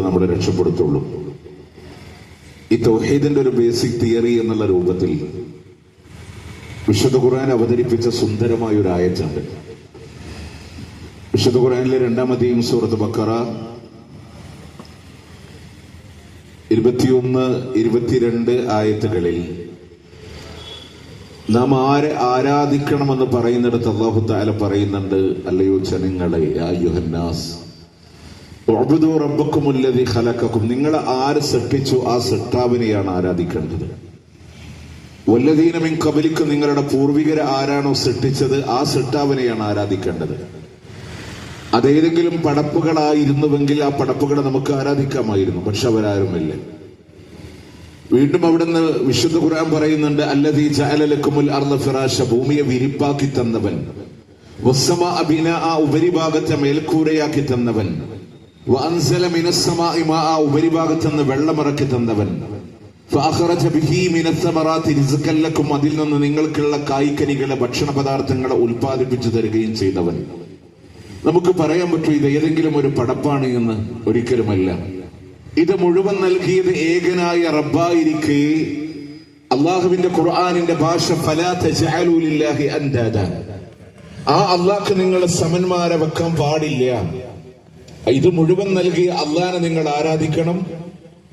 ലോകത്ത് നമ്മളെ രക്ഷപ്പെടുത്തുള്ളൂ. ഈ തൗഹീദിന്റെ ഒരു ബേസിക് തിയറി എന്നുള്ള രൂപത്തിൽ വിശുദ്ധ ഖുർആൻ അവതരിപ്പിച്ച സുന്ദരമായ ഒരു ആയത്തുണ്ട്. വിശുദ്ധ ഖുർആനിലെ 2-ാം അധ്യായം സൂറത്ത് ബഖറ 21-22 ആയത്തുകളിൽ നാം ആരെ ആരാധിക്കണമെന്ന് പറയുന്നിടത്ത് അല്ലാഹു തആല പറയുന്നുണ്ട്, അല്ലയോ ജനങ്ങളെ, യാ അയ്യുഹന്നാസ് ഉഅ്ബുദൂ റബ്ബക്കുമുല്ലദീ ഖലഖക്കും, നിങ്ങൾ ആര് സൃഷ്ടിച്ചു ആ സൃഷ്ടാവിനെയാണ് ആരാധിക്കേണ്ടത്. വല്ലദീന മിൻ ഖബലിക്കും, നിങ്ങളുടെ പൂർവികരെ ആരാണോ സൃഷ്ടിച്ചത് ആ സൃഷ്ടാവിനെയാണ് ആരാധിക്കേണ്ടത്. അതേതെങ്കിലും പടപ്പുകളായിരുന്നുവെങ്കിൽ ആ പടപ്പുകളെ നമുക്ക് ആരാധിക്കാമായിരുന്നു, പക്ഷെ അവരാരുമില്ല. വീണ്ടും അവിടുന്ന് വിശുദ്ധ ഖുർആൻ പറയുന്നുണ്ട്, അല്ലദീ ജഅല ലക്കുമുൽ അർള ഫിറാശ, ഭൂമിയെ വിരിപ്പാക്കി തന്നവൻ, വസ്സമാഅ ബിനാഅ, ഉപരിഭാഗത്തെ മേൽക്കൂരയാക്കി തന്നവൻ, വഅൻസല മിനസ്സമാഇ മാഅ, ഉപരിഭാഗത്ത് നിന്ന് വെള്ളമിറക്കി തന്നവൻ, ഫഅഖറജ ബിഹി മിനസ്സമറാത്തി റിസ്ഖൻ ലക്കും, അതിൽ നിന്ന് നിങ്ങൾക്കുള്ള കായ്കനികളെ, ഭക്ഷണ പദാർത്ഥങ്ങളെ ഉൽപ്പാദിപ്പിച്ചു തരികയും ചെയ്തവൻ. നമുക്ക് പറയാൻ പറ്റൂ ഇത് ഏതെങ്കിലും ഒരു പടപ്പാണ് എന്ന്? ഒരിക്കലുമല്ല. ഇത് മുഴുവൻ നൽകിയത് ഏകനായ റബ്ബായിരിക്കെ അള്ളാഹുവിന്റെ ഖുർആനിന്റെ ഭാഷ ഫലാ തജഅലൂ ലില്ലാഹി അൻദാദ, ആ അള്ളാഹ്ക്ക് നിങ്ങൾ സമന്മാരെ വെക്കാൻ പാടില്ല. ഇത് മുഴുവൻ നൽകിയ അള്ളാഹനെ നിങ്ങൾ ആരാധിക്കണം,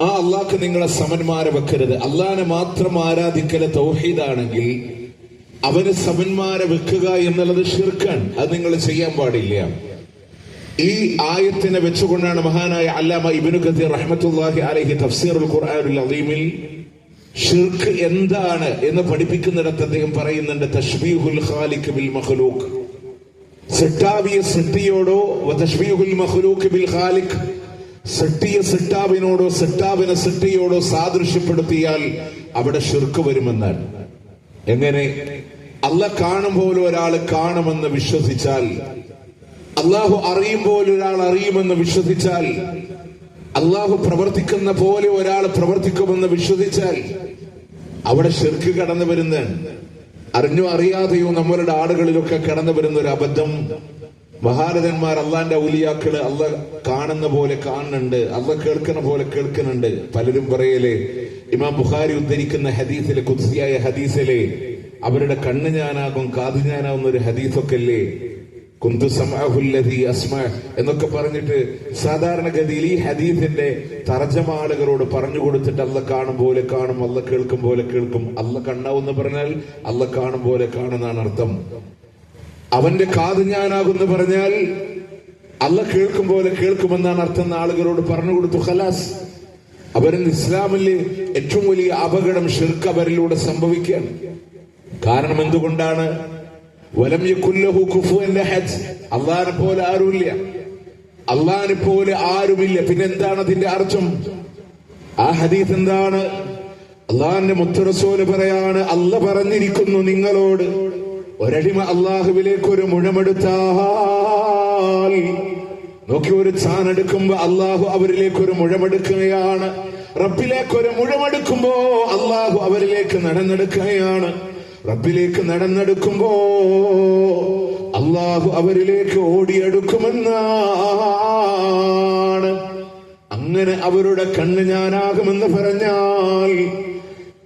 ആ അള്ളാഹ്ക്ക് നിങ്ങളെ സമന്മാരെ വെക്കരുത്. അള്ളാഹനെ മാത്രം ആരാധിക്കല് തൗഹീദാണെങ്കിൽ അവന് സമന്മാരെ വെക്കുക എന്നുള്ളത് ശിർക്കാണ്. അത് നിങ്ങൾ ചെയ്യാൻ പാടില്ല. ഈ ആയത്തിനെ വെച്ചുകൊണ്ടാണ് മഹാനായ അല്ലാമ ഇബ്നു കസീർ റഹ്മത്തുള്ളാഹി അലൈഹി തഫ്സീറുൽ ഖുർആനുൽ അദീമിൽ ഷിർക്ക് എന്താണ് എന്ന് പഠിപ്പിക്കുന്നിടത്ത് അദ്ദേഹം പറയുന്നുണ്ട്, തശ്ബീഹുൽ ഖാലിഖ് ബിൽ മഖ്ലൂഖ്, സൃഷ്ടാവിയെ സൃഷ്ടിയോടോ, വതശ്ബീഹുൽ മഖ്ലൂഖ് ബിൽ ഖാലിഖ്, സൃഷ്ടിയെ സൃഷ്ടാവിനോടോ സൃഷ്ടാവിനെ സൃഷ്ടിയോടോ സാദൃശ്യപ്പെടുത്തിയാൽ അവിടെ ഷിർക്ക് വരുമെന്നാണ്. എങ്ങനെ? അല്ലാഹ് കാണുമ്പോൾ ഒരാൾ കാണുമെന്ന് വിശ്വസിച്ചാൽ, അള്ളാഹു അറിയുമ്പോൾ ഒരാൾ അറിയുമെന്ന് വിശ്വസിച്ചാൽ, അള്ളാഹു പ്രവർത്തിക്കുന്ന പോലെ ഒരാൾ പ്രവർത്തിക്കുമെന്ന് വിശ്വസിച്ചാൽ അവിടെ ശിർക്ക് കടന്നു വരുന്നതാണ്. അറിഞ്ഞോ അറിയാതെയോ നമ്മളുടെ ആളുകളിലൊക്കെ കടന്നു വരുന്ന ഒരു അബദ്ധം, മഹാരഥന്മാർ അള്ളാന്റെ ഔലിയാക്കള് അള്ളാഹ് കാണുന്ന പോലെ കാണുന്നുണ്ട്, അള്ളാഹ് കേൾക്കുന്ന പോലെ കേൾക്കുന്നുണ്ട്. പലരും പറയലേ, ഇമാം ബുഖാരി ഉദ്ധരിക്കുന്ന ഹദീസിലെ, ഖുദ്സിയായ ഹദീസിലെ, അവരുടെ കണ്ണ് ഞാനാകും കാത് ഞാനാകുന്ന ഒരു ഹദീസൊക്കെ അല്ലേ, കുന്തു സമഅഹുല്ലദീ അസ്മഅ എന്നൊക്കെ പറഞ്ഞിട്ട് സാധാരണഗതിയിൽ ഈ ഹദീസിന്റെ തർജമ ആളുകളോട് പറഞ്ഞു കൊടുത്തിട്ട് അള്ളാഹ് കാണും പോലെ കാണും, അള്ളാഹ് കേൾക്കും പോലെ കേൾക്കും. അള്ളാഹ് കണ്ണാവെന്ന് പറഞ്ഞാൽ അള്ളാഹ് കാണും പോലെ കാണുന്നതാണ് അർത്ഥം. അവന്റെ കാത് ഞാനാകുമെന്ന് പറഞ്ഞാൽ അള്ളാഹ് കേൾക്കും പോലെ കേൾക്കുമെന്നാണ് അർത്ഥം. ആളുകളോട് പറഞ്ഞു കൊടുത്തു, ഖലാസ്. അവരിന്ന് ഇസ്ലാമിലെ ഏറ്റവും വലിയ അപകടം ഷിർക്ക് അവരിലൂടെ സംഭവിക്കുകയാണ്. കാരണം എന്തുകൊണ്ടാണ്? വലം യകുല്ലഹു കുഫുവൻ അഹദ്, അള്ളാഹിനെ പോലെ ആരുമില്ല, അള്ളാഹിനെ പോലെ ആരുമില്ല. പിന്നെ എന്താണ് അതിന്റെ അർത്ഥം? ആ ഹദീസ് എന്താണ്? അള്ളാഹിന്റെ മുത്ത് റസൂൽ പറയാണ്, അള്ളാഹ് പറഞ്ഞിരിക്കുന്നു നിങ്ങളോട്, ഒരടിമ അള്ളാഹുവിലേക്ക് ഒരു മുഴമെടുത്താൽ, നോക്കി, ഒരു ചാനെടുക്കുമ്പോ അള്ളാഹു അവരിലേക്ക് ഒരു മുഴമെടുക്കുകയാണ്. റബ്ബിലേക്ക് ഒരു മുഴമെടുക്കുമ്പോ അള്ളാഹു അവരിലേക്ക് നടന്നെടുക്കുകയാണ്. റബ്ബിലേക്ക് നടന്നെടുക്കുമ്പോ അള്ളാഹു അവരിലേക്ക് ഓടിയെടുക്കുമെന്നാണ്. അങ്ങനെ അവരുടെ കണ്ണ് ഞാനാകുമെന്ന് പറഞ്ഞാൽ,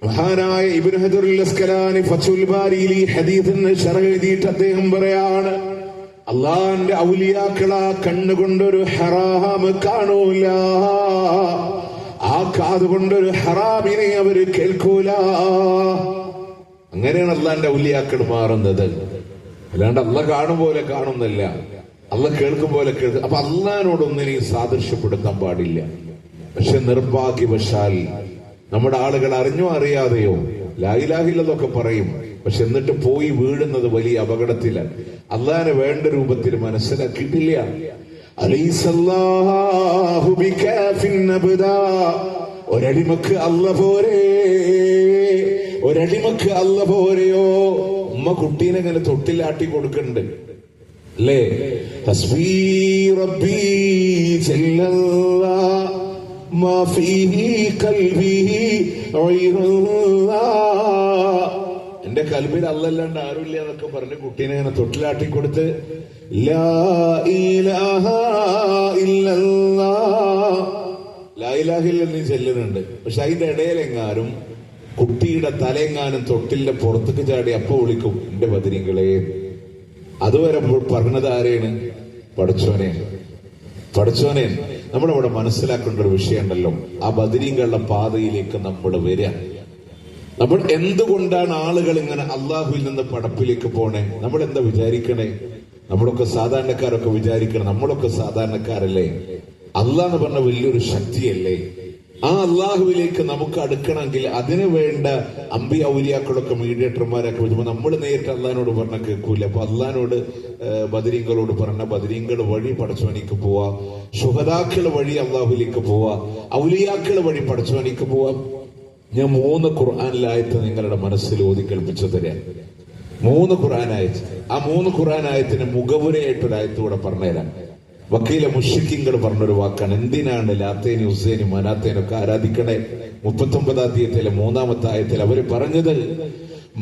മഹാനായ ഇബ്നു ഹജറുൽ അസ്കലാനി ഫത്ഹുൽ ബാരിയിൽ ഈ ഹദീസിന് ശറഹ് എഴുതിയിട്ട് അദ്ദേഹം പറയാണ്, അള്ളാഹിന്റെ ഔലിയാക്കളാ കണ്ണുകൊണ്ടൊരു ഹറാം കാണൂല, ആ കാതുകൊണ്ടൊരു ഹറാമിനെ അവര് കേൾക്കൂല. അങ്ങനെയാണ് അള്ളാഹിന്റെ ഔലിയാക്കൾ മാറുന്നത്. അല്ലാണ്ട് അള്ളാഹ് കാണും പോലെ കാണുന്നില്ല, അള്ളാഹ് കേൾക്കും പോലെ കേൾക്കും. അപ്പൊ അള്ളാഹിനോടൊന്നിനെയും സാദൃശ്യപ്പെടുത്താൻ പാടില്ല. പക്ഷെ നിർഭാഗ്യവശാൽ നമ്മുടെ ആളുകൾ അറിഞ്ഞോ അറിയാതെയോ ലാ ഇലാഹ ഇല്ലല്ലാഹ് പറയും, പക്ഷെ എന്നിട്ട് പോയി വീഴുന്നത് വലിയ അപകടത്തിലാണ്. അള്ളാഹിനെ വേണ്ട രൂപത്തിൽ മനസ്സിലാക്കിയിട്ടില്ല. അലൈസല്ലാഹു ബികാഫിൻ അബ്ദാ, ഒരടിമക്ക് അല്ലാഹ് പോരെ, ഒരടിമക്ക് അല്ലാഹ് പോരെയോ? ഉമ്മ കുട്ടീനെ ഇങ്ങനെ തൊട്ടിലാട്ടി കൊടുക്കുന്നുണ്ട് അല്ലേ? ഹസ്ബീ റബ്ബീ ജല്ലല്ലാഹ് മാ ഫീഹി ഖൽബി ഗൈറുല്ലാഹ്, എന്റെ കൽബിൽ അല്ലാണ്ട് ആരുമില്ല എന്നൊക്കെ പറഞ്ഞ് കുട്ടീനെ ഇങ്ങനെ തൊട്ടിലാട്ടി കൊടുത്ത്, ലാ ഇലാഹ ഇല്ലല്ലാഹ് ലൈലാഹില്ലെന്ന് ചെല്ലുന്നുണ്ട്. പക്ഷെ അതിന്റെ ഇടയിലെങ്ങാനും കുട്ടിയുടെ തലയെങ്ങാനും തൊട്ടിലിന്റെ പുറത്തേക്ക് ചാടി അപ്പൊ വിളിക്കും എന്റെ ബദരീങ്ങളെ. അതുവരെ പറഞ്ഞത് ആരെയാണ്? പഠിച്ചോനെ. നമ്മളിവിടെ മനസ്സിലാക്കേണ്ട ഒരു വിഷയമുണ്ടല്ലോ, ആ ബദരീങ്ങളുടെ പാതയിലേക്ക് നമ്മൾ വരിക. നമ്മൾ എന്തുകൊണ്ടാണ് ആളുകൾ ഇങ്ങനെ അള്ളാഹുവിൽ നിന്ന് പടപ്പിലേക്ക് പോണേ? നമ്മൾ എന്താ വിചാരിക്കണേ? നമ്മളൊക്കെ സാധാരണക്കാരൊക്കെ വിചാരിക്കണം നമ്മളൊക്കെ സാധാരണക്കാരല്ലേ? അള്ളാഹ് എന്ന് പറഞ്ഞ വലിയൊരു ശക്തിയല്ലേ? ആ അള്ളാഹുവിലേക്ക് നമുക്ക് അടുക്കണമെങ്കിൽ അതിന് വേണ്ട അമ്പിയ ഔലിയാക്കളൊക്കെ മീഡിയേറ്റർമാരൊക്കെ വരുമ്പോൾ നമ്മൾ നേരിട്ട് അള്ളഹാനോട് പറഞ്ഞ കേൾക്കൂല. അപ്പൊ അള്ളഹാനോട് ബദരീങ്ങളോട് പറഞ്ഞ ബദരീങ്ങൾ വഴി പടച്ചവനിക്ക് പോവാ, ശുഹദാക്കൾ വഴി അള്ളാഹുലേക്ക് പോവാ, ഔലിയാക്കൾ വഴി പടച്ചവനിക്ക് പോവാ. ഞാൻ 3 ഖുർആനിലായത്ത് നിങ്ങളുടെ മനസ്സിൽ ഓതി കേൾപ്പിച്ചു തരാം. 3 ഖുർആനായത്ത്. ആ 3 ഖുർആനായത്തിന് മുഖവുരയായിട്ടൊരായത്തൂടെ പറഞ്ഞുതരാം. വക്കീലെ മുശ്രിക്കുകൾ പറഞ്ഞൊരു വാക്കാണ്. എന്തിനാണ് ലാത്തേനും ഹുസൈനും മനാത്തേനൊക്കെ ആരാധിക്കണേ? 39-ാം അധ്യായത്തിലെ 3-ാമത്തെ ആയത്തിൽ അവര് പറഞ്ഞത്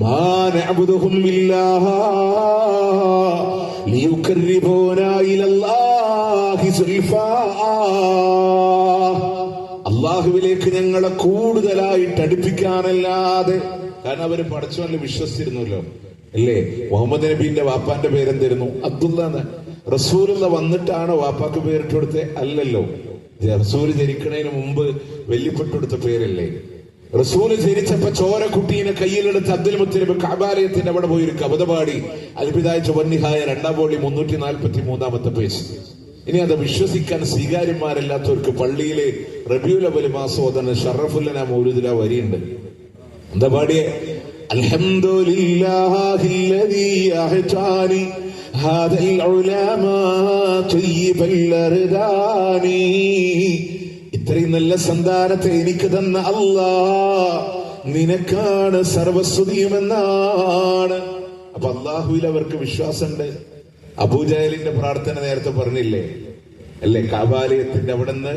മാ നഅ്ബുദുഹും ഇല്ലാഹ് ലിയുഖർരിബൂനാ ഇലല്ലാഹി സുൽഫാ. അള്ളാഹുവിലേക്ക് ഞങ്ങളെ കൂടുതലായിട്ട് അടുപ്പിക്കാനല്ലാതെ. കാരണം അവര് പടച്ചവനിൽ വിശ്വസിച്ചിരുന്നല്ലോ അല്ലേ? മുഹമ്മദ് നബീന്റെ വാപ്പാന്റെ പേരെന്തായിരുന്നു? അബ്ദുള്ള. റസൂലുള്ള വന്നിട്ടാണോ വാപ്പാക്ക് പേരിട്ട് കൊടുത്തേ? അല്ലല്ലോ. റസൂല് ജനിക്കണതിന് മുമ്പ് വെല്ലിപ്പെട്ടെടുത്ത പേരല്ലേ? റസൂല് ജനിച്ചപ്പോ ചോരക്കുട്ടീനെ കയ്യിലെടുത്ത് അബ്ദുൽ മുത്തലിബ് കഅബാലയത്തിന്റെ അവിടെ പോയി ഒരു കവിത പാടി. അൽബിദായ വന്നിഹായ 2-ാം വോള്യം 343-ാമത്തെ പേജ്. ഇനി അത് വിശ്വസിക്കാൻ സ്വീകാര്യന്മാരല്ലാത്തവർക്ക് പള്ളിയിലെ റബീഉൽ അവ്വൽ മാസോദന ഷറഫുല്ലന മൗലിദില വരിയുണ്ട്. എന്താ പാടിയേ? അൽഹംദുലില്ലാഹില്ലദീ അഹ്താനി ഹാദൽ ഉലമാ ത്വയ്യിബൽ അർദാനി. ഇത്രയും നല്ല സന്താനത്തെ എനിക്ക് തന്ന അല്ലാഹ് നിനക്കാണ് സർവസ്തുതിയുമെന്നാണ്. അപ്പൊ അള്ളാഹുവിൽ അവർക്ക് വിശ്വാസമുണ്ട്. അബൂജഹലിന്റെ പ്രാർത്ഥന നേരത്തെ പറഞ്ഞില്ലേ അല്ലേ? കഅബാലയത്തിന്റെ അവിടെ നിന്ന്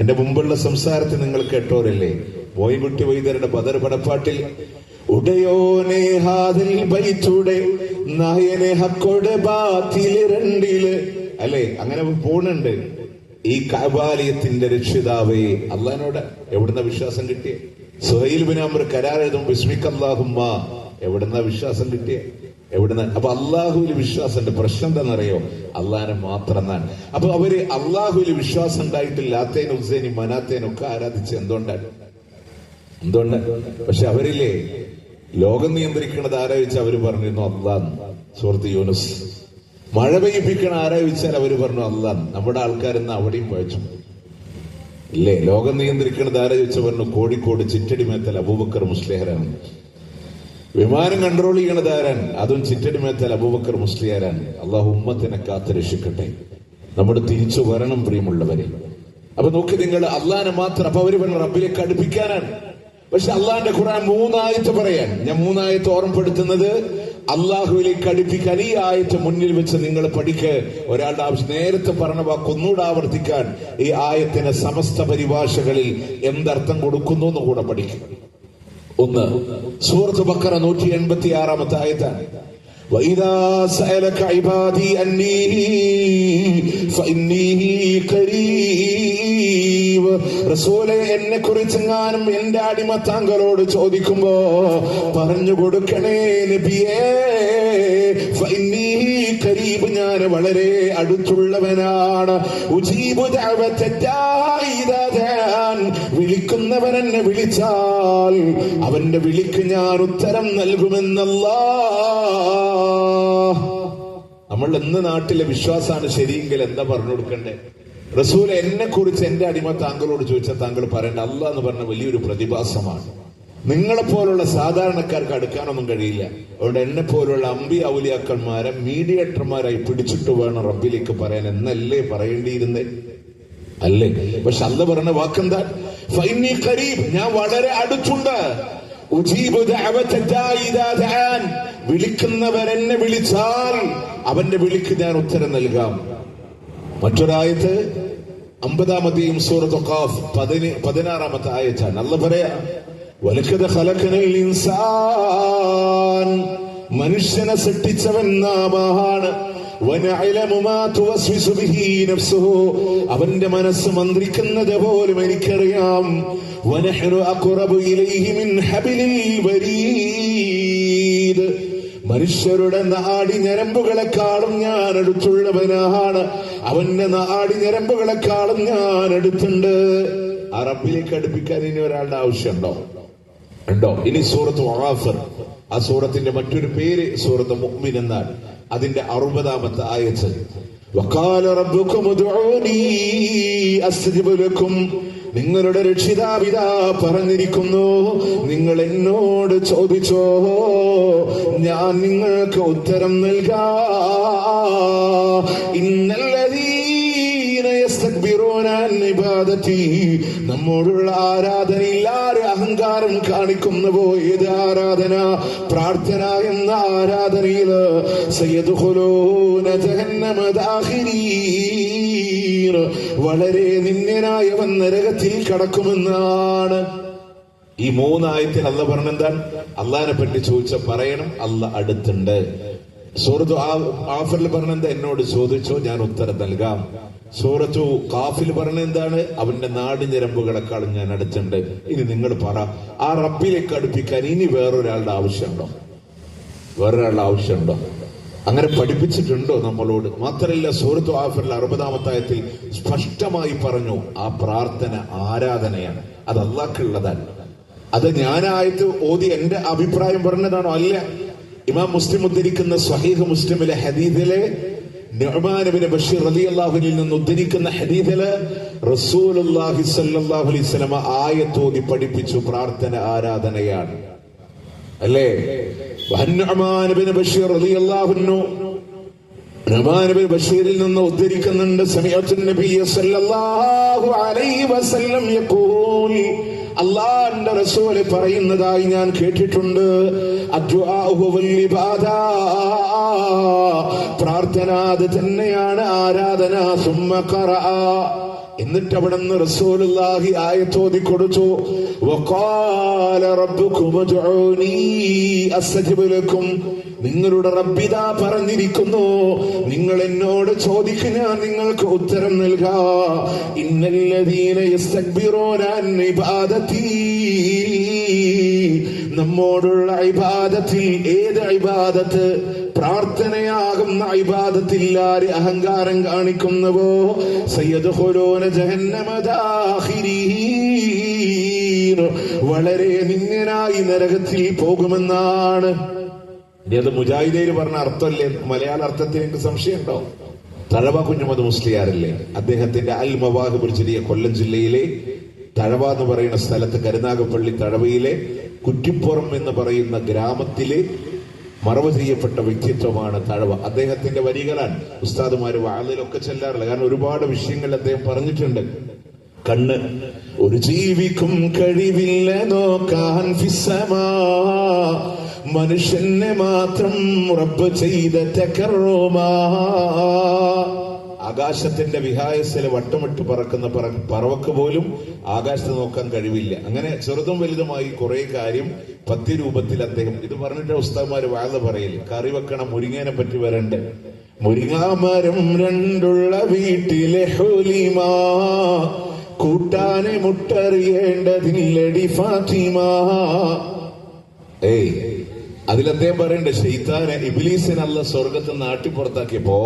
എന്റെ മുമ്പുള്ള സംസാരത്തിൽ നിങ്ങൾ കേട്ടോരല്ലേ? മോയിൻകുട്ടി വൈദ്യരുടെ ബദർ പടപ്പാട്ടിൽ ഉടയോനെ ഹാദിൽ ബൈത്തുടെ നായനെ ഹക്കോടെ ബാത്തില് രണ്ടില് അല്ലെ? അങ്ങനെ പോണുണ്ട്. ഈ കഅബാലയത്തിന്റെ രക്ഷിതാവേ അള്ളഹാനോട് എവിടുന്ന വിശ്വാസം കിട്ടിയേ? സുഹൈൽ ബിൻ അംർ കരാർ എഴുതും ബിസ്മിക്കല്ലാഹുമ്മ. എവിടുന്ന വിശ്വാസം കിട്ടിയേ? എവിടുന്ന്? അപ്പൊ അള്ളാഹുവിൽ വിശ്വാസമുണ്ട്. പ്രശ്നം എന്താണെന്നറിയോ? അള്ളാഹിനെ മാത്രം എന്നാണ്. അപ്പൊ അവര് അള്ളാഹുവിൽ വിശ്വാസം ഉണ്ടായിട്ട് ലാത്തേനും ഹുസൈനും മനാത്തേനും ഒക്കെ ആരാധിച്ച് എന്തുകൊണ്ടാണ്? പക്ഷെ അവരില്ലേ ലോകം നിയന്ത്രിക്കണത് ആരാധിച്ചാൽ അവര് പറഞ്ഞിരുന്നു അള്ളാഹ്. സൂറത്ത് യൂനുസ്. മഴ പെയ്യിപ്പിക്കണ ആരാധിച്ചാൽ അവര് പറഞ്ഞു അള്ളാഹ്. നമ്മുടെ ആൾക്കാരെന്ന് അവിടെയും പഴച്ചു ഇല്ലേ? ലോകം നിയന്ത്രിക്കണത് ആരാധിച്ച പറഞ്ഞു കോഴിക്കോട് ചിറ്റടിമേത്തൽ അബൂബക്കർ മുസ്ലിയാരാണ്. വിമാനം കൺട്രോൾ ചെയ്യണത് ആരാൻ? അതും ചിറ്റടിമേത്തൽ അബൂബക്കർ മുസ്ലിയാരാണ്. അള്ളാഹു ഉമ്മത്തിനെ കാത്ത് രക്ഷിക്കട്ടെ. നമ്മൾ തിരിച്ചു വരണം പ്രിയമുള്ളവരെ. അപ്പൊ നോക്കി നിങ്ങൾ അള്ളാഹിനെ മാത്രം. അപ്പൊ അവര് പറഞ്ഞു റബ്ബിലേക്ക് അടുപ്പിക്കാനാണ്. പക്ഷെ അള്ളാഹിന്റെ ഖുർആൻ 3 ആയത്ത് പറയാൻ. ഞാൻ 3 ആയത്ത് ഓർമ്മപ്പെടുത്തുന്നത് അള്ളാഹുവിലേക്ക് അടുപ്പിക്കാൻ. ഈ ആയത്ത് മുന്നിൽ വെച്ച് നിങ്ങൾ പഠിക്ക്. ഒരാളുടെ ആവശ്യം നേരത്തെ പറഞ്ഞ വാക്ക് ഒന്നുകൂടെ ആവർത്തിക്കാൻ ഈ ആയത്തിന് സമസ്ത പരിഭാഷകളിൽ എന്തർത്ഥം കൊടുക്കുന്നു എന്ന് കൂടെ പഠിക്കും. 1 സൂറത്ത് ബഖറ 186-ാമത്തെ ആയത്താണ്. وَإِذَا سَأَلَكَ عِبَادِي أَنِّي فَإِنِّي قَرِيبٌ. റസൂലേ എന്നെ കുറിച്ചെങ്ങാനും എന്റെ അടിമ താങ്കളോട് ചോദിക്കുമ്പോ പറഞ്ഞു കൊടുക്കണേ നബിയേ. ഫഇന്നീ ഖരീബ്, ഞാൻ വളരെ അടുത്തുള്ളവനാണ്. ഉജീബു ദഅവത ദാഇ ഇദാ ദഅൻ, വിളിക്കുന്നവൻ എന്നെ വിളിച്ചാൽ അവന്റെ വിളിക്ക് ഞാൻ ഉത്തരം നൽകുമെന്നല്ലാഹ്. നമ്മൾ എന്ന നാട്ടിലെ വിശ്വാസമാണ് ശരിയെങ്കിൽ എന്താ പറഞ്ഞു കൊടുക്കണ്ടേ? റസൂൽ എന്നെ കുറിച്ച് എന്റെ അടിമ താങ്കളോട് ചോദിച്ചാൽ താങ്കൾ പറയേണ്ട അല്ലാഹ് എന്ന് പറഞ്ഞ വലിയൊരു പ്രതിഭാസമാണ്. നിങ്ങളെപ്പോലുള്ള സാധാരണക്കാർക്ക് അടുക്കാനൊന്നും കഴിയില്ല. അതുകൊണ്ട് എന്നെ പോലുള്ള അമ്പിയ ഔലിയാക്കന്മാരെ മീഡിയേറ്റർമാരായി പിടിച്ചിട്ട് വേണം റബ്ബിലേക്ക് പറയാൻ എന്നല്ലേ പറയേണ്ടിയിരുന്നേ? അല്ലേ? പക്ഷെ അല്ലാഹ് പറഞ്ഞ വാക്കെന്താ? ഫഇന്നി ഖരീബ്, ഞാൻ വളരെ അടുത്തുണ്ട്. ഉജീബു ദഅവത ദാഇ ഇദാ ദഅൻ, വിളിക്കുന്നവൻ എന്നെ വിളിച്ചാൽ അവന്റെ വിളിക്ക് ഞാൻ ഉത്തരം നൽകാം. മറ്റൊരായത്ത് 50-ാം അധ്യായം സൂറത്ത് ഖാഫ് 16-ാമത്തെ ആയത്താണ്. അല്ലാഹ് പറയാ വലഖദ് ഖലഖനൽ ഇൻസാൻ, മനുഷ്യനെ സൃഷ്ടിച്ചവൻ നാമാണ്. വനഅലമു മാ തുവസ്വിസു ബിഹി നഫ്സുഹു, അവന്റെ മനസ്സ് മന്ത്രിക്കുന്നത് പോലും എനിക്കറിയാം. വനഹ്നു അഖ്റബു ഇലൈഹി മിൻ ഹബിലിൽ വരീദ്, മനുഷ്യരുടെ നാടി ഞരമ്പുകളെക്കാളും ഞാൻ അടുത്തുള്ളവനാണ്. അവന്റെ നാടി ഞരമ്പുകളെക്കാളും ഞാൻ അടുത്തുണ്ട്. ആ റബ്ബിലേക്ക് അടുപ്പിക്കാൻ ഇനി ഒരാളുടെ ആവശ്യമുണ്ടോ? ഉണ്ടോ? ഇനി സൂറത്ത് ഗാഫിർ, ആ സൂറത്തിന്റെ മറ്റൊരു പേര് സൂറത്ത് മുഅ്മിൻ എന്നാണ്. അതിന്റെ 60-ാമത്തെ ആയത്ത്, വഖാല റബ്ബുകും ഉദ്ഉനി അസ്തജിബ് ലക്കും, നിങ്ങളുടെ രക്ഷിതാവിതാ പറഞ്ഞിരിക്കുന്നു, നിങ്ങൾ എന്നോട് ചോദിച്ചോ, ഞാൻ നിങ്ങൾക്ക് ഉത്തരം നൽകാം. ഇന്നല്ലദീന യസ്തക്ബിറൂന അൻ ഇബാദതി, നമ്മോടുള്ള ആരാധനയിൽ ആര് അഹങ്കാരം കാണിക്കുന്നുവോ, ഏത് ആരാധന? പ്രാർത്ഥന എന്ന ആരാധനയിൽ സയദ്ഖുലൂന ജഹന്നമ ദാഖിരീൻ, വളരെ നിന്ദ്യനായവൻ നരകത്തിൽ കടക്കുമെന്നാണ്. ഈ 3 ആയത്തിൽ അള്ളാഹ് പറഞ്ഞെന്താണ്? അള്ളാഹിനെ പറ്റി ചോദിച്ച പറയണം അള്ളാഹ് അടുത്തുണ്ട്. സൂറത്തു ഗാഫിറിൽ പറഞ്ഞെന്താ? എന്നോട് ചോദിച്ചോ, ഞാൻ ഉത്തരം നൽകാം. സൂറത്തു ഖാഫിൽ പറഞ്ഞെന്താണ്? അവന്റെ നാടി ഞരമ്പുകളെക്കാളും ഞാൻ അടുത്തുണ്ട്. ഇനി നിങ്ങൾ പറ, ആ റബ്ബിലേക്ക് അടുപ്പിക്കാൻ ഇനി വേറൊരാളുടെ ആവശ്യമുണ്ടോ? വേറൊരാളുടെ ആവശ്യമുണ്ടോ? അങ്ങനെ പഠിപ്പിച്ചിട്ടുണ്ടോ നമ്മളോട്? മാത്രമല്ല, സൂറത്തു ഗാഫിറിൽ 60-ാമത്തെ ആയത്തിൽ സ്പഷ്ടമായി പറഞ്ഞു, ആ പ്രാർത്ഥന ആരാധനയാണ്, അത് അള്ളാഹ്ക്കുള്ളതാണ്. അത് ഞാനായിട്ട് ഓതി എന്റെ അഭിപ്രായം പറഞ്ഞതാണോ? അല്ല. ഇമാം മുസ്ലിം ഉദ്ധരിക്കുന്ന സ്വഹീഹ് മുസ്ലിമിലെ ഹദീസിലെ നുഅ്മാൻ ഇബ്നു ബഷീർ റളിയല്ലാഹു അൻഹുവിൽ നിന്ന് ഉദ്ധരിക്കുന്ന ഹദീസില് റസൂലുള്ളാഹി സ്വല്ലല്ലാഹു അലൈഹി വസല്ലം ആയത്ത് ഓതി പഠിപ്പിച്ചു, പ്രാർത്ഥന ആരാധനയാണ്. അല്ലേ? നുഅ്മാൻ ഇബ്നു ബഷീർ റളിയല്ലാഹു അൻഹു നുഅ്മാൻ ഇബ്നു ബഷീറിൽ നിന്ന് ഉദ്ധരിക്കുന്നുണ്ട്, സമിഅതു നബിയ സ്വല്ലല്ലാഹു അലൈഹി വസല്ലം യഖൂൽ, അല്ലാഹുവിന്റെ റസൂൽ പറയുന്നതായി ഞാൻ കേട്ടിട്ടുണ്ട്, അദ്ദുആഉ വൽ ഇബാദ, പ്രാർത്ഥന അത് തന്നെയാണ് ആരാധന. സുമ്മ ഖറഅ, എന്നിട്ട് അവിടുന്ന് റസൂലുള്ളാഹി ആയത്ത് ഓതി കൊടുത്തു, വഖാല റബ്ബുകും ഉദ്ഉനി അസ്തജിബ് ലക്കും, നിങ്ങളുടെ റബ്ബിതാ പറഞ്ഞിരിക്കുന്നു, നിങ്ങൾ എന്നോട് ചോദിക്കുക, ഞാൻ നിങ്ങൾക്ക് ഉത്തരം നൽകാം. ഇന്നല്ലദീന യസ്തക്ബിറൂന അൻ ഇബാദതി, നമ്മോടുള്ള ഇബാദത്തിൽ, ഏത് ഇബാദത്ത്? പ്രാർത്ഥനയാകുന്ന ഇബാദത്തിൽ ആര് അഹങ്കാരം കാണിക്കുന്നുവോ, സയദ്ഖുലൂന ജഹന്നമ ദാഖിരീൻ, വളരെ നിന്ദ്യനായി നരകത്തിൽ പോകുമെന്നാണ്. ഇനി അത് മുജാഹിദീന് പറഞ്ഞ അർത്ഥമല്ലേ? മലയാള അർത്ഥത്തിൽ എനിക്ക് സംശയമുണ്ടോ? തഴവ കുഞ്ഞുമത് മുസ്ലിയാരല്ലേ? അദ്ദേഹത്തിന്റെ അൽ മവാഹിബുൽ ജലിയ കൊല്ലം ജില്ലയിലെ തഴവ എന്ന് പറയുന്ന സ്ഥലത്ത്, കരുനാഗപ്പള്ളി തഴവയിലെ കുറ്റിപ്പുറം എന്ന് പറയുന്ന ഗ്രാമത്തിലെ മറവ് ചെയ്യപ്പെട്ട വ്യക്തിത്വമാണ് തഴവ. അദ്ദേഹത്തിന്റെ വരികളാണ് ഉസ്താദുമാര് വാളിലൊക്കെ ചെല്ലാറില്ല. കാരണം ഒരുപാട് വിഷയങ്ങൾ അദ്ദേഹം പറഞ്ഞിട്ടുണ്ട്. കണ്ണ് ഒരു ജീവിക്കും കഴിവില്ല നോക്കാൻ ഫിസ്സമാ, മനുഷ്യനെ മാത്രം റബ്ബ് ചെയ്ത തകർറുമാ, ആകാശത്തിന്റെ വിഹായസിലെ വട്ടമിട്ട് പറക്കുന്ന പറവക്ക് പോലും ആകാശത്ത് നോക്കാൻ കഴിവില്ല. അങ്ങനെ ചെറുതും വലുതുമായി കുറെ കാര്യം 10 രൂപത്തിൽ അദ്ദേഹം ഇത് പറഞ്ഞിട്ട് ഉസ്താദ്മാര് വാഴ പറയില്ല. കറി വെക്കണ മുരിങ്ങേനെ പറ്റി വരണ്ട്, മുരിങ്ങാമരം 2 വീട്ടിലെ ഹുലിമ, കൂട്ടാനെ മുട്ടറിയേണ്ടതില്ലടി ഫാത്തിമ. അതിൽ അദ്ദേഹം പറയണ്ട, ശൈത്താനെ ഇബ്ലീസിനെ അല്ലാഹ് സ്വർഗത്ത് നിന്ന് നാട്ടിപ്പുറത്താക്കിയപ്പോ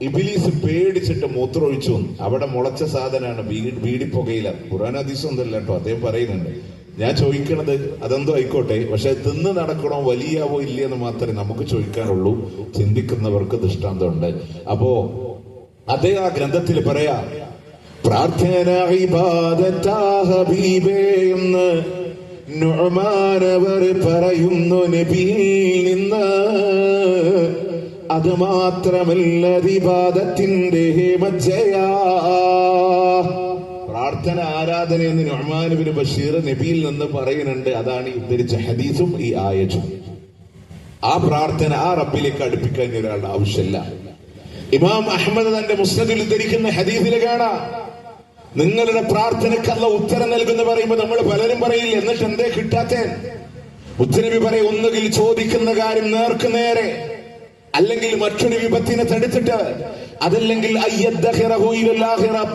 ഇബ്ലീസ് പേടിച്ചിട്ട് മൂത്രമൊഴിച്ചു. അവിടെ മുളച്ച സാധനമാണ് ബീഡിപ്പുകയില. ഖുർആൻ ഹദീസ് ഒന്നുമല്ല കേട്ടോ, അദ്ദേഹം പറയുന്നുണ്ട്. ഞാൻ ചോദിക്കണത് അതെന്തോ ആയിക്കോട്ടെ, പക്ഷെ തിന്ന് നടക്കണോ വലിയാവോ ഇല്ലയെന്ന് മാത്രമേ നമുക്ക് ചോദിക്കാനുള്ളൂ. ചിന്തിക്കുന്നവർക്ക് ദൃഷ്ടാന്തമുണ്ട്. അപ്പോ അദ്ദേഹം ആ ഗ്രന്ഥത്തിൽ പറയാ, പ്രാർത്ഥന ഇബാദത്താ ഹബീബേ എന്ന് നുഅ്മാനവർ പറയുന്നു നബിയിൽ നിന്ന്. അത് മാത്രമല്ല ഇബാദത്തിന്റെ മജ്ജയാ, പ്രാർത്ഥന ആരാധന എന്ന് നുഅ്മാൻ ഇബ്നു ബഷീർ നബിയിൽ നിന്ന് പറയുന്നുണ്ട്. അതാണ് ഈ ഉദ്ധരിച്ച ഹദീസും ഈ ആയത്തും. ആ പ്രാർത്ഥന ആ റബ്ബിലേക്ക് അടുപ്പിക്കാൻ ഒരാളുടെ ആവശ്യമില്ല. ഇമാം അഹ്മദ് തന്റെ മുസ്നദിൽ ഉദ്ധരിക്കുന്ന ഹദീസിൽ കാണാം, നിങ്ങളുടെ പ്രാർത്ഥനയ്ക്ക് അല്ലാഹ് ഉത്തരം നൽകുന്ന പറയുമ്പോൾ നമ്മൾ പലരും പറയില്ല, എന്നിട്ട് എന്തേ കിട്ടാത്തേ? മുത്തനബി പറയും, ഒന്നുകിൽ ചോദിക്കുന്ന കാര്യം നേർക്ക് നേരെ, അല്ലെങ്കിൽ മറ്റൊരു വിപത്തിനെ തടുത്തിട്ട്, അതല്ലെങ്കിൽ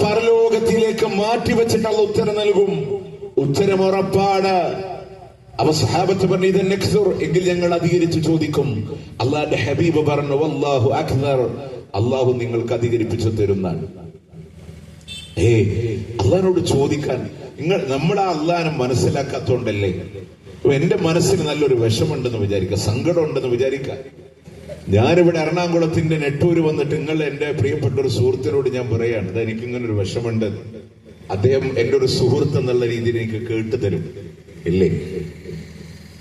പരലോകത്തിലേക്ക് മാറ്റിവെച്ചിട്ട് അള്ള ഉത്തരം നൽകും. ഉത്തരം ഉറപ്പാണ്. അപ്പൊ സഹാബത്ത് പറഞ്ഞു ഇത് നക്സുർ, എങ്കിൽ ഞങ്ങൾ അധികരിച്ച് ചോദിക്കും. അള്ളാന്റെ ഹബീബ് പറഞ്ഞു വല്ലാഹു അക്ബർ, അള്ളാഹു നിങ്ങൾക്ക് അധികരിപ്പിച്ചു തരുന്നാണ്. അള്ളഹാനോട് ചോദിക്കാൻ നമ്മളാ അള്ളഹാനെ മനസ്സിലാക്കാത്തോണ്ടല്ലേ. എന്റെ മനസ്സിന് നല്ലൊരു വിഷമുണ്ടെന്ന് വിചാരിക്കുക, സങ്കടം ഉണ്ടെന്ന് വിചാരിക്കുക. ഞാനിവിടെ എറണാകുളത്തിന്റെ നെട്ടൂര് വന്നിട്ട് എന്റെ പ്രിയപ്പെട്ട ഒരു സുഹൃത്തിനോട് ഞാൻ പറയാണ്, എനിക്ക് ഇങ്ങനെ ഒരു വിഷമുണ്ട്. അദ്ദേഹം എന്റെ ഒരു സുഹൃത്ത് എന്നുള്ള രീതിയിൽ എനിക്ക് കേട്ടു തരും ഇല്ലേ.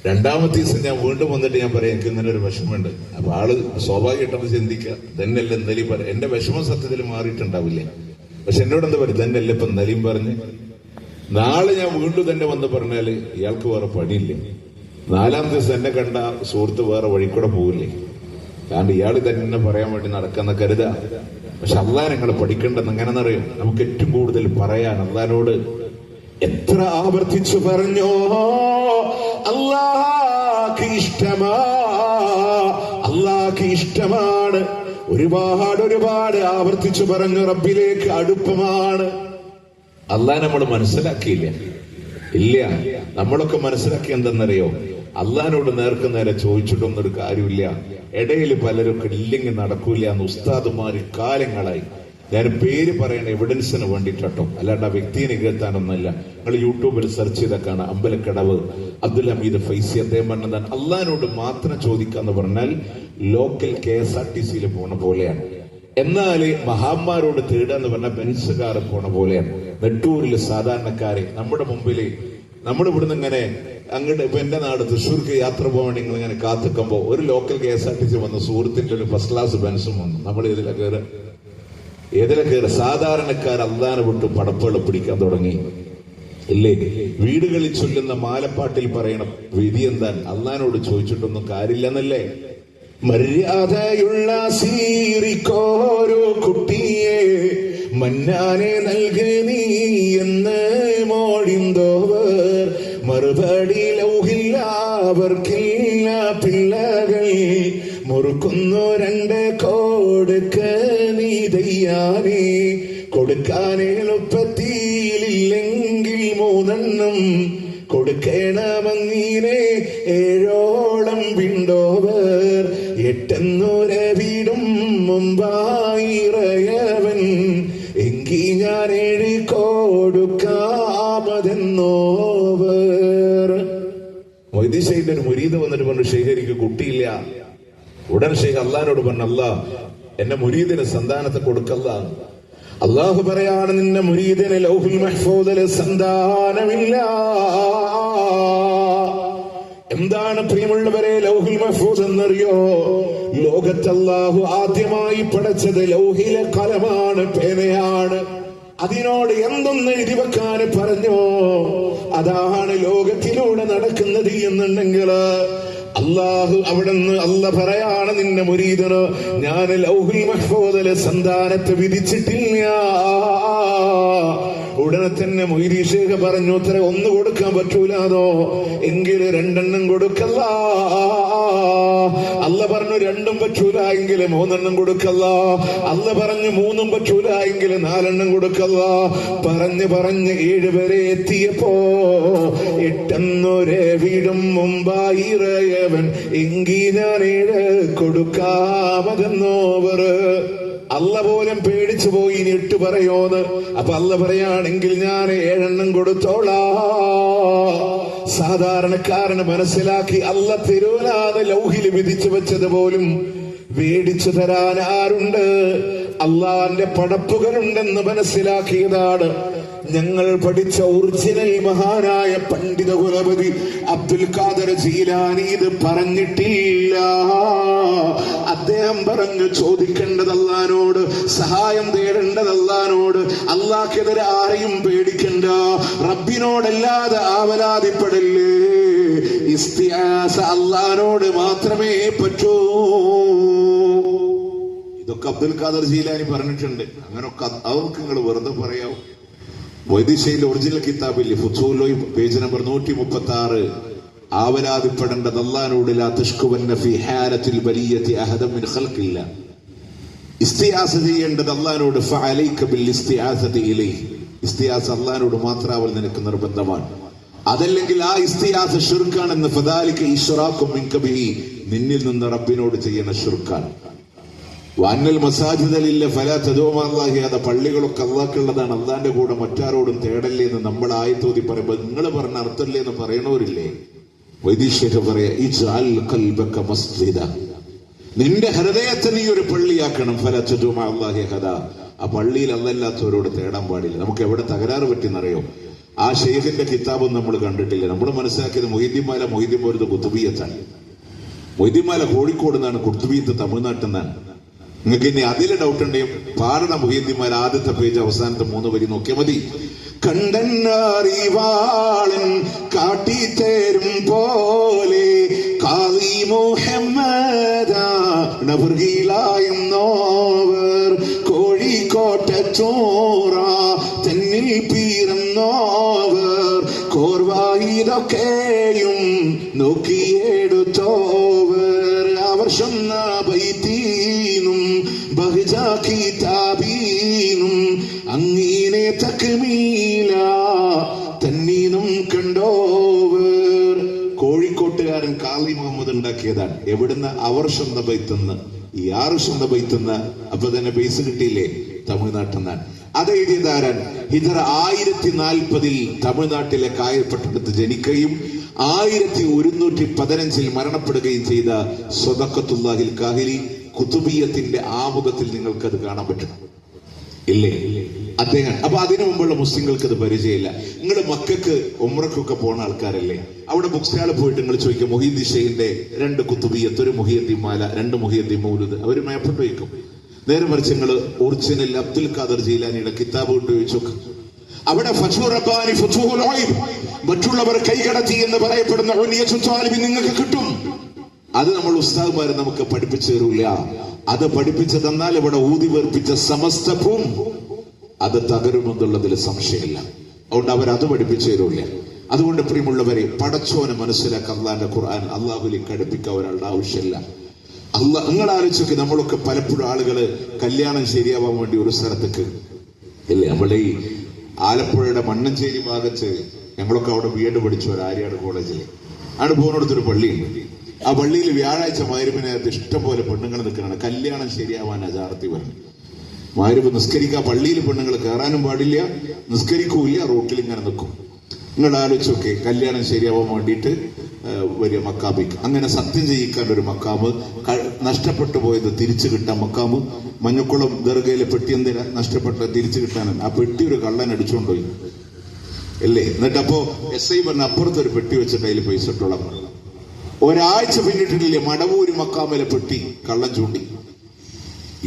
രണ്ടാമത്തെ ദിവസം ഞാൻ വീണ്ടും വന്നിട്ട് ഞാൻ പറയാം എനിക്ക് ഇങ്ങനെ ഒരു വിഷമുണ്ട്. അപ്പൊ ആള് സ്വാഭാവികമായിട്ടൊന്ന് ചിന്തിക്കുക, തന്നെയല്ല എന്തായാലും പറയാം. എന്റെ വിഷമം സത്യത്തിൽ മാറിയിട്ടുണ്ടാവില്ലേ, പക്ഷെ എന്നോട് എന്താ പറയും, തന്നെയല്ല ഇപ്പൊ എന്തായാലും പറഞ്ഞ്. നാളെ ഞാൻ വീണ്ടും തന്നെ വന്ന് പറഞ്ഞാല് ഇയാൾക്ക് വേറെ പണിയില്ലേ. നാലാം ദിവസം എന്നെ കണ്ട സുഹൃത്ത് വേറെ വഴിക്കൂടെ പോവില്ലേ, കാരണം ഇയാൾ തന്നെ പറയാൻ വേണ്ടി നടക്കുന്ന കരുതാ. പക്ഷെ അള്ളാഹ് നിങ്ങൾ പഠിക്കേണ്ടത് എങ്ങനെയെന്നറിയും, നമുക്ക് ഏറ്റവും കൂടുതൽ പറയാൻ അള്ളാഹിനോട് എത്ര ആവർത്തിച്ചു പറഞ്ഞോ അള്ളാഹ്ക്ക് ഇഷ്ടമാ, അള്ളാഹ്ക്ക് ഇഷ്ടമാണ്. ഒരുപാട് ആവർത്തിച്ചു പറഞ്ഞു റബ്ബിലേക്ക് അടുപ്പമാണ്. അള്ളാഹ് നമ്മൾ മനസ്സിലാക്കിയില്ല, ഇല്ല. നമ്മളൊക്കെ മനസ്സിലാക്കി എന്തെന്നറിയോ, അള്ളാഹിനോട് നേർക്ക് നേരെ ചോദിച്ചിട്ടൊന്നും ഒരു കാര്യമില്ല. ഇടയിൽ പലരൊക്കെ ഇല്ലെങ്കിൽ നടക്കൂല എന്ന് ഉസ്താദുമാര് കാലങ്ങളായി. ഞാൻ പേര് പറയണ എവിഡൻസിന് വേണ്ടിട്ടോ, അല്ലാണ്ട് ആ വ്യക്തിയെ കേൾത്താനൊന്നല്ല. നിങ്ങൾ യൂട്യൂബിൽ സെർച്ച് ചെയ്തൊക്കെയാണ് അമ്പലക്കടവ് അബ്ദുൽ ഹമീദ് ഫൈസി. അദ്ദേഹം പറഞ്ഞതാണ് അള്ളാഹിനോട് മാത്രം ചോദിക്കാന്ന് പറഞ്ഞാൽ ലോക്കൽ KSRTC പോണ പോലെയാണ്. എന്നാല് മഹാന്മാരോട് തേടാന്ന് പറഞ്ഞാൽ ബെൻസുകാർ പോണ പോലെയാണ്. നെട്ടൂരില് സാധാരണക്കാരെ നമ്മുടെ മുമ്പില്, നമ്മളിവിടുന്ന് ഇങ്ങനെ അങ്ങോട്ട് ഇപ്പൊ എന്റെ നാട് തൃശ്ശൂർക്ക് യാത്ര പോകാൻ വേണ്ടി ഇങ്ങനെ കാത്തിക്കുമ്പോ ഒരു ലോക്കൽ KSRTC വന്ന് സുഹൃത്തിന്റെ ഒരു ഫസ്റ്റ് ക്ലാസ് ബെൻസും വന്നു. നമ്മൾ ഏതിലെ കയറി സാധാരണക്കാർ അള്ളാനെ വിട്ട് പടപ്പുകൾ പിടിക്കാൻ തുടങ്ങി ഇല്ലേ. വീടുകളിൽ ചൊല്ലുന്ന മാലപ്പാട്ടിൽ പറയണം വിധി എന്താൻ, അള്ളാനോട് ചോദിച്ചിട്ടൊന്നും കാര്യമില്ലെന്നല്ലേ. മര്യാദയുള്ള സീറിക്കോരോ കുട്ടിയെ മന്നാനെ നൽകി നീ എന്ന് മോടിന്തോവർ, മറുപടി ലൗഹില്ല അവർക്കില്ല പിള്ളകൾ, മുറുക്കുന്നു 2 കൊടുക്ക നീ ദയ്യാനെ, കൊടുക്കാൻ എളുപ്പത്തിയില്ലെങ്കിൽ 3 കൊടുക്കണമങ്ങീനെ 7 വിണ്ടോവർ, 8 വീടും മുമ്പായിറയവൻ, എങ്കി ഞാൻ 7 കൊടുക്കാമതെന്നോവർ. മൊയ്തീശയുടെ ഒരു മുരീദ് വന്നിട്ട് പറഞ്ഞു ഷെയ്ഖ് എനിക്ക് കുട്ടിയില്ല. ഉടൻ ഷെയ്ഖ് അള്ളാഹിനോട് പറഞ്ഞു അല്ലാ എന്റെ മുരീദിന് സന്താനത്തെ കൊടുക്കല്ല. അള്ളാഹു പറയാണ് നിന്റെ മുരീദിന് ലൗഹുൽ മഹ്ഫൂദിൽ സന്താനമില്ല. എന്താണ് പ്രിയമുള്ളവരെ ലൗഹുൽ മഹ്ഫൂദ് എന്നറിയോ? ലോകത്ത് അള്ളാഹു ആദ്യമായി പടച്ചത് ലൗഹിലെ കലമാണ്, പേനയാണ്. അതിനോട് എന്തൊന്ന് എഴുതി വെക്കാൻ പറഞ്ഞോ അതാണ് ലോകത്തിലൂടെ നടക്കുന്നത് എന്നുണ്ടെങ്കിൽ അള്ളാഹു അവിടുന്ന് പറയാണ് നിന്റെ മുരീദിന് ഞാൻ ലൗഹുൽ മഹ്ഫൂദിലെ സന്താനത്തെ വിധിച്ചിട്ടില്ല. ഉടനെ തന്നെ മൊയ്‌ദി ശൈഖ് പറഞ്ഞു ഉത്തര 1 കൊടുക്കാൻ പറ്റൂലാതോ, എങ്കിൽ 2 കൊടുക്കല്ല. അല്ല പറഞ്ഞു 2 പറ്റൂല എങ്കിൽ 3 കൊടുക്കല്ല. അല്ല പറഞ്ഞു 3 പറ്റൂല എങ്കിൽ 4 കൊടുക്കല്ല. പറഞ്ഞ് 7 വരെ എത്തിയപ്പോ 8 വീടും മുമ്പായിറയവൻ, എങ്കി ഞാൻ 7 കൊടുക്കാമതെന്നോവർ. അല്ല പോലും പേടിച്ചു പോയി ഇനി 8 പറയോന്ന്. അപ്പൊ അല്ല പറയാണെങ്കിൽ ഞാൻ 7 കൊടുത്തോളാ. സാധാരണക്കാരന് മനസ്സിലാക്കി അല്ല തരൂലാതെ ലൗഹില് വിധിച്ചു വെച്ചത് പോലും വേടിച്ചു തരാൻ ആരുണ്ട്? അള്ളാന്റെ പടപ്പുകളുണ്ടെന്ന് മനസ്സിലാക്കിയതാണ് ഞങ്ങൾ പഠിച്ച ഒറിജിനൽ മഹാനായ പണ്ഡിത കുലപതി അബ്ദുൽ ഖാദർ ജീലാനി. ഇത് പറഞ്ഞിട്ടില്ല. അദ്ദേഹം പറഞ്ഞു ചോദിക്കേണ്ടത് അള്ളാനോട്, സഹായം തേടേണ്ടത് അള്ളാനോട്. അള്ളാഹ്ക്കെതിരെ ആരെയും പേടിക്കണ്ട, റബ്ബിനോടല്ലാതെ ആവലാതിപ്പെടല്ലേ. ഇസ്തിആസ അള്ളാനോട് മാത്രമേ പറ്റൂ. ഇതൊക്കെ അബ്ദുൽ ഖാദർ ജീലാനി പറഞ്ഞിട്ടുണ്ട്. അങ്ങനൊക്കെ അവർക്ക് നിങ്ങൾ വെറുതെ പറയാവും. വൈദിശയിലെ ഒറിജിനൽ കിതാബില്ലേ ഫുസൂലോ പേജ് നമ്പർ 136 ആവലാതിപ്പെടേണ്ടത് അല്ലാഹുവോട് ലാ തശ്കുവന്ന ഫീ ഹാലത്തിൽ ബലിയത്തി അഹദൻ മിൻ ഖൽഖില്ല. ഇസ്തിആസ ചെയ്യേണ്ടത് അല്ലാഹുവോട്. ഫഅലൈക ബിൽ ഇസ്തിആസതി ഇലൈഹി. ഇസ്തിആസ അല്ലാഹുവോട് മാത്രാവൽ നിനക്ക് നിർബന്ധമാണ്. അതല്ലെങ്കിൽ ആ ഇസ്തിആസ ശിർക്കാണെന്ന് ഫദാലിക ഇശ്റാഖും മിൻക ബിഹി. നിന്നിൽ നിന്ന് റബ്ബിനോട് ചെയ്യുന്ന ശിർക്കാണ്. വഅന്നൽ മസാജിദ ലില്ലാഹി ഫലാ തദഉ മഅല്ലാഹി. അത് പള്ളികളൊക്കെ അല്ലാഹുക്കുള്ളതാണ്, അല്ലാഹുവിന്റെ കൂടെ മറ്റാരോടും തേടല്ലേ എന്ന് നമ്മൾ ആയത്തോതി പറയുമ്പോൾ നിങ്ങൾ പറഞ്ഞ അർത്ഥല്ലേ എന്ന് പറയണവരില്ലേ? വൈദിശ്വര പറയാ ഇജ്അൽ ഖൽബക മസ്ജിദ. നിന്റെ ഹൃദയത്തെ നീ ഒരു പള്ളിയാക്കണം. ഫലാ തദഉ മഅല്ലാഹി അഹദ. ആ പള്ളിയിൽ അല്ലാത്തവരോട് തേടാൻ പാടില്ല. നമുക്ക് എവിടെ തകരാറ് പറ്റിയെന്നറിയോ? ആ ഷെയ്ഖിന്റെ കിതാബും നമ്മൾ കണ്ടിട്ടില്ല. നമ്മൾ മനസ്സിലാക്കിയത് മൊയ്തീൻമാല മൊയ്തീൻപോലത് കുത്തുബിയത്താണ്. മൊയ്തീൻമാല കോഴിക്കോട് നിന്നാണ്, കുത്തുബിയത്ത് തമിഴ്നാട്ടിൽ നിന്നാണ്. നിങ്ങൾക്ക് ഇനി അതിൽ ഡൗട്ട് ഉണ്ടെങ്കിൽ പാരണ മൊയ്തീൻമാല ആദ്യത്തെ പേജ് അവസാനത്തെ 3 വരി നോക്കിയാൽ മതി. കണ്ടന്നറിവാളൻ കാട്ടിത്തേരും പോലെ കാളി മുഹമ്മദായുന്നോവർ കോഴിക്കോട്ടെ ചോറ തെന്നിൽ പീറന്നോവർ കോർവായിതൊക്കെയും നോക്കിയെടുത്തോവർ. അവർ ചൊന്ന ബൈത്തീനും ബഹജ കിതാബീനും അങ്ങനെ തക്മീല തന്നീനും കണ്ടോവർ. കോഴിക്കോട്ടുകാരൻ കാളി മുഹമ്മദ് ഉണ്ടാക്കിയതാണ്. എവിടുന്ന്? അവർ സ്വന്തം ബൈത്തുന്ന്. ഈ 6 സ്വന്തം ബൈത്തുന്ന്. അപ്പൊ തന്നെ ബേസ് കിട്ടിയില്ലേ? തമിഴ്നാട്ടിൽ നിന്നാണ്. അത് എഴുതിയതാരൻ ഹിജറ 1040 തമിഴ്നാട്ടിലെ കായൽപട്ടണത്ത് ജനിക്കുകയും 1115 മരണപ്പെടുകയും ചെയ്ത സ്വദഖത്തുല്ലാഹിൽ കാഹിലി. കുതുബിയത്തിന്റെ ആമുഖത്തിൽ നിങ്ങൾക്കത് കാണാൻ പറ്റും ഇല്ലേ? അദ്ദേഹം. അപ്പൊ അതിനു മുമ്പുള്ള മുസ്ലിങ്ങൾക്ക് അത് പരിചയമില്ല. നിങ്ങൾ മക്കൾക്ക് ഉംറക്കൊക്കെ പോണ ആൾക്കാരല്ലേ? അവിടെ ബുക്ക് സ്റ്റാളിൽ പോയിട്ട് നിങ്ങൾ ചോദിക്കും മുഹീദ്ദീൻ ഷെയ്ഖിന്റെ 2 കുത്തുബിയത്ത്, ഒരു മുഹീദ്ദീൻ മാല, 2 മുഹീദ്ദീൻ മൗലൂദ്. അവർ മേപ്പെട്ട് വയ്ക്കും. നേരെ മറിച്ച് നിങ്ങൾ ഒറിജിനൽ അബ്ദുൽ ഖാദർ ജീലാനിയുടെ കിതാബ് ഇട്ട് ചോദിച്ചു. അവിടെ ഫത്ഹുർ റബ്ബാനി, ഫത്ഹുൽ ഗൈബ്, മറ്റുള്ളവർ കൈകടത്തി എന്ന് പറയപ്പെടുന്ന ഉനിയത്തുൽ താലിബ് നിങ്ങൾക്ക് കിട്ടും. അത് നമ്മൾ ഉസ്താദ്മാരെ നമുക്ക് പഠിപ്പിച്ചു തരൂല. അത് പഠിപ്പിച്ചു തന്നാൽ ഇവിടെ ഊതി വേർപ്പിച്ച സമസ്തവും അത് തകരുമെന്നുള്ളതിൽ സംശയമില്ല. അതുകൊണ്ട് അവരത് പഠിപ്പിച്ചു തരൂല. അതുകൊണ്ട് പ്രിയമുള്ളവരെ, പടച്ചോനെ മനസ്സിലാക്കുക. അള്ളാന്റെ ഖുർആൻ അള്ളാഹുലേക്ക് അടുപ്പിക്കാൻ ഒരാളുടെ ആവശ്യമില്ല. നിങ്ങൾ ആലോചിച്ചൊക്കെ നമ്മളൊക്കെ പലപ്പോഴും ആളുകള് കല്യാണം ശരിയാവാൻ വേണ്ടി ഒരു സ്ഥലത്തേക്ക് ഇല്ലേ, നമ്മുടെ ഈ ആലപ്പുഴയുടെ മണ്ണഞ്ചേരി ഭാഗത്ത് ഞങ്ങളൊക്കെ അവിടെ ബിഎഡ് പഠിച്ചു ആര്യാട് കോളേജിൽ ആണ് പോകുന്നിടത്തൊരു പള്ളിയുണ്ട്. ആ പള്ളിയിൽ വ്യാഴാഴ്ച മഗ്‌രിബിനകത്ത് ഇഷ്ടം പോലെ പെണ്ണുങ്ങൾ നിൽക്കണാണ്. കല്യാണം ശരിയാവാൻ അജാർത്തി പറഞ്ഞു. മഗ്‌രിബ് നിസ്കരിക്കാൻ പള്ളിയിൽ പെണ്ണുങ്ങൾ കയറാനും പാടില്ല, നിസ്കരിക്കൂല്ല, റോട്ടിൽ ഇങ്ങനെ നിൽക്കും. നിങ്ങൾ ആലോചിച്ചൊക്കെ കല്യാണം ശരിയാവാൻ വേണ്ടിയിട്ട് വലിയ മക്കാബിക്ക് അങ്ങനെ സത്യം ചെയ്യിക്കാൻ ഒരു മക്കാമ്, നഷ്ടപ്പെട്ടു പോയത് തിരിച്ചു കിട്ടാൻ മക്കാമ്. മഞ്ഞക്കുളം ദർഗയിലെ പെട്ടി എന്തിനാ നഷ്ടപ്പെട്ട തിരിച്ചു കിട്ടാനാണ്. ആ പെട്ടി ഒരു കള്ളൻ അടിച്ചുകൊണ്ടുപോയി അല്ലേ? എന്നിട്ടപ്പോ SI പറഞ്ഞ അപ്പുറത്തൊരു പെട്ടി വെച്ചിട്ട് അതിൽ പൈസ ഇട്ടോളാം പറഞ്ഞു. ഒരാഴ്ച പിന്നിട്ടിട്ടില്ലേ മടവൂര് മക്കാമിലെ പെട്ടി കള്ളൻ ചൂണ്ടി.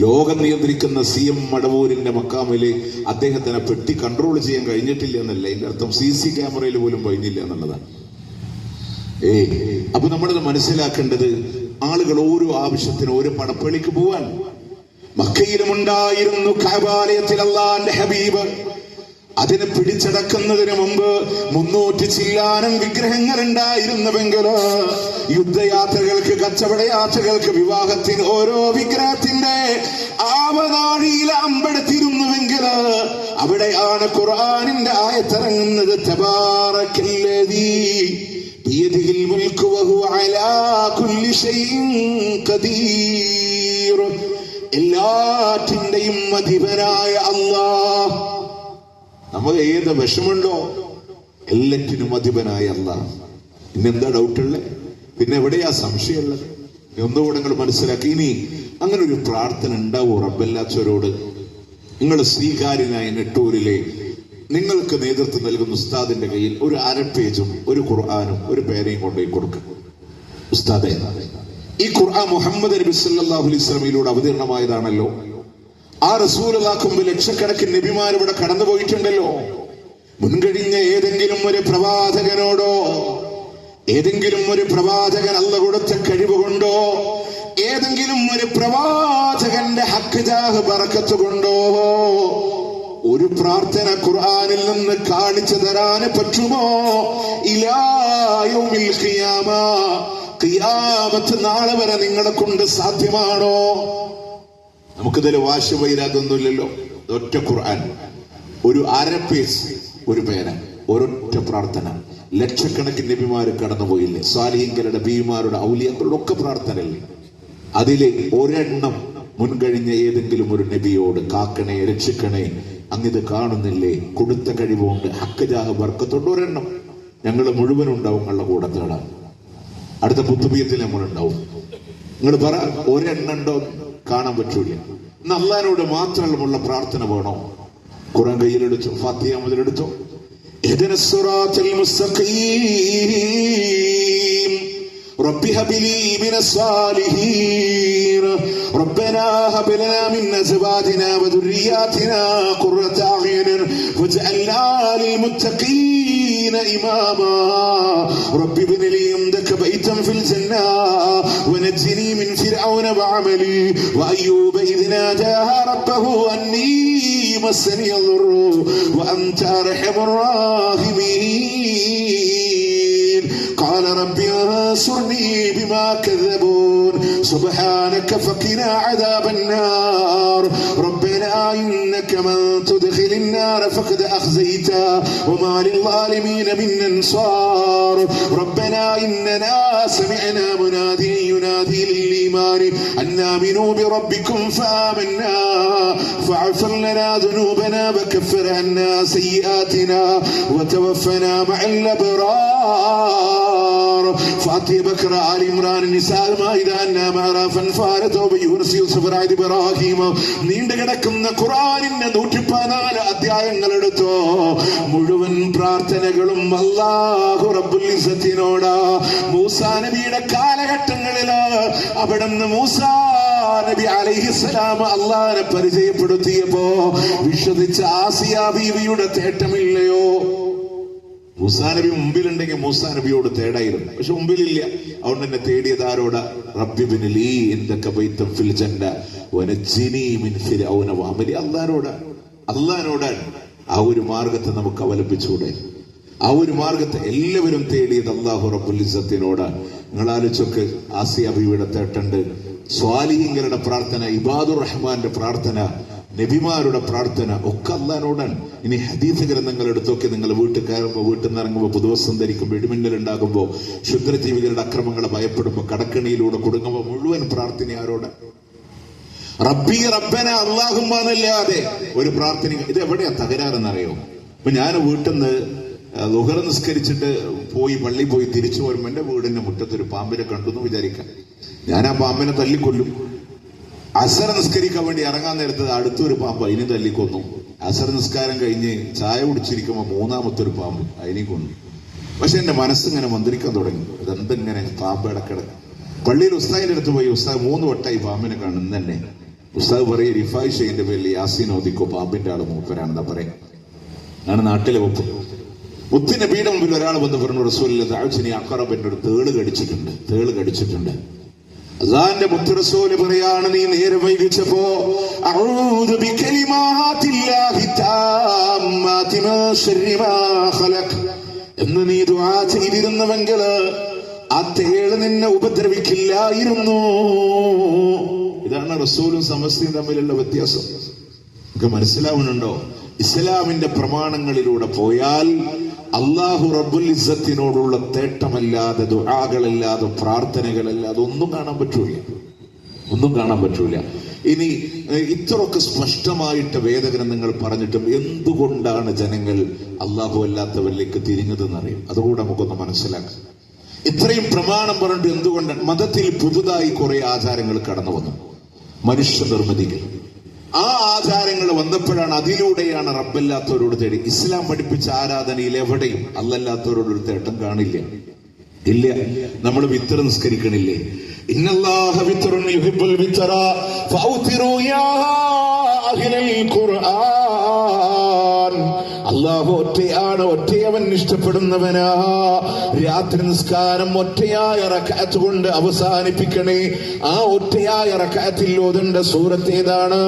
ലോകം നിയന്ത്രിക്കുന്ന CM മടവൂരിന്റെ മക്കാമില് അദ്ദേഹത്തിന് പെട്ടി കൺട്രോൾ ചെയ്യാൻ കഴിഞ്ഞിട്ടില്ല എന്നല്ല അതിന്റെ അർത്ഥം. CC ക്യാമറയിൽ പോലും കഴിഞ്ഞില്ല എന്നുള്ളതാണ്. അപ്പൊ നമ്മളത് മനസ്സിലാക്കേണ്ടത്, ആളുകൾ ഓരോ ആവശ്യത്തിന് ഓരോ പടപ്പള്ളിക്ക് പോവാൻ. മക്കയിലുമുണ്ടായിരുന്നു കഅബാലയത്തിൽ അല്ലാഹുവിന്റെ ഹബീബ്. അതിനെ പിടിച്ചടക്കുന്നതിന് മുമ്പ് 300 ചില്ലാനം വിഗ്രഹങ്ങൾ ഉണ്ടായിരുന്നുവെങ്കിലോ യുദ്ധയാത്രകൾക്ക്, കച്ചവട യാത്രകൾക്ക്, വിവാഹത്തിന് ഓരോ വിഗ്രഹത്തിന്റെ ആവനാഴിയിൽ അമ്പെടുത്തിരുന്നുവെങ്കില് അവിടെയാണ് ഖുർആനിന്റെ ആയത്തിറങ്ങുന്നത്. തബാറക്കല്ലദീ ബിയദിഹിൽ മുൽക്കു വഹുവ അലാ കുല്ലി ഷൈഇൻ ഖദീർ. എല്ലാറ്റിന്റെയും അധിപനായ അല്ലാഹ്. നമുക്ക് ഏത് വിഷമുണ്ടോ എല്ലാറ്റിനും അധിപനായ അല്ലാഹ്. പിന്നെന്താ ഡൗട്ടുള്ളത്? പിന്നെ എവിടെയാ സംശയമുള്ളത്? ഒന്നുകൂടെ നിങ്ങൾ മനസ്സിലാക്കി. ഇനി അങ്ങനെ ഒരു പ്രാർത്ഥന ഉണ്ടാവോ റബ്ബല്ലാത്തവരോട്? നിങ്ങൾ സ്വീകാര്യനായ നെട്ടൂരിലെ നിങ്ങൾക്ക് നേതൃത്വം നൽകുന്ന ഉസ്താദിന്റെ കയ്യിൽ ഒരു 1/2 പേജും ഒരു ഖുർആനും ഒരു പേനയും കൊണ്ടുപോയി കൊടുക്കും. ഉസ്താദെ, ഈ ഖുർആൻ മുഹമ്മദ് നബി സല്ലല്ലാഹു അലൈഹി വസല്ലമയിലൂടെ അവതീർണമായതാണല്ലോ. ആ റസൂലുള്ളാഹിക്ക് മുമ്പ് ലക്ഷക്കണക്കിന് നബിമാർ ഇവിടെ കടന്നുപോയിട്ടുണ്ടല്ലോ. മുൻകഴിഞ്ഞ ഏതെങ്കിലും ഒരു പ്രവാചകനോടോ, ഏതെങ്കിലും ഒരു പ്രവാചകൻ അല്ലാഹു കൊടുത്ത കഴിവ് കൊണ്ടോ, ഏതെങ്കിലും ഒരു പ്രവാചകന്റെ ഹക്ക് ജാഹ് ബറക്കത്ത് കൊണ്ടോ ഒരു പ്രാർത്ഥന ഖുർആനിൽ നിന്ന് കാണിച്ചു തരാൻ പറ്റുമോ? ഇലാ യൗമിൽ ഖിയാമ, ഖിയാമത്ത് നാളെ വരെ നിങ്ങളെ കൊണ്ട് സാധ്യമാണോ? നമുക്കിതിൽ വാശി വൈരാഗൊന്നുമില്ലല്ലോ. ഒറ്റ ഖുർആൻ, ഒരു അര പേജ്, ഒരു പേന, ഒരൊറ്റ പ്രാർത്ഥന. ലക്ഷക്കണക്കിന് നബിമാര് കടന്നുപോയില്ലേ? സ്വാലിഹീങ്ങളുടെ, ബീമാരുടെ, ഔലിയാക്കളുടെ ഒക്കെ പ്രാർത്ഥനയില്ലേ? അതിലെ ഒരെണ്ണം മുൻകഴിഞ്ഞ ഏതെങ്കിലും ഒരു നബിയോട് കാക്കണേ, രക്ഷിക്കണേ, അങ്ങിത് കാണുന്നില്ലേ, കൊടുത്ത കഴിവുകൊണ്ട് ഹക്കജാഹ ബർക്കത്തോണ്ട് ഒരെണ്ണം ഞങ്ങൾ മുഴുവനുണ്ടാവും നിങ്ങളുടെ കൂടെ തേടാൻ. അടുത്ത കുത്തുബിയത്തിൽ നമ്മളുണ്ടാവും. നിങ്ങൾ പറ, ഒരെണ്ണം ഉണ്ടോ? കാണാൻ പറ്റൂല. ഇന്ന് അള്ളാഹിനോട് മാത്രമുള്ള പ്രാർത്ഥന വേണോ? ഖുർആൻ കയ്യിലെടുത്തു, ഫാത്തിഹ മുതലെടുത്തോ. ഇഹ്ദിനസ് സിറാത്തൽ മുസ്തഖീം റബ്ബി ഹബ്ലി മിനസ് സാലിഹീൻ റബ്ബനാ ഹബ് ലനാ മിൻ അസ്വാജിനാ വദുർരിയാതിനാ ഖുർറത അഅ്യുൻ വജ്അൽനാ ലിൽ മുത്തഖീന ഇമാമാ റബ്ബി ഇബ്നി ലി ഇൻദക ബൈതൻ ഫിൽ ജന്ന വനജ്നി മിൻ ഫിർഔന വഅമലി വഅയ്യൂബ ഇദ് നാദാ റബ്ബഹു അന്നീ മസ്സനി അദ്ദുറു വഅൻത അർഹമുർ റാഹിമീൻ قال رب انصرني بما كذبون سبحانك فقنا عذاب النار ربنا إنك من تدخل النار فقد أخزيته وما للظالمين من أنصار ربنا إننا سمعنا منادي ينادي للإيمان أن آمنوا بربكم فآمنا فاغفر لنا ذنوبنا وكفر عنا سيئاتنا وتوفنا مع الأبرار فاطمة بكر آل عمران النساء المائدة النام عراف أنفال توبة യൂനുസ് യൂസുഫ് റഅദ് ഇബ്രാഹിം നീണ്ടു കിടക്കുന്ന ഖുർആനിന്റെ 114 അധ്യായങ്ങൾ എടുത്തോ. മുഴുവൻ പ്രാർത്ഥനകളും അല്ലാഹു റബ്ബുൽ ഇസ്സത്തിനോടാ. മൂസാ നബിയുടെ കാലഘട്ടങ്ങളില് അവിടുന്ന് മൂസാ നബി അലൈഹിസ്സലാം അല്ലാഹനെ പരിചയപ്പെടുത്തിയപ്പോ വിശ്വസിച്ച ആസിയ ബീവിയുടെ തേട്ടമില്ലയോ? മൂസാ നബി മുമ്പിലുണ്ടെങ്കിൽ മൂസാ നബിയോട് തേടായിരുന്നു. പക്ഷെ മുമ്പിലില്ല. അതുകൊണ്ട് തന്നെ തേടിയത് ആരോടാ? റബ്ബി ഇബ്നി ലീ ഇൻദക ബൈതൻ ഫിൽ ജന്ന വനജ്നി മിൻ ഫിർഔന വഅമലി. അല്ലാഹുവിനോടാണ്. ആ ഒരു മാർഗത്തെ നമുക്ക് അവലംബിച്ചൂടെ? ആ ഒരു മാർഗത്തെ എല്ലാവരും തേടിയത് അല്ലാഹു റബ്ബുൽ ഇസ്സത്തിനോടാണ്. നിങ്ങൾ ആലോചിച്ചൊക്കെ, ആസിയ ബീവിയുടെ തേട്ടുണ്ട്, സ്വാലിഹീങ്ങളുടെ പ്രാർത്ഥന, ഇബാദുർ റഹ്മാന്റെ പ്രാർത്ഥന, നബിമാരുടെ പ്രാർത്ഥന ഒക്കെ അല്ലാഹുവിനോടാണ്. ഇനി ഹദീസ് ഗ്രന്ഥങ്ങൾ എടുത്തൊക്കെ നിങ്ങൾ വീട്ടിൽ കയറുമ്പോൾ, വീട്ടിൽ നിന്ന് ഇറങ്ങുമ്പോൾ, പുതുവസ്ത്രം ധരിക്കുമ്പോൾ, ഇടിമിന്നൽ ഉണ്ടാകുമ്പോൾ, ക്ഷുദ്രജീവികളുടെ അക്രമങ്ങളെ ഭയപ്പെടുമ്പോൾ, കടക്കണിയിലൂടെ കുടുങ്ങുമ്പോൾ മുഴുവൻ പ്രാർത്ഥന ആരോട്? റബ്ബി റബ്ബന അല്ലാഹുമ്മ എന്നല്ലാതെ ഒരു പ്രാർത്ഥന. ഇത് എവിടെയാ തകരാറെന്നറിയോ? ഇപ്പൊ ഞാൻ വീട്ടിൽ നിന്ന് ളുഹർ നിസ്കരിച്ചിട്ട് പോയി പള്ളിയിൽ പോയി തിരിച്ചു വരുമ്പോൾ എന്റെ വീടിന്റെ മുറ്റത്തൊരു പാമ്പിനെ കണ്ടു എന്ന് വിചാരിക്കാം. ഞാൻ ആ പാമ്പിനെ തല്ലിക്കൊല്ലും. അസർ നിസ്കരിക്കാൻ വേണ്ടി ഇറങ്ങാൻ നേരത്ത് അടുത്തൊരു പാമ്പ് അതിനെ തല്ലിക്കൊന്നു. അസർ നിസ്കാരം കഴിഞ്ഞ് ചായ കുടിച്ചിരിക്കുമ്പോൾ മൂന്നാമത്തെ ഒരു പാമ്പ് അതിനെ കൊന്നു. പക്ഷെ എന്റെ മനസ്സിങ്ങനെ മന്ത്രിക്കാൻ തുടങ്ങി, ഇതെന്തെങ്ങനെ പാമ്പ് ഇടക്കിടക്ക്. പള്ളിയിൽ ഉസ്താദിന്റെ അടുത്ത് പോയി, ഉസ്താദ് 3 വട്ടമായി പാമ്പിനെ കാണും തന്നെ. ഉസ്താദ് പറയും, റിഫായ് ഷെയ്ന്റെ പേരിൽ യാസീൻ ഓദിക്കോ, പാമ്പിന്റെ ആള് മൂപ്പരാണെന്നാ പറയാം. ആണ് നാട്ടിലെ ഒപ്പ്. മുത്തുനബിയുടെ മുമ്പിൽ ഒരാൾ വന്ന് പറഞ്ഞു, റസൂലുള്ളാഹി ദഅവ്തനി അഖറബിന്റെ ഒരു തേള് കടിച്ചിട്ടുണ്ട്. അല്ലാഹുവിന്റെ മുത്ത് റസൂൽ പറയാണ്, നീ നേരെ വൈകിച്ചപ്പോ അഊദു ബികലിമാതില്ലാഹി താമ്മാതി മിൻ ശർരി മാ ഖലഖ് എന്ന് നീ ദുആ ചെയ്തിരുന്നുവെങ്കിൽ ആ തേള് നിന്നെ ഉപദ്രവിക്കില്ലായിരുന്നു. ഇതാണ് റസൂലും സമസ്തയും തമ്മിലുള്ള വ്യത്യാസം. നമുക്ക് മനസ്സിലാവുന്നുണ്ടോ? ഇസ്ലാമിന്റെ പ്രമാണങ്ങളിലൂടെ പോയാൽ അല്ലാഹു റബ്ബുൽ ഇസ്സത്തിനോടുള്ള തേട്ടമല്ലാതെ, ദുആകളല്ലാതെ, പ്രാർത്ഥനകളല്ലാതെ ഒന്നും കാണാൻ പറ്റൂല. ഇനി ഇത്രയൊക്കെ സ്പഷ്ടമായിട്ട് വേദഗ്രന്ഥങ്ങൾ പറഞ്ഞിട്ടും എന്തുകൊണ്ടാണ് ജനങ്ങൾ അല്ലാഹു അല്ലാത്തവരിലേക്ക് തിരിഞ്ഞതെന്നറിയും. അതുകൂടെ നമുക്കൊന്ന് മനസ്സിലാക്കാം. ഇത്രയും പ്രമാണം പറഞ്ഞിട്ട് എന്തുകൊണ്ടാണ്? മതത്തിൽ പുതുതായി കുറെ ആചാരങ്ങൾ കടന്നു വന്നു, മനുഷ്യ നിർമ്മിതികൾ. ആ ആചാരങ്ങൾ വന്നപ്പോഴാണ്, അതിലൂടെയാണ് റബ്ബല്ലാത്തവരോട് തേടി. ഇസ്ലാം പഠിപ്പിച്ച ആരാധനയിൽ എവിടെയും അല്ലല്ലാത്തവരോടൊരു തേട്ടം കാണില്ല. ഇല്ല. നമ്മൾ വിത്തർ നിസ്കരിക്കണില്ലേ? ഇന്നല്ലാഹ വിത്രൻ യുഹിബ്ബുൽ വിത്ര ഫൗതിറു യാ അഹ്ലൽ ഖുർആൻ. അള്ളാഹു ഒറ്റയാണ്, ഒറ്റയവൻ ഇഷ്ടപ്പെടുന്നവനാ. രാത്രി നിസ്കാരം ഒറ്റയായ റക്അത്ത് കൊണ്ട് അവസാനിപ്പിക്കണേ. ആ ഒറ്റയായ റക്അത്തിൽ ഓതേണ്ട സൂറത്ത് ഏതാണ്?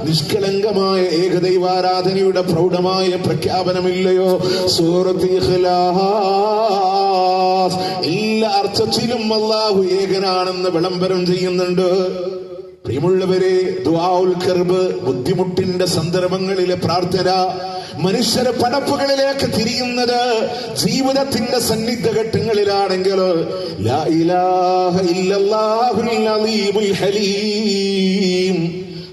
നിഷ്കളങ്കമായ ഏകദൈവാരാധനയുടെ പ്രൗഢമായ പ്രഖ്യാപനമില്ലയോ? സൂറത്ത് ഇഖ്ലാസ്. എല്ലാ അർത്ഥത്തിലും അള്ളാഹു ഏകനാണെന്ന് വിളംബരം ചെയ്യുന്നുണ്ട്. പ്രിയമുള്ളവരെ, ദുആഉൽ കർബ്, ബുദ്ധിമുട്ടിന്റെ സന്ദർഭങ്ങളിലെ പ്രാർത്ഥന, മനുഷ്യരെ പടപ്പുകളിലേക്ക് തിരിയുന്നത് ജീവിതത്തിന്റെ സന്നിഗ്ധ ഘട്ടങ്ങളിലാണെങ്കിൽ ലാ ഇലാഹ ഇല്ലല്ലാഹുൽ അലീമുൽ ഹലീം,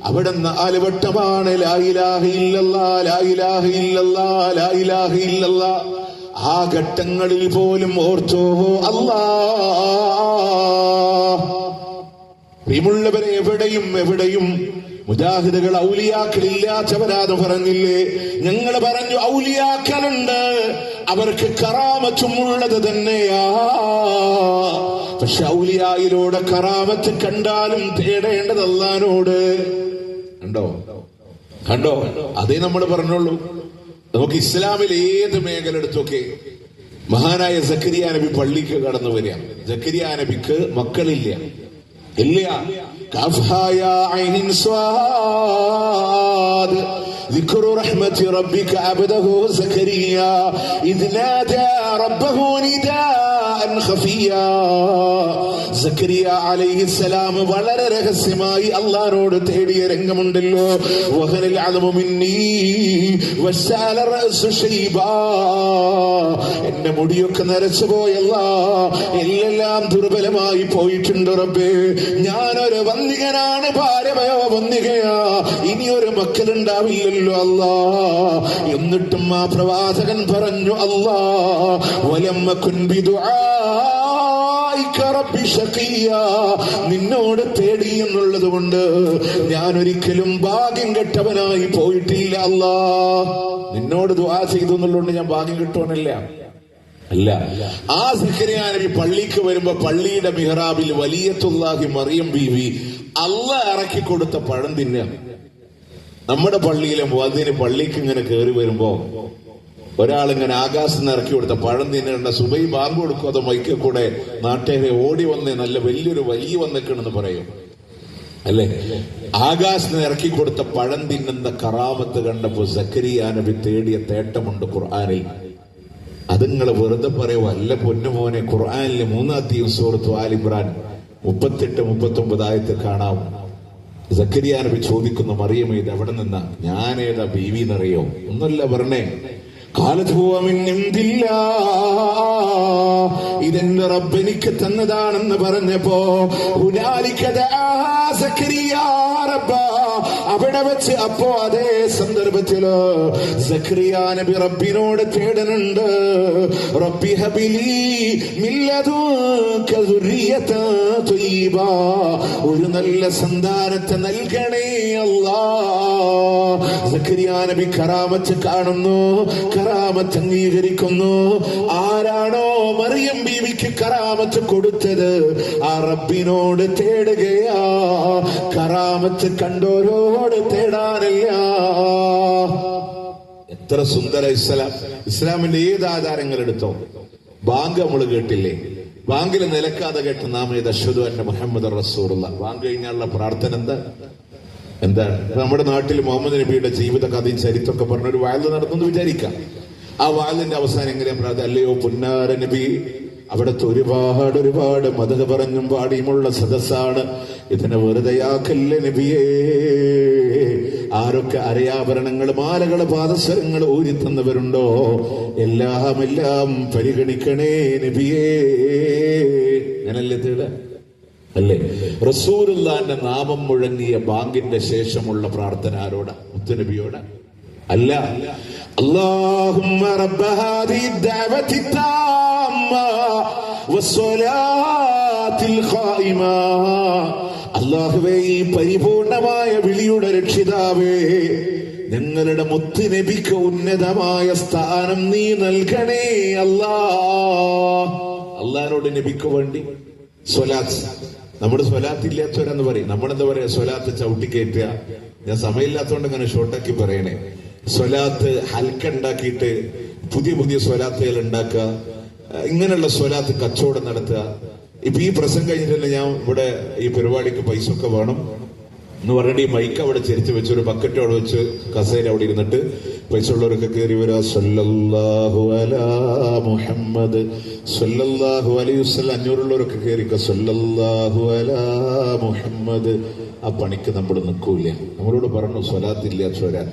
അവിടെ 4 വട്ടമാണ് ലാ ഇലാഹ ഇല്ലല്ലാഹ്, ലാ ഇലാഹ ഇല്ലല്ലാഹ്, ലാ ഇലാഹ ഇല്ലല്ലാഹ്. ആ ഘട്ടങ്ങളിൽ പോലും ഓർത്തോ അല്ലാഹ്. പ്രിയമുള്ളവരെ, എവിടെയും മുജാഹിദുകൾ ഔലിയാക്കളില്ലാത്തവരാന്ന് പറഞ്ഞില്ലേ? ഞങ്ങൾ പറഞ്ഞു ഔലിയാക്കളുണ്ട്, അവർക്ക് കറാമത്തും ഉള്ളത് തന്നെയാ. പക്ഷെ ഔലിയായിലൂടെ കറാമത്ത് കണ്ടാലും തേടേണ്ടത് അല്ലാഹുവോട്. കണ്ടോ? അതേ നമ്മൾ പറഞ്ഞോളൂ. നമുക്ക് ഇസ്ലാമിൽ ഏത് മേഖല എടുത്തൊക്കെ, മഹാനായ സക്കരിയ നബി പള്ളിക്ക് കടന്നു വരിക. സക്കരിയ നബിക്ക് മക്കളില്ല. കഫ്ഹായ ഐൻ സ്വാദ് ذكر رحمة ربك عبده زكريا إذ نادى ربه نداء خفيا. സക്കരിയ അലൈഹിസ്സലാം വളരെ രഹസ്യമായി അല്ലാഹുവോട് തേടിയ രംഗമുണ്ടല്ലോ. വഹനൽ അലമു മിന്നീ വശഅല റഅസു ശൈബാ, എന്റെ മുടിയൊക്കെ നരച്ചു പോയല്ലാ, എല്ലാം ദുർബലമായി പോയിട്ടുണ്ട് റബ്ബേ. ഞാനൊരു വന്ദികനാണ്, ഭാര്യമയോ വന്ദികയാ, ഇനിയൊരു മക്കളുണ്ടാവില്ലല്ലോ അല്ലാ. എന്നിട്ടും ആ പ്രവാചകൻ പറഞ്ഞു, അല്ലാ വലമ്മ കുൻ ബിദുആ നിന്നോട് തേടി എന്നുള്ളത് കൊണ്ട് ഞാൻ ഒരിക്കലും ഭാഗ്യം കെട്ടവനായി പോയിട്ടില്ല അല്ലാ. നിന്നോട് ദുആ ചെയ്തു എന്നുള്ളതുകൊണ്ട് ഞാൻ ഭാഗ്യം കെട്ടവനല്ല. അല്ല. ആ സക്കരിയ നബി പള്ളിക്ക് വരുമ്പോ പള്ളിയുടെ മിഹ്റാബിൽ വലിയത്തുല്ലാഹി മറിയം ബീവി അല്ലാഹ് ഇറക്കി കൊടുത്ത പഴം തിന്നുക. നമ്മുടെ പള്ളിയിലെ മുഅദ്ദിന് പള്ളിക്ക് ഇങ്ങനെ കയറി വരുമ്പോ ഒരാളിങ്ങനെ ആകാശത്ത് നിന്ന് ഇറക്കി കൊടുത്ത പഴം തിന്നേണ്ട. സുബൈ ബാങ്ക് കൊടുക്കും, അതോ മൈക്കിൽ കൂടെ നാട്ടുകാരെ ഓടി വന്ന് നല്ല വലിയൊരു വലിയ വന്നിക്കണെന്ന് പറയും അല്ലെ? ആകാശത്ത് നിന്ന് ഇറക്കി കൊടുത്ത പഴം തിന്നുന്ന കറാമത്ത് കണ്ടപ്പോ സക്കരിയ നബി തേടിയ തേട്ടമുണ്ട് ഖുർആനിൽ. അത് നിങ്ങൾ വെറുതെ പറയോ? അല്ല പൊന്നുമോനെ, ഖുർആനിലെ 3-ാം സൂറത്ത് ആൽ ഇംറാൻ 38-39 ആയത്ത് കാണാം. സക്കരിയ നബി ചോദിക്കുന്നു, മറിയം ഇത് എവിടെ നിന്നാ? ഞാനേതാ ബീവി എന്നറിയോ? ഒന്നല്ല പറഞ്ഞേ. ഇതെന്റെ റബ്ബ് എനിക്ക് തന്നതാണെന്ന് പറഞ്ഞപ്പോ അവിടെ വെച്ച് അപ്പോ അതേ സന്ദർഭത്തില് സക്കരിയ നബി റബ്ബിനോട് തേടുന്നുണ്ട്, റബ്ബി ഹബിലി മിൻ ലദുൻക ദുർരിയതൻ ത്വയ്യിബ, ഒരു നല്ല സന്താനത്തെ നൽകണേ അല്ലാഹ്. സക്കരിയ നബി കറാമത്ത് കാണുന്നു, കറാമത്ത് അംഗീകരിക്കുന്നു. ആരാണോ മറിയം ബീവിക്ക് കറാമത്ത് കൊടുത്തത് ആ റബ്ബിനോട് തേടുകയാ. കറാമത്ത് കണ്ടോരോട് തേടാനില്ല. എത്ര സുന്ദര ഇസ്ലാം! ഇസ്ലാമിന്റെ ഏത് ആചാരങ്ങൾ എടുത്തോ, ബാങ്ക് നമ്മൾ കേട്ടില്ലേ? ബാങ്കിൽ നിലക്കാതെ കേട്ട് നാം ഏത് അശ്ഹദു അന്ന മുഹമ്മദ് റസൂലുള്ളാഹ്. ബാങ്ക് കഴിഞ്ഞാലുള്ള പ്രാർത്ഥന എന്താണ്? നമ്മുടെ നാട്ടിൽ മുഹമ്മദ് നബിയുടെ ജീവിത കഥയും ചരിത്രമൊക്കെ പറഞ്ഞൊരു വയല് നടന്നു വിചാരിക്കാം. ആ വാലിന്റെ അവസാനം എങ്ങനെയാ പ്രാർത്ഥന? അല്ലയോ പുന്നാര നബി, അവിടുത്തെ ഒരുപാട് മദഹ് പറഞ്ഞും പാടിയുമുള്ള സദസ്സാണ്. ഇതിനെ വെറുതെയാക്കല്ലേ നബിയേ. ആരൊക്കെ അരയാഭരണങ്ങൾ, മാലകൾ, പാദസരങ്ങൾ ഊരിത്തന്നവരുണ്ടോ എല്ലാം പരിഗണിക്കണേ നബിയേ. ഞാനല്ലേ തേട അല്ലേ? റസൂലുള്ളാഹിന്റെ നാമം മുഴങ്ങിയ ബാങ്കിന്റെ ശേഷമുള്ള പ്രാർത്ഥന ആരോടാ? മുത്തുനബിയോട് അല്ല. അല്ലാഹുമ്മ റബ്ബ ഹാദിഹി ദഅവതി താമ്മ വസ്സലാത്തിൽ ഖായിമ. അല്ലാഹുവേ, ഈ പരിപൂർണമായ വിളിയുടെ രക്ഷിതാവേ, ഞങ്ങളുടെ മുത്ത് നബിക്ക് ഉന്നതമായ സ്ഥാനം നീ നൽകണേ അല്ലാഹ്. അല്ലാഹുവിനോട് നബിക്ക് വേണ്ടി സ്വലാത്ത്. നമ്മുടെ സ്വലാത്തില്ലാത്തവരെന്ന് പറയും. നമ്മളെന്താ പറയാ? സ്വലാത്ത് ചവിട്ടിക്കയറ്റുക. ഞാൻ സമയമില്ലാത്തതുകൊണ്ട് ഇങ്ങനെ ഷോർട്ടാക്കി പറയണേ. സ്വലാത്ത് ഹൽക്ക ഉണ്ടാക്കിയിട്ട് പുതിയ പുതിയ സ്വലാത്തുകൾ ഉണ്ടാക്കുക, ഇങ്ങനെയുള്ള സ്വലാത്ത് കച്ചവടം നടത്തുക. ഇപ്പൊ ഈ പ്രസംഗം കഴിഞ്ഞിട്ട് ഞാൻ ഇവിടെ ഈ പരിപാടിക്ക് പൈസ ഒക്കെ വേണം എന്ന് പറഞ്ഞിട്ട് ഈ മൈക്ക് അവിടെ ചെരിച്ച് വെച്ച് ഒരു ബക്കറ്റ് അവിടെ വെച്ച് കസേര അവിടെ ഇരുന്നിട്ട് പൈസ ഉള്ളവരൊക്കെ കയറി വരിക, സല്ലല്ലാഹു അലാ മുഹമ്മദ് സല്ലല്ലാഹു അലൈഹി വസല്ലം. 500 ഉള്ളവരൊക്കെ കയറിക്ക, സല്ലല്ലാഹു അലാ മുഹമ്മദ്. ആ പണിക്ക് നമ്മൾ നിൽക്കൂല. നമ്മളോട് പറഞ്ഞു സ്വലാത്തില്ല ചൊരാൻ.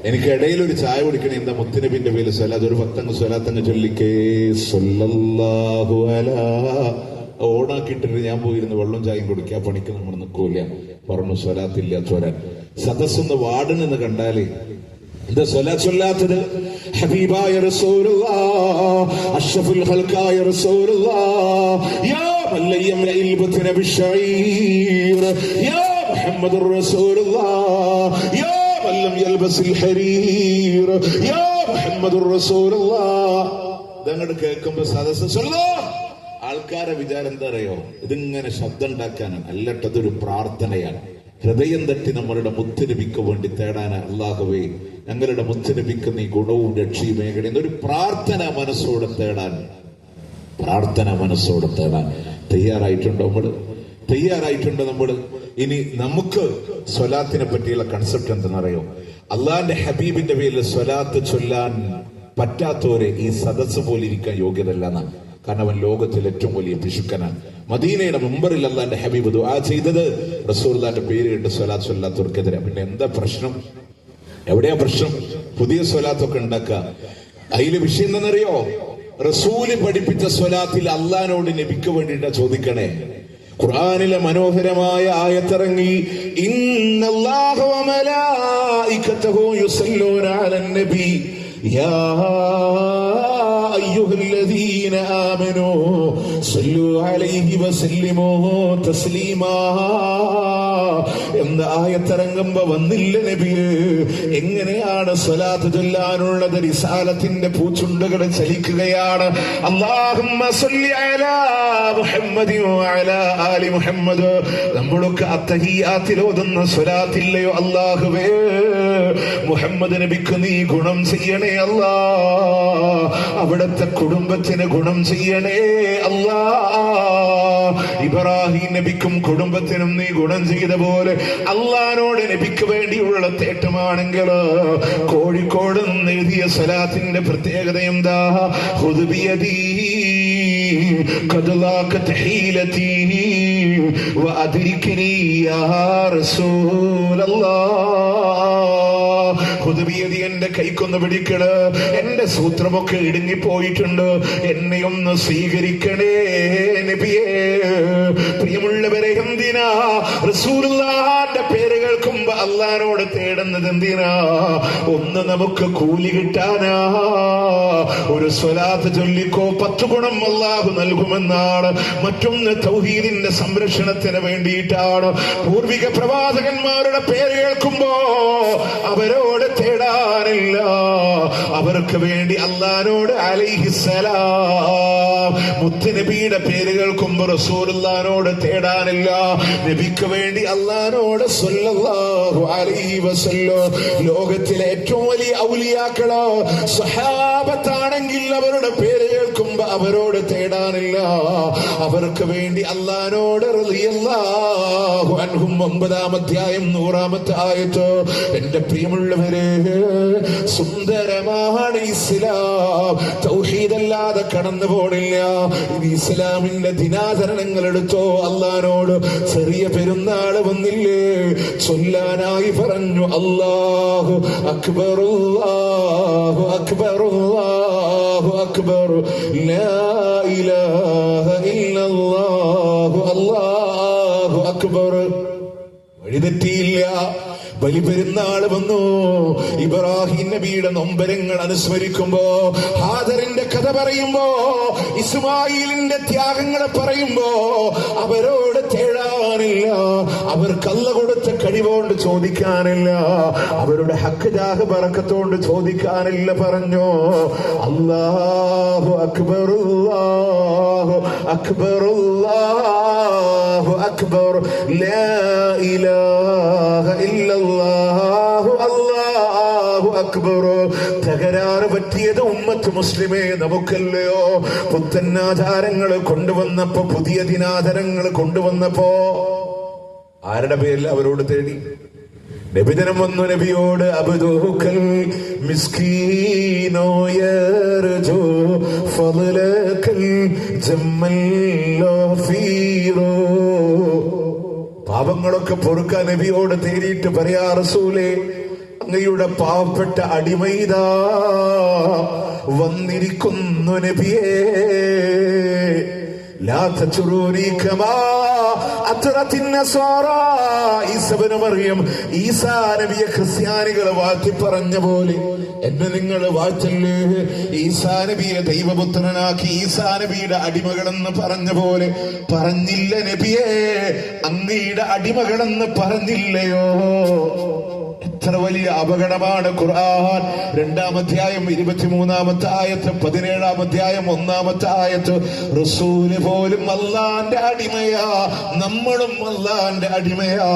എനിക്ക് ഇടയിൽ ഒരു ചായ കുടിക്കണേ, എന്താ മുത്തുനബിന്റെ പേര് സ്വലാത്ത്, ഒരു ഭക്തങ്ങ് സ്വലാത്തങ്ങ് ചൊല്ലിക്കേ, സല്ലല്ലാഹു അലാ. ഓണാക്കിയിട്ടിട്ട് ഞാൻ പോയിരുന്ന് വെള്ളം ചായയും കുടിക്കുക. പണിക്ക് നമ്മൾ നിൽക്കൂല. പറഞ്ഞു സ്വലാത്തില്ല ചൊരാൻ. സദസ്സൊന്ന് വാർഡെന്ന് കണ്ടാലേ എന്താ സ്വലാത്ത് ചൊല്ലാത്തത്? ഹബീബായ റസൂലുള്ളാഹ്, അഷ്റഫുൽ ഖൽഖായ റസൂലുള്ളാഹ്, യാ മല്ലയം ലഇൽബതന ബിശ്ശഈർ, യാ മുഹമ്മദുർ റസൂലുള്ളാഹ്, യാ മല്ലം യൽബസിൽ ഹരീർ, യാ മുഹമ്മദുർ റസൂലുള്ളാഹ്. ഇതങ്ങോട്ട് കേൾക്കുമ്പോ സദസ്സ് സ്വല്ലല്ലാഹ്. ആൾക്കാരെ വിചാരം എന്താ അറിയോ? ഇതിങ്ങനെ ശബ്ദം ഉണ്ടാക്കാനാണ്. അല്ലട്ടതൊരു പ്രാർത്ഥനയാണ്. ഹൃദയം തട്ടി നമ്മളുടെ മുത്തുനബിക്ക് വേണ്ടി തേടാനാണ്. അല്ലാഹുവേ, ഞങ്ങളുടെ മുത്തുനബിക്ക് നീ ഗുണവും രക്ഷയും മേഖലയിൽ ഒരു പ്രാർത്ഥന മനസ്സോടെ തേടാൻ, പ്രാർത്ഥന മനസ്സോടെ തേടാൻ തയ്യാറായിട്ടുണ്ടോ നമ്മള്? തയ്യാറായിട്ടുണ്ടോ നമ്മള്? ഇനി നമുക്ക് സ്വലാത്തിനെ പറ്റിയുള്ള കൺസെപ്റ്റ് എന്തെന്നറിയോ? അള്ളാന്റെ ഹബീബിന്റെ പേരിൽ സ്വലാത്ത് ചൊല്ലാൻ പറ്റാത്തവരെ ഈ സദസ്സ് പോലെ ഇരിക്കാൻ യോഗ്യതല്ല എന്നാണ്. കാരണം അവൻ ലോകത്തിൽ ഏറ്റവും വലിയ പിശുക്കനാണ്. മദീനയുടെ മുമ്പറിൽ അല്ലാന്റെ ഹബീബ് ദുആ ചെയ്തത് റസൂലുള്ളാഹിന്റെ പേര് കേട്ട് സ്വലാത്ത് ചൊല്ലാത്തവർക്കെതിരെ. പിന്നെ എന്താ പ്രശ്നം? എവിടെയാ പ്രശ്നം? പുതിയ സ്വലാത്തൊക്കെ ഉണ്ടാക്കുക. അതില് വിഷയം എന്താണെന്നറിയോ? റസൂല് പഠിപ്പിച്ച സ്വലാത്തിൽ അള്ളാഹിനോട് നബിക്ക് വേണ്ടിയിട്ടാ ചോദിക്കണേ. ഖുർആനിലെ മനോഹരമായ ആയത്തിറങ്ങി, ഇന്നല്ലാഹ വ മലായികതഹു യുസല്ലൂന അലൻ നബി യാ അയ്യുഹല്ലദീന ആമനൂ സല്ലു അലൈഹി വസല്ലിമൂ തസ്ലീമാ എന്ന ആയത്തിറങ്ങുമ്പോ വന്നില്ല നബിയേ. എങ്ങനെയാണ് സ്വലാത്ത് ചൊല്ലാനുള്ളത്? റിസാലത്തിന്റെ പൂച്ചുണ്ടുകൾ ചലിക്കുകയാണ്. അല്ലാഹുമ്മ സല്ലി അലാ മുഹമ്മദി വഅലാ ആലി മുഹമ്മദ്. നമ്മളൊക്കെ അത്തഹിയാത്തിൽ ഓതുന്ന സ്വലാത്തില്ലയോ? അല്ലാഹുവേ, മുഹമ്മദ് നബിക്ക് നീ ഗുണം ചെയ്യണേ അല്ലാ, അവിടുത്തെ കുടുംബത്തിന് ഗുണം ചെയ്യണേ അല്ലാ. ഇബ്രാഹിം നബിക്കും കുടുംബത്തിനും നീ ഗുണം ചെയ്ത പോലെ അള്ളാനോട് നബിക്ക് വേണ്ടിയുള്ള തേട്ടമാണെങ്കിൽ കോഴിക്കോട് നിന്ന് എഴുതിയ സ്വലാത്തിന്റെ പ്രത്യേകത എന്താ? ഹുദ്ബിയദീ ഖദ്ലാഖത് ഹീലതീ വഅദ്രിക്നി യാ റസൂലല്ലാഹ്. ഹുദ്ബിയദീ, എന്റെ കൈക്കൊന്ന് പിടിക്കണ്, എന്റെ സൂത്രമൊക്കെ ഇടുങ്ങിപ്പോയിട്ടുണ്ട്, എന്നെ ഒന്ന് സ്വീകരിക്കണേ നബിയേ. പ്രിയമുള്ളവരെ, എന്തിനാ റസൂലുള്ളാഹിന്റെ പേര് കേൾക്കുമ്പോ അള്ളാഹിനോട് തേടുന്നത്? എന്തിനാ? ഒന്ന് നമുക്ക് കൂലി കിട്ടാനാ. ഒരു സ്വലാത്ത് ചൊല്ലിക്കോ 10 ഗുണം അള്ളാഹു നൽകുമെന്നാണ്. മറ്റൊന്ന് തൗഹീദിന്റെ സംരക്ഷണത്തിന് വേണ്ടിയിട്ടാണ്. പൂർവിക പ്രവാചകന്മാരുടെ പേര് കേൾക്കുമ്പോ അവരോട് തേടാനില്ല, അവർക്ക് വേണ്ടി അള്ളാഹിനോട് അലൈഹിസ്സലാം. മുത്തുനബിയുടെ പേര് കേൾക്കുമ്പോ റസൂലുള്ളാഹിനോട് തേടാനില്ല, നബിക്ക് വേണ്ടി അള്ളാഹിനോട് സ്വല്ലല്ലാഹു അലൈഹി വസല്ലം. ലോകത്തിലെ ഏറ്റവും വലിയ ഔലിയാക്കളോ സഹാബത്താണെങ്കിൽ അവരുടെ പേര് കേൾക്കുമ്പോ അവരോട് തേടാനില്ല, അവർക്ക് വേണ്ടി അള്ളാഹിനോട് റളിയല്ലാഹു അൻഹും. 9-ാം അധ്യായം 100-ാമത്തെ ആയത്ത്. എന്റെ പ്രിയമുള്ളവരെ, സുന്ദരമാണ് ഇസ്ലാം. തൗഹീദല്ലാതെ കടന്നു പോണില്ല. ഇത് ഇസ്ലാമിന്റെ ദിനാചരണങ്ങൾ എടുത്തോ. അള്ളാഹിനോട് ചെറിയ പെരുന്നാള് വന്നില്ലേ, ചൊല്ലാനായി പറഞ്ഞു അല്ലാഹു അക്ബർ അല്ലാഹു അക്ബർ അല്ലാഹു അക്ബർ ലാ ഇലാഹ ഇല്ലല്ലാഹു അല്ലാഹു അക്ബർ. വഴിതെറ്റിയില്ല. ബലിപെരുന്നാള് വന്നു. ഇബ്രാഹിം നബിയുടെ നൊമ്പരങ്ങൾ അനുസ്മരിക്കുമ്പോ, ഹാജറിന്റെ കഥ പറയുമ്പോ, ഇസ്മായിലിന്റെ ത്യാഗങ്ങളെ പറയുമ്പോ അവരോട് തേടാനില്ല, അവർക്ക് അല്ലാഹ് കൊടുത്ത കഴിവുകൊണ്ട് ചോദിക്കാനില്ല, അവരുടെ ഹക്ക് ജാഹ് ബറക്കത്തോണ്ട് ചോദിക്കാനില്ല. പറഞ്ഞു അല്ലാഹു അക്ബർ അല്ലാഹു അക്ബർ അല്ലാഹു അക്ബർ ലാ ഇലാഹ ഇല്ലല്ലാഹു അല്ലാഹു അക്ബർ. തകരാറ് പറ്റിയത് ഉമ്മത്ത് മുസ്ലിമേ നമുക്കല്ലയോ? പുത്തനാചാരങ്ങൾ കൊണ്ടുവന്നപ്പോ, പുതിയ ദിനാചാരങ്ങൾ കൊണ്ടുവന്നപ്പോ ആരുടെ പേരിൽ അവരോട് തേടി? നബിദിനം വന്നു. നബിയോട് അബ്ദുക്കൽ മിസ്കീനോ യർജു ഫളലകൽ ജമ്മൽ ലഫീറോ. പാപങ്ങളൊക്കെ പൊറുക്കാൻ നബിയോട് തേടിയിട്ട് പറയാ, റസൂലേ അങ്ങയുടെ പാവപ്പെട്ട അടിമൈതാ വന്നിരിക്കുന്നു നബിയേ. ലാ തചുറൂനി കമാ അത്റത്തിൻ നസാറാ. ഈസാ നബിയെ ക്രിസ്ത്യാനികൾ വാഴ്ത്തി പറഞ്ഞ പോലെ എന്നെ നിങ്ങൾ വാഴ്ത്തല്ലേ. ഈസാ നബിയെ ദൈവപുത്രനാക്കി ഈസാ നബിയുടെ അടിമകളെന്ന് പറഞ്ഞ പോലെ പറഞ്ഞില്ല നബിയെ, അങ്ങയുടെ അടിമകളെന്ന് പറഞ്ഞില്ലയോ? എത്ര വലിയ അപകടമാണ്. ഖുർആൻ 2-ാം അധ്യായം 23-ാമത്തെ ആയത്ത്, 17-ാം അധ്യായം 1-ാമത്തെ ആയത്ത്. റസൂല് പോലും അല്ലാഹുവിന്റെ അടിമയാ, നമ്മളും അല്ലാഹുവിന്റെ അടിമയാ.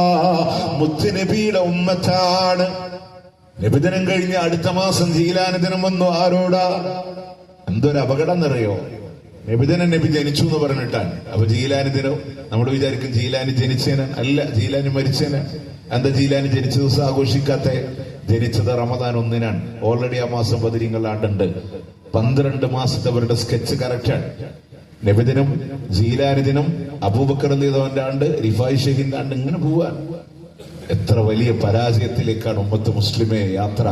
മുത്തുനബിയുടെ ഉമ്മത്താണ്. നബിദിനം കഴിഞ്ഞ് അടുത്ത മാസം ജീലാനി ദിനം വന്നു. ആരോടാ? എന്തൊരു അപകടം എന്നറിയോ? നബിദിനം നബി ജനിച്ചു എന്ന് പറഞ്ഞിട്ടാണ്. അപ്പൊ ജീലാനി ദിനം നമ്മൾ വിചാരിക്കും ജീലാനി ജനിച്ചേന. അല്ല, ജീലാനി മരിച്ചേന. എന്താ ജീലാനി ജനിച്ച ദിവസം ആഘോഷിക്കാത്ത? ജനിച്ചത് റമദാൻ 1-നാണ്. ഓൾറെഡി ആ മാസം ബദരീങ്ങളാണ്ടുണ്ട്. 12 മാസത്തെ അവരുടെ സ്കെച്ച് കറക്റ്റാണ്. നബിദിനം, ജീലാനി ദിനം, അബൂബക്കർ റളിയല്ലാഹുവിന്റെ ആണ്ട്, റിഫായി ഷെയ്ഖിന്റെ ആണ്ട്, ഇങ്ങനെ പോവാൻ. എത്ര വലിയ പരാജയത്തിലേക്കാണ് ഉമ്മത്ത് മുസ്ലിമെ യാത്ര.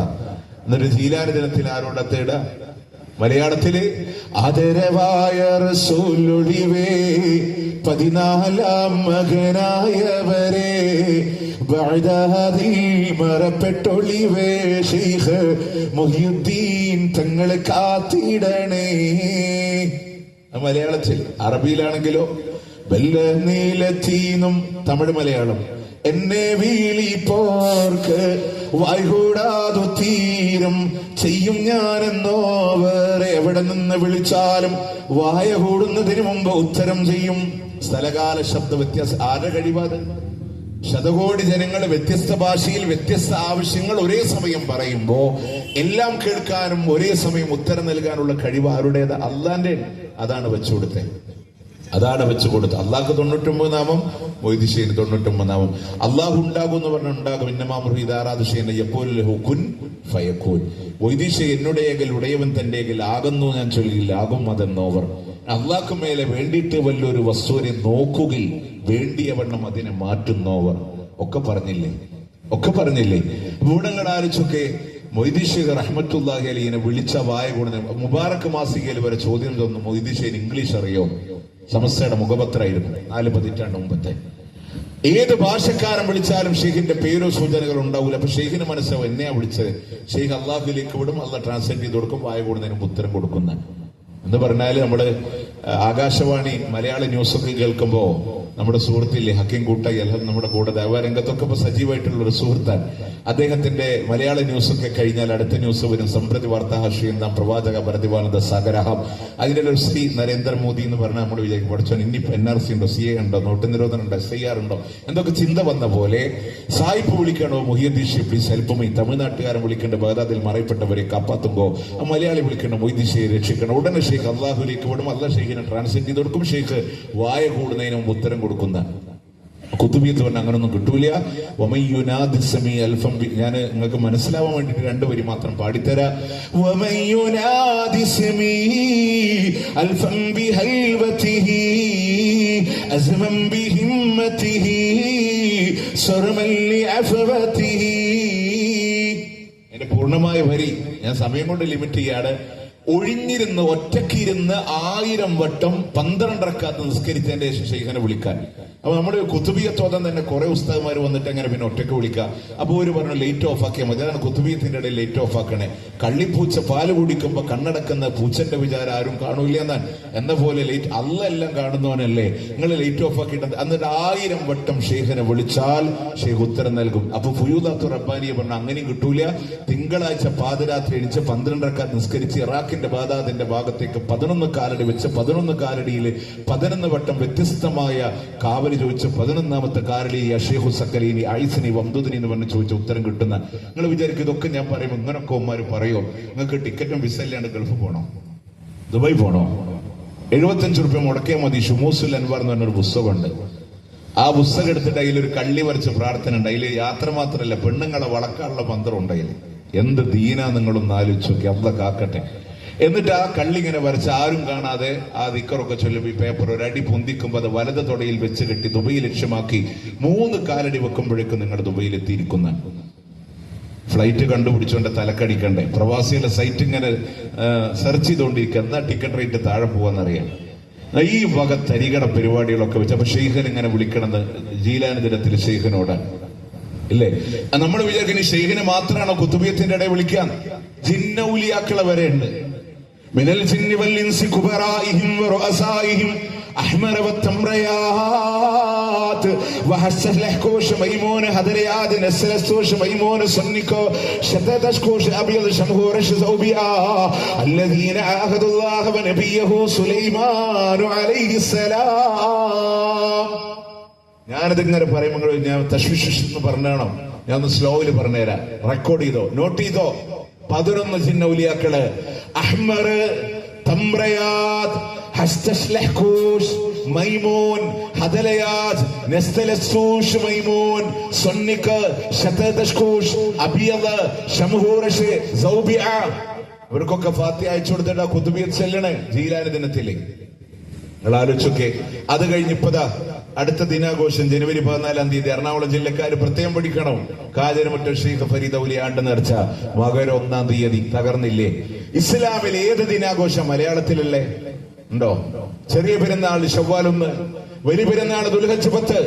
എന്നിട്ട് ജീലാനി ദിനത്തിൽ ആരോടെ തേട? മലയാളത്തില് ആദരവായ റസൂലൊളിവേ 14-ാം മകനായവരെ മറപ്പെട്ടൊളിവേ ശൈഖ് മുഹിയുദ്ദീൻ തങ്ങളെ കാത്തിടണേ. മലയാളത്തിൽ. അറബിയിലാണെങ്കിലോ വല്ല നീലത്തീന്നും തമിഴ് മലയാളം. എന്നെ വീളിപ്പോർക്ക് വായ്കൂടാതു തീരും ചെയ്യും ഞാനെന്നോവർ. എവിടെ നിന്ന് വിളിച്ചാലും വായ കൂടുന്നതിന് മുമ്പ് ഉത്തരം ചെയ്യും. സ്ഥലകാല ശബ്ദ വ്യത്യാസം. ആരുടെ കഴിവാത്? ശതകോടി ജനങ്ങൾ വ്യത്യസ്ത ഭാഷയിൽ വ്യത്യസ്ത ആവശ്യങ്ങൾ ഒരേ സമയം പറയുമ്പോ എല്ലാം കേൾക്കാനും ഒരേ സമയം ഉത്തരം നൽകാനുള്ള കഴിവ് ആരുടേത്? അള്ളാന്റെ. അതാണ് വെച്ചുകൊടുത്തത്. അതാണ് വെച്ചുകൊടുത്തത്. അള്ളാഹ്ക്ക് 99 നാമം, മൊയ്തീൻ 99 നാമം. അള്ളാഹു ഉണ്ടാകും എന്ന് പറഞ്ഞാൽ ഉണ്ടാകും. കുൻ ഫയക്കൂൻ. മൊയ്തീൻ എന്നുടേകൽ ഉടയവൻ തന്റെകൽ ആകുന്നു ഞാൻ ചൊല്ലിയില്ല, ആകും അതെന്നോവർ. അള്ളാഹ്ക്ക് മേലെ വേണ്ടിയിട്ട് വല്ലൊരു വസ്തുവിനെ നോക്കുകയിൽ വേണ്ടിയവണ്ണം അതിനെ മാറ്റുന്നോവർ. ഒക്കെ പറഞ്ഞില്ലേ? ഭൂടങ്ങൾ ആലോചിച്ചൊക്കെ മൊയ്തീൻ റഹ്മത്തുള്ളാഹി അലൈഹിനെ വിളിച്ച വായ കൂടുന്ന മുബാറക് മാസികയിൽ വരെ ചോദ്യം തോന്നുന്നു, മൊയ്തീൻ ഇംഗ്ലീഷ് അറിയോ? സമസ്തയുടെ മുഖപത്രായിരുന്നു 4 പതിറ്റാണ്ട് മുമ്പത്തെ. ഏത് ഭാഷക്കാരൻ വിളിച്ചാലും ഷെയ്ഖിന്റെ പേരോ സൂചനകളോ ഉണ്ടാവില്ല. അപ്പൊ ഷെയ്ഖിന് മനസ്സിലാവും എന്നെയാ വിളിച്ചത്. ഷെയ്ഖ് അള്ളാഹുലേക്ക് വിടും, അള്ളാഹ് ട്രാൻസ്ലേറ്റ് ചെയ്ത് കൊടുക്കും, വായ കൂടുന്നതിന് ഉത്തരം കൊടുക്കുന്ന എന്ന് പറഞ്ഞാല് നമ്മള് ആകാശവാണി മലയാള ന്യൂസൊക്കെ കേൾക്കുമ്പോ നമ്മുടെ സുഹൃത്തില്ലേ ഹക്കീം കൂട്ടായി, നമ്മുടെ കൂടെ ദേവാരംഗത്തൊക്കെ ഇപ്പൊ സജീവമായിട്ടുള്ള ഒരു സുഹൃത്താണ്. അദ്ദേഹത്തിന്റെ മലയാള ന്യൂസൊക്കെ കഴിഞ്ഞാൽ അടുത്ത ന്യൂസ് വരും സംപ്രതി വാർത്താ പ്രവാചക പ്രതിപാലന സാഗരഹം. അതിന്റെ ഒരു ശ്രീ നരേന്ദ്രമോദി എന്ന് പറഞ്ഞാൽ നമ്മൾ വിചാരിക്കും പഠിച്ചോ ഇനിയിപ്പോ NRC ഉണ്ടോ, CA ഉണ്ടോ, നോട്ട് നിരോധനം ഉണ്ടോ, SIR ഉണ്ടോ, എന്തൊക്കെ ചിന്ത വന്ന പോലെ സായിപ്പ് വിളിക്കണോ, മുഹിയുദ്ദീൻ പ്ലീസ് ഹെൽപ്പ് മീ. തമിഴ്നാട്ടുകാരൻ വിളിക്കേണ്ട ബഗ്ദാദിൽ മറയപ്പെട്ടവരെ കാപ്പാത്തുമ്പോ മലയാളി വിളിക്കേണ്ട മൊയ്തീൻ രക്ഷിക്കണം. ഉടനെ ഷെയ്ഖ് അള്ളാഹുലേക്ക് വിടും, അള്ളാഹ് ഷെയ്ഖിനെ ട്രാൻസ്ലേറ്റ് ചെയ്ത് കൊടുക്കും. ഷെയ്ഖ് വായ കൂടുന്നതിനും ഉത്തരം കൊടുക്കുന്ന കുത്തുബിയത്ത് പറഞ്ഞ അങ്ങനൊന്നും കിട്ടൂല. ഞാൻ നിങ്ങൾക്ക് മനസ്സിലാവാൻ വേണ്ടിട്ട് 2 വരി മാത്രം പാടിത്തരാം. എന്റെ പൂർണ്ണമായ വരി ഞാൻ സമയം കൊണ്ട് ലിമിറ്റ് ചെയ്യാണ്. ഒഴിഞ്ഞിരുന്ന് ഒറ്റക്കിരുന്ന് 1000 വട്ടം 12 റക്അത്ത് നിസ്കരിച്ചതിന്റെ ശേഷം ഷെയ്ഖിനെ വിളിക്കാൻ. അപ്പൊ നമ്മുടെ കുത്തുബിയത്തോതം തന്നെ കുറെ ഉസ്താദുമാർ വന്നിട്ട് എങ്ങനെ പിന്നെ ഒറ്റക്ക് വിളിക്കാം? അപ്പൊ ഒരു പറഞ്ഞു ലൈറ്റ് ഓഫ് ആക്കിയാൽ മതി. അതാണ് കുത്തുബിയത്തിന്റെ ഇടയിൽ ലൈറ്റ് ഓഫ് ആക്കണേ. കള്ളിപ്പൂച്ച പാല് കുടിക്കുമ്പോ കണ്ണടക്കുന്ന പൂച്ചന്റെ വിചാരം ആരും കാണൂല്ല എന്നാണ്. എന്ന പോലെ ലൈറ്റ് അല്ല എല്ലാം കാണുന്നവനല്ലേ, നിങ്ങൾ ലൈറ്റ് ഓഫ് ആക്കിയിട്ട് എന്നിട്ട് 1000 വട്ടം ഷെയ്ഖിനെ വിളിച്ചാൽ ഷെയ്ഖ് ഉത്തരം നൽകും. അപ്പൊ ഫുയൂദാത്തു റബ്ബാനിയെ പറഞ്ഞ അങ്ങനെയും കിട്ടൂല. തിങ്കളാഴ്ച പാതിരാത്രി എണിച്ച് 12 റക്അത്ത് നിസ്കരിച്ച് ഇറാഖിന്റെ ബാഗ്ദാദിന്റെ ഭാഗത്തേക്ക് 11 കാലടി വെച്ച് 11 കാലടിയിൽ 11 വട്ടം വ്യത്യസ്തമായ കാവൽ അവര് ചോദിച്ച 11ാമത്തെ കാറിലെ ഈ അഷേഖു സക്കലീനി ഐസനി വംദുദിനി എന്ന് പറഞ്ഞ് ചോദിച്ച ഉത്തരം കിട്ടുന്ന നിങ്ങൾ വിചാരിക്കും ഇതൊക്കെ ഞാൻ പറയുമ്പോൾ ഇങ്ങനൊക്കെ ഉമ്മാര് പറയോ നിങ്ങൾക്ക് ടിക്കറ്റും വിസ ഇല്ലാണ്ട് ഗൾഫ് പോണോ, ദുബായ് പോണോ? 75 റുപ്യ മുടക്കിയാൽ മതി. ഷുമൂസുൽ അൻവാർ എന്ന് പറഞ്ഞൊരു പുസ്തകമുണ്ട്. ആ പുസ്തകം എടുത്തിട്ട് അതിലൊരു കള്ളി വരച്ച പ്രാർത്ഥന ഉണ്ട്. അതിൽ യാത്ര മാത്രമല്ല, പെണ്ണുങ്ങളെ വളക്കാനുള്ള മന്ത്രം ഉണ്ട് അതിൽ. എന്ത് ദീനാ നിങ്ങളൊന്ന് ആലോചിച്ച് നോക്കി, അള്ള കാക്കട്ടെ. എന്നിട്ട് ആ കള്ളിങ്ങനെ വരച്ച് ആരും കാണാതെ ആ ദിക്കറൊക്കെ ചൊല്ലുമ്പോൾ ഈ പേപ്പർ ഒരടി പൊന്തിക്കുമ്പോൾ അത് വലത് തൊടയിൽ വെച്ച് കെട്ടി ദുബൈ ലക്ഷ്യമാക്കി 3 കാലടി വെക്കുമ്പോഴേക്കും നിങ്ങൾ ദുബൈയിൽ എത്തിയിരിക്കുന്ന ഫ്ലൈറ്റ് കണ്ടുപിടിച്ചുകൊണ്ട് തലക്കടിക്കണ്ടേ. പ്രവാസികളുടെ സൈറ്റ് ഇങ്ങനെ സെർച്ച് ചെയ്തുകൊണ്ടിരിക്കുക, എന്താ ടിക്കറ്റ് റേറ്റ് താഴെ പോവാന്നറിയാം. ഈ വക തരികട പരിപാടികളൊക്കെ വെച്ച് അപ്പൊ ഷെയ്ഖൻ ഇങ്ങനെ വിളിക്കണത് ജീലാനി ദിനത്തിൽ ഷെയ്ഖിനോട് ഇല്ലേ? നമ്മൾ വിചാരിക്കുന്ന ഷെയ്ഖിനെ മാത്രമാണോ കുത്തുബിയത്തിന്റെ ഇടയിൽ വിളിക്കാൻ? ജിന്നൗലിയാക്കളെ വരെ ഉണ്ട്. മിനൽ ജിന്നി വൽ ഇൻസി കുബറാഇഹിം വറുഅസാഇഹിം അഹ്മറ വത്തംറയാത് വഹസ്സൽ ലഹ്കോഷ മൈമൂന ഹദരിയാദ് നസ്ലസ്തോഷ മൈമൂന സന്നികോ ശതദസ്കോഷ അബിയദ് ശംഹൂറഷ സൗബിയ അല്ലദീന ആഹദുല്ലാഹ വനബിയഹു സുലൈമാൻ അലൈഹിസ്സലാം. ഞാനതിങ്ങനെ പറയുമ്പോൾ ഞാൻ തശ്വിഷ് പറഞ്ഞാണോ? ഞാൻ ഒന്ന് സ്ലോയില് പറഞ്ഞുതരാം, റെക്കോർഡ് ചെയ്തോ, നോട്ട് ചെയ്തോ. 11 ജിന്നൗലിയാക്കള് അഹ്മർ, തംറയാത്, ഹസ്തശ്ലഹ്കൂഷ്, മൈമൂൻ, ഹദലയാത്, നസ്തലസ്സൂഷ് മൈമൂൻ, സന്നിക്, ശതദഷ്കൂഷ്, അബിയദ്, ശംഹൂറഷ്, സൗബിഅ. ഇവർക്കൊക്കെ ഫാത്തിഹ അയച്ചു കൊടുത്തിട്ട് കുതുബിയത്ത് ചെല്ലണേ ജീലാനി ദിനത്തിലെ. നിങ്ങൾ ആലോചിച്ചൊക്കെ. അത് കഴിഞ്ഞിപ്പതാ അടുത്ത ദിനാഘോഷം ജനുവരി 14-ാം തീയതി എറണാകുളം ജില്ലക്കാര് പ്രത്യേകം പഠിക്കണം. കാജരമുറ്റ ഷെയ്ഖ് ഫരീദ് ഔലി ആണ്ട് നേർച്ച മകരം 1-ാം തീയതി. തകർന്നില്ലേ? ഇസ്ലാമിൽ ഏത് ദിനാഘോഷം മലയാളത്തിലല്ലേ ഉണ്ടോ? ചെറിയ പെരുന്നാൾ ശവ്വാൽ 1, വലിയ പെരുന്നാൾ ദുൽഹജ്ജ് 10.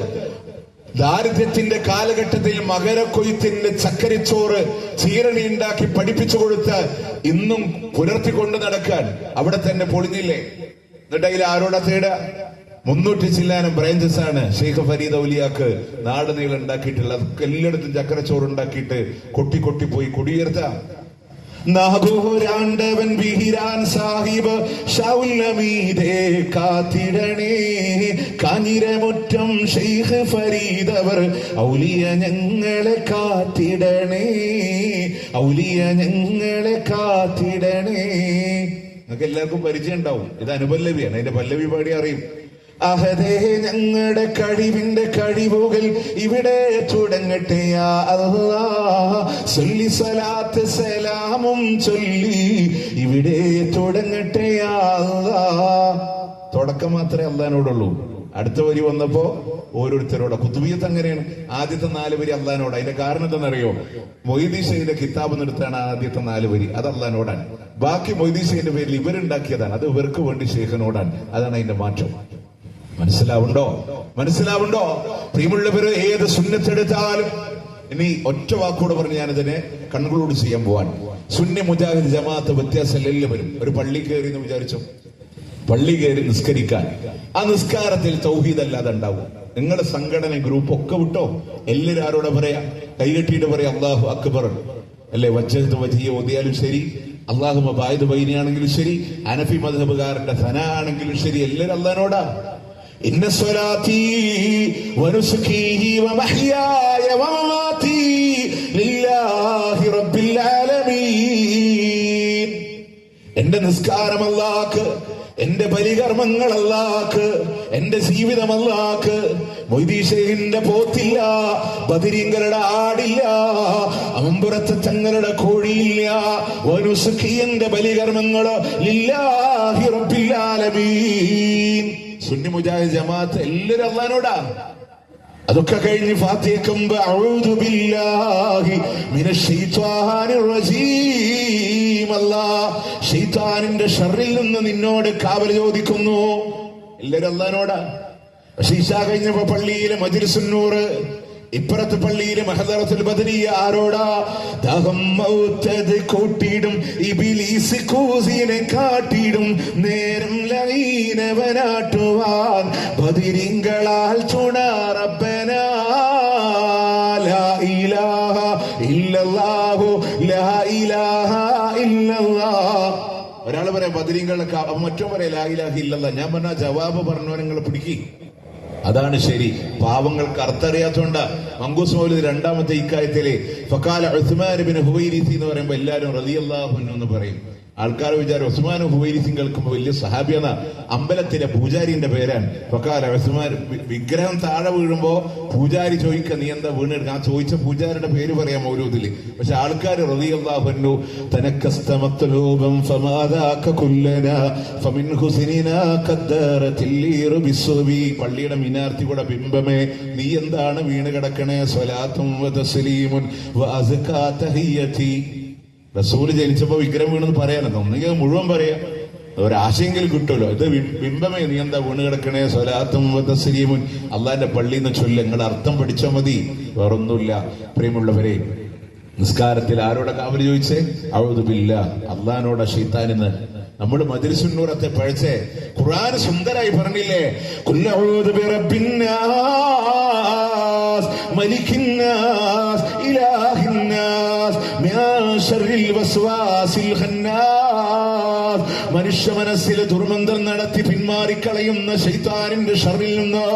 ദാരിദ്ര്യത്തിന്റെ കാലഘട്ടത്തിൽ മകരക്കൊയ്ത്തിന്റെ ചക്കരിച്ചോറ് ചീരണി ഉണ്ടാക്കി പഠിപ്പിച്ചു കൊടുത്ത് ഇന്നും പുലർത്തിക്കൊണ്ട് നടക്കാൻ അവിടെ തന്നെ പൊളിഞ്ഞില്ലേ? എന്നിട്ട് അതിൽ ആരോടാ തേടുക? 300 ചില്ലാനം ബ്രാഞ്ചസ് ആണ് ഷെയ്ഖ് ഫരീദ് ഔലിയാക്ക് നാട് നീളം ഉണ്ടാക്കിയിട്ടുള്ളത്. അതൊക്കെ എല്ലായിടത്തും ചക്രച്ചോറ് ഉണ്ടാക്കിയിട്ട് കൊട്ടി കൊട്ടി പോയി കുടിയേർത്താം. നാഗോരാണ്ടവൻ ബിഹിരാൻ സാഹിബ് ഷൗലമീദേ കാത്തിടണേ കാഞ്ഞിരമുറ്റം ഷെയ്ഖ് ഫരീദ് അവർ ഔലിയ ഞങ്ങളെ കാത്തിടണേ, ഔലിയ ഞങ്ങളെ കാത്തിടണേ. നിങ്ങൾക്ക് എല്ലാവർക്കും പരിചയം ഉണ്ടാവും. ഇത് അനുപല്ലവിയാണ്. അതിന്റെ പല്ലവി പാടി അറിയും. അഹദേ ഞങ്ങളുടെ കഴിവിന്റെ കഴിവുകൾ ഇവിടെ തുടങ്ങട്ടെ യാ അല്ലാഹ്, സല്ലി സലാത്ത് സലാമും ചൊല്ലി ഇവിടെ തുടങ്ങട്ടെ യാ അല്ലാഹ്. തുടക്കം മാത്രമേ അള്ളാഹിനോടുള്ളൂ. അടുത്ത വരി വന്നപ്പോ ഓരോരുത്തരോട്. കുത്തുബിയത്ത് അങ്ങനെയാണ്. ആദ്യത്തെ 4 വരി അള്ളാഹിനോട്. അതിന്റെ കാരണം എന്താണെന്നറിയോ? മൊയ്തീൻ ഷെയ്ഖിന്റെ കിതാബ് നിർത്താണ് ആദ്യത്തെ 4 വരി. അത് അള്ളാഹിനോടാണ്. ബാക്കി മൊയ്തീൻ ഷെയ്ഖിന്റെ പേരിൽ ഇവരുണ്ടാക്കിയതാണ്. അത് ഇവർക്ക് വേണ്ടി ഷെയ്ഖിനോടാണ്. അതാണ് അതിന്റെ മാറ്റം. മനസ്സിലാവുണ്ടോ? മനസ്സിലാവുണ്ടോ? പ്രിയമുള്ളവര്, ഏത് സുന്നത്തെടുത്താലും ഇനി ഒറ്റ വാക്കോട് പറഞ്ഞ് ഞാനിതിനെ കൺക്ലൂഡ് ചെയ്യാൻ പോവാൻ. സുന്നി മുജാഹിദ് ജമാഅത്ത് വ്യത്യാസം എല്ലാവരും ഒരു പള്ളി കയറി എന്ന് വിചാരിച്ചു. പള്ളി കയറി നിസ്കരിക്കാൻ, ആ നിസ്കാരത്തിൽ തൗഹീദ് അല്ലാതെ ഉണ്ടാവും. നിങ്ങളുടെ സംഘടന ഗ്രൂപ്പ് ഒക്കെ വിട്ടോ. എല്ലാവരും ആരോടെ പറയാ? കൈകെട്ടിയിട്ട് പറയാ അല്ലാഹു അക്ബർ അല്ലെ? വജ്ജഹ്തു വജ്ഹിയ ഓതിയാലും ശരി, അല്ലാഹുമ്മ ബായിദ് ബൈനിയാണെങ്കിലും ശരി, ഹനഫി മദ്ഹബുകാരന്റെ സന ആണെങ്കിലും ശരി, എല്ലാവരും അല്ലാഹുവിനോടാ. ഇന്ന സ്വലാത്തി വനുസുകി വമഹ്യായ വമമാതി ലില്ലാഹി റബ്ബിൽ ആലമീൻ. എന്റെ നിസ്കാരം അല്ലാഹ്ക്ക്, എന്റെ ബലികർമ്മങ്ങൾ അല്ലാഹ്ക്ക്, എന്റെ ജീവിതം അല്ലാഹ്ക്ക്. മൊയ്തീൻ ഷെയ്ഖിന്റെ പോത്തില്ല, ബദരീങ്ങളുടെ ആടില്ല, അമ്പുറത്തെ തങ്ങളുടെ കോഴിയില്ല. വനുസുകി എന്റെ ബലികർമ്മങ്ങള് ലില്ലാഹി റബ്ബിൽ ആലമീൻ. സുന്നി മുജാഹിദ് ജമാഅത്ത് എല്ലാവരും അള്ളാഹിനോടാ. അതൊക്കെ കഴിഞ്ഞ് ഫാത്തിഹക്കുമ്പോ അഊദു ബില്ലാഹി മിനശ് ശൈത്വാനിർ റജീം. അല്ലാഹ് ശൈത്താനിന്റെ ഷർറിൽ നിന്ന് നിന്നോട് കാവൽ ചോദിക്കുന്നു. എല്ലാവരും അള്ളാഹിനോടാ. പക്ഷെ ഇശാ കഴിഞ്ഞപ്പോ പള്ളിയിലെ മജ്ലിസുൻ നൂർ, ഇപ്പുറത്തെ പള്ളിയിലെ മഹദറത്തുൽ ബദരിയ ആരോടാ? ദഹം മൗത്തത് കൂട്ടിടും ഇബ്ലീസ് കൂസിനെ കാട്ടിടും നേരം ലഈനവനാട്ടുവാൻ ബദരീങ്ങളാൽ തുണ റബ്ബനാ ലാ ഇലാഹ ഇല്ലല്ലാഹു ലാ ഇലാഹ ഇല്ലല്ലാഹ്. ഒരാൾ പറയാം ബദരീങ്ങളെ, മറ്റോ പറയാം ലാ ഇലാഹ ഇല്ലല്ലാഹ്. ഞാൻ പറഞ്ഞ ജവാബ് പറഞ്ഞോ നിങ്ങൾ പിടിക്കി. അതാണ് ശരി. പാവങ്ങൾക്ക് അർത്ഥറിയാത്തോണ്ട മങ്കൂസ് മൗലൂദ് രണ്ടാമത്തെ ഇക്കായത്തിലെ ഫഖാല ഉസ്മാൻ ഇബ്നു ഹുവൈരിസി എന്ന് പറയുമ്പോൾ എല്ലാവരും റളിയല്ലാഹു അൻഹു എന്ന് പറയും. ആൾക്കാർ വിചാരം ഉസ്മാൻ ഹുവൈരിസി കേൾക്കുമ്പോൾ വലിയ സഹാബിയെന്ന അമ്പലത്തിലെ പൂജാരിന്റെ പേരാണ്. ഫഖാല ഉസ്മാൻ. വിഗ്രഹം താഴെ വീഴുമ്പോ പൂജാരി ചോദിക്കുക നീ എന്താ വീണെടുക്കുക? ആ ചോദിച്ച പൂജാരിയുടെ പേര് പറയാം മൗലൂദില്. പക്ഷെ ആൾക്കാർ റളിയല്ലാഹു അൻഹു തനക്കസ്തമത്ലൂബൻ ഫമാദാക കുല്ലനാ ഫമിൻ ഹുസ്നിനാ ഖദ്ദറത്തിൽ ബിസ്വബി. പള്ളിയുടെ മിനാർത്തി കൂടെ ബിംബമേ നീ എന്താണ് വീണ് കിടക്കണേ? സ്വലാത്തും വതസ്ലീമുൻ വഅസ്കാ തഹിയ്യതി. റസൂല് ജനിച്ചപ്പോ വിഗ്രഹം വീണെന്ന് പറയാനെന്ന് ഒന്നുകിൽ മുഴുവൻ പറയാം, ഒരാശയെങ്കിലും കിട്ടുമല്ലോ. ഇത് ബിംബമേ നീ എന്താ വീണ് കിടക്കണേ? സ്വലാത്തും വതസ്ലീമുൻ. അള്ളാന്റെ പള്ളിയിൽ നിന്ന് ചൊല്ല്. നിങ്ങൾ അർത്ഥം പഠിച്ചാൽ മതി, വേറൊന്നുമില്ല. പ്രിയമുള്ളവരെ, നിസ്കാരത്തിൽ ആരോടെ കാവല് ചോദിച്ചേ? അഊദു ബില്ലാഹ്, അള്ളാഹിനോട് ശൈത്താനിന്ന്. നമ്മൾ മജ്ലിസുന്നൂറത്തെ പഴച്ചേ ഖുർആൻ സുന്ദരായി പറഞ്ഞില്ലേ? ഖുൽ അഊദു ബിറബ്ബിന്നാസ് മലിക്കിന്നാസ് ഇലാഹിന്നാസ് മിൻ ശർരിൽ വസ്വാസിൽ ഖന്നാസ്. മനുഷ്യ മനസ്സിൽ ദുർമന്ത്രം നടത്തി പിന്മാറിക്കളയുന്ന ശൈത്താനിന്റെ ഷർറിൽ നിന്ന്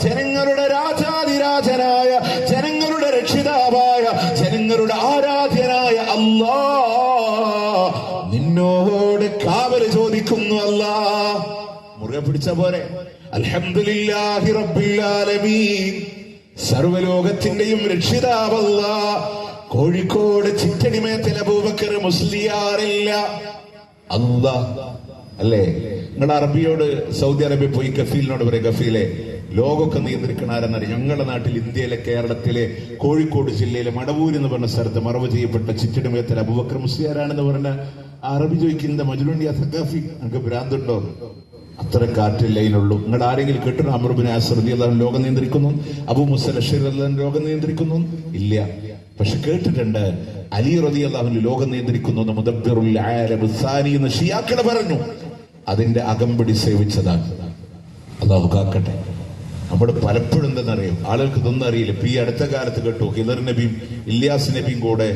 ജനങ്ങളുടെ രാജാതിരാജനായ, ജനങ്ങളുടെ രക്ഷിതാവായ, ജനങ്ങളുടെ ആരാധ്യനായ അല്ലാഹ് നിന്നോട് കാവല് ചോദിക്കുന്നു. അല്ലാഹ് മുറുകെ പിടിച്ച പോലെ. അൽഹംദുലില്ലാഹി റബ്ബിൽ ആലമീൻ. സർവലോകത്തിന്റെയും രക്ഷിതാവ് അല്ലാഹ്. കോഴിക്കോട് ചിറ്റടിമേത്തിൽ അബൂബക്കർ മുസ്ലിയാറില്ല അല്ലാഹ് അല്ലേ? നിങ്ങൾ അറബിയോട് സൗദി അറേബ്യ പോയി കഫീലിനോട് പറയും, കഫീലെ ലോകമൊക്കെ നിയന്ത്രിക്കണ ആരെന്നറിയാം? ഞങ്ങളുടെ നാട്ടിൽ, ഇന്ത്യയിലെ, കേരളത്തിലെ കോഴിക്കോട് ജില്ലയിലെ മടവൂർ എന്ന് പറഞ്ഞ സ്ഥലത്ത് മറവ് ചെയ്യപ്പെട്ട ചിറ്റടിമേത്തിൽ അബൂബക്കർ മുസ്ലിയാരാണെന്ന് പറഞ്ഞ അറബി ചോദിക്കുന്ന മജ്നുണ്ടിയ സഖാഫി, നിങ്ങൾക്ക് ഭ്രാന്തുണ്ടോ? അത്ര കാറ്റില്ലതിനുള്ളൂ. നിങ്ങൾ ആരെങ്കിലും കേട്ടോ അമർ ഇബ്നു ആസ് റളിയല്ലാഹു അൻഹു ലോകം നിയന്ത്രിക്കുന്നു, അബൂ മൂസ അശ്അരി റളിയല്ലാഹു അൻഹു ലോകം നിയന്ത്രിക്കുന്നു? ഇല്ല. പക്ഷെ കേട്ടിട്ടുണ്ട് അലി റളിയല്ലാഹു അൻഹു ലോകം നിയന്ത്രിക്കുന്നു എന്ന് മുദബ്ബിറുൽ ആലം സാനി എന്ന് ഷിയാക്കൾ പറഞ്ഞു. അതിന്റെ അകമ്പടി സേവിച്ചതാണ്. അല്ലാഹു കാക്കട്ടെ. നമ്മൾ പലപ്പോഴും എന്തെന്നറിയും, ആളുകൾക്ക് ഇതൊന്നും അറിയില്ല. ഇപ്പൊ ഈ അടുത്ത കാലത്ത് കേട്ടു ഹിദർ നബിയും ഇല്യാസ് നബിയും കൂടെ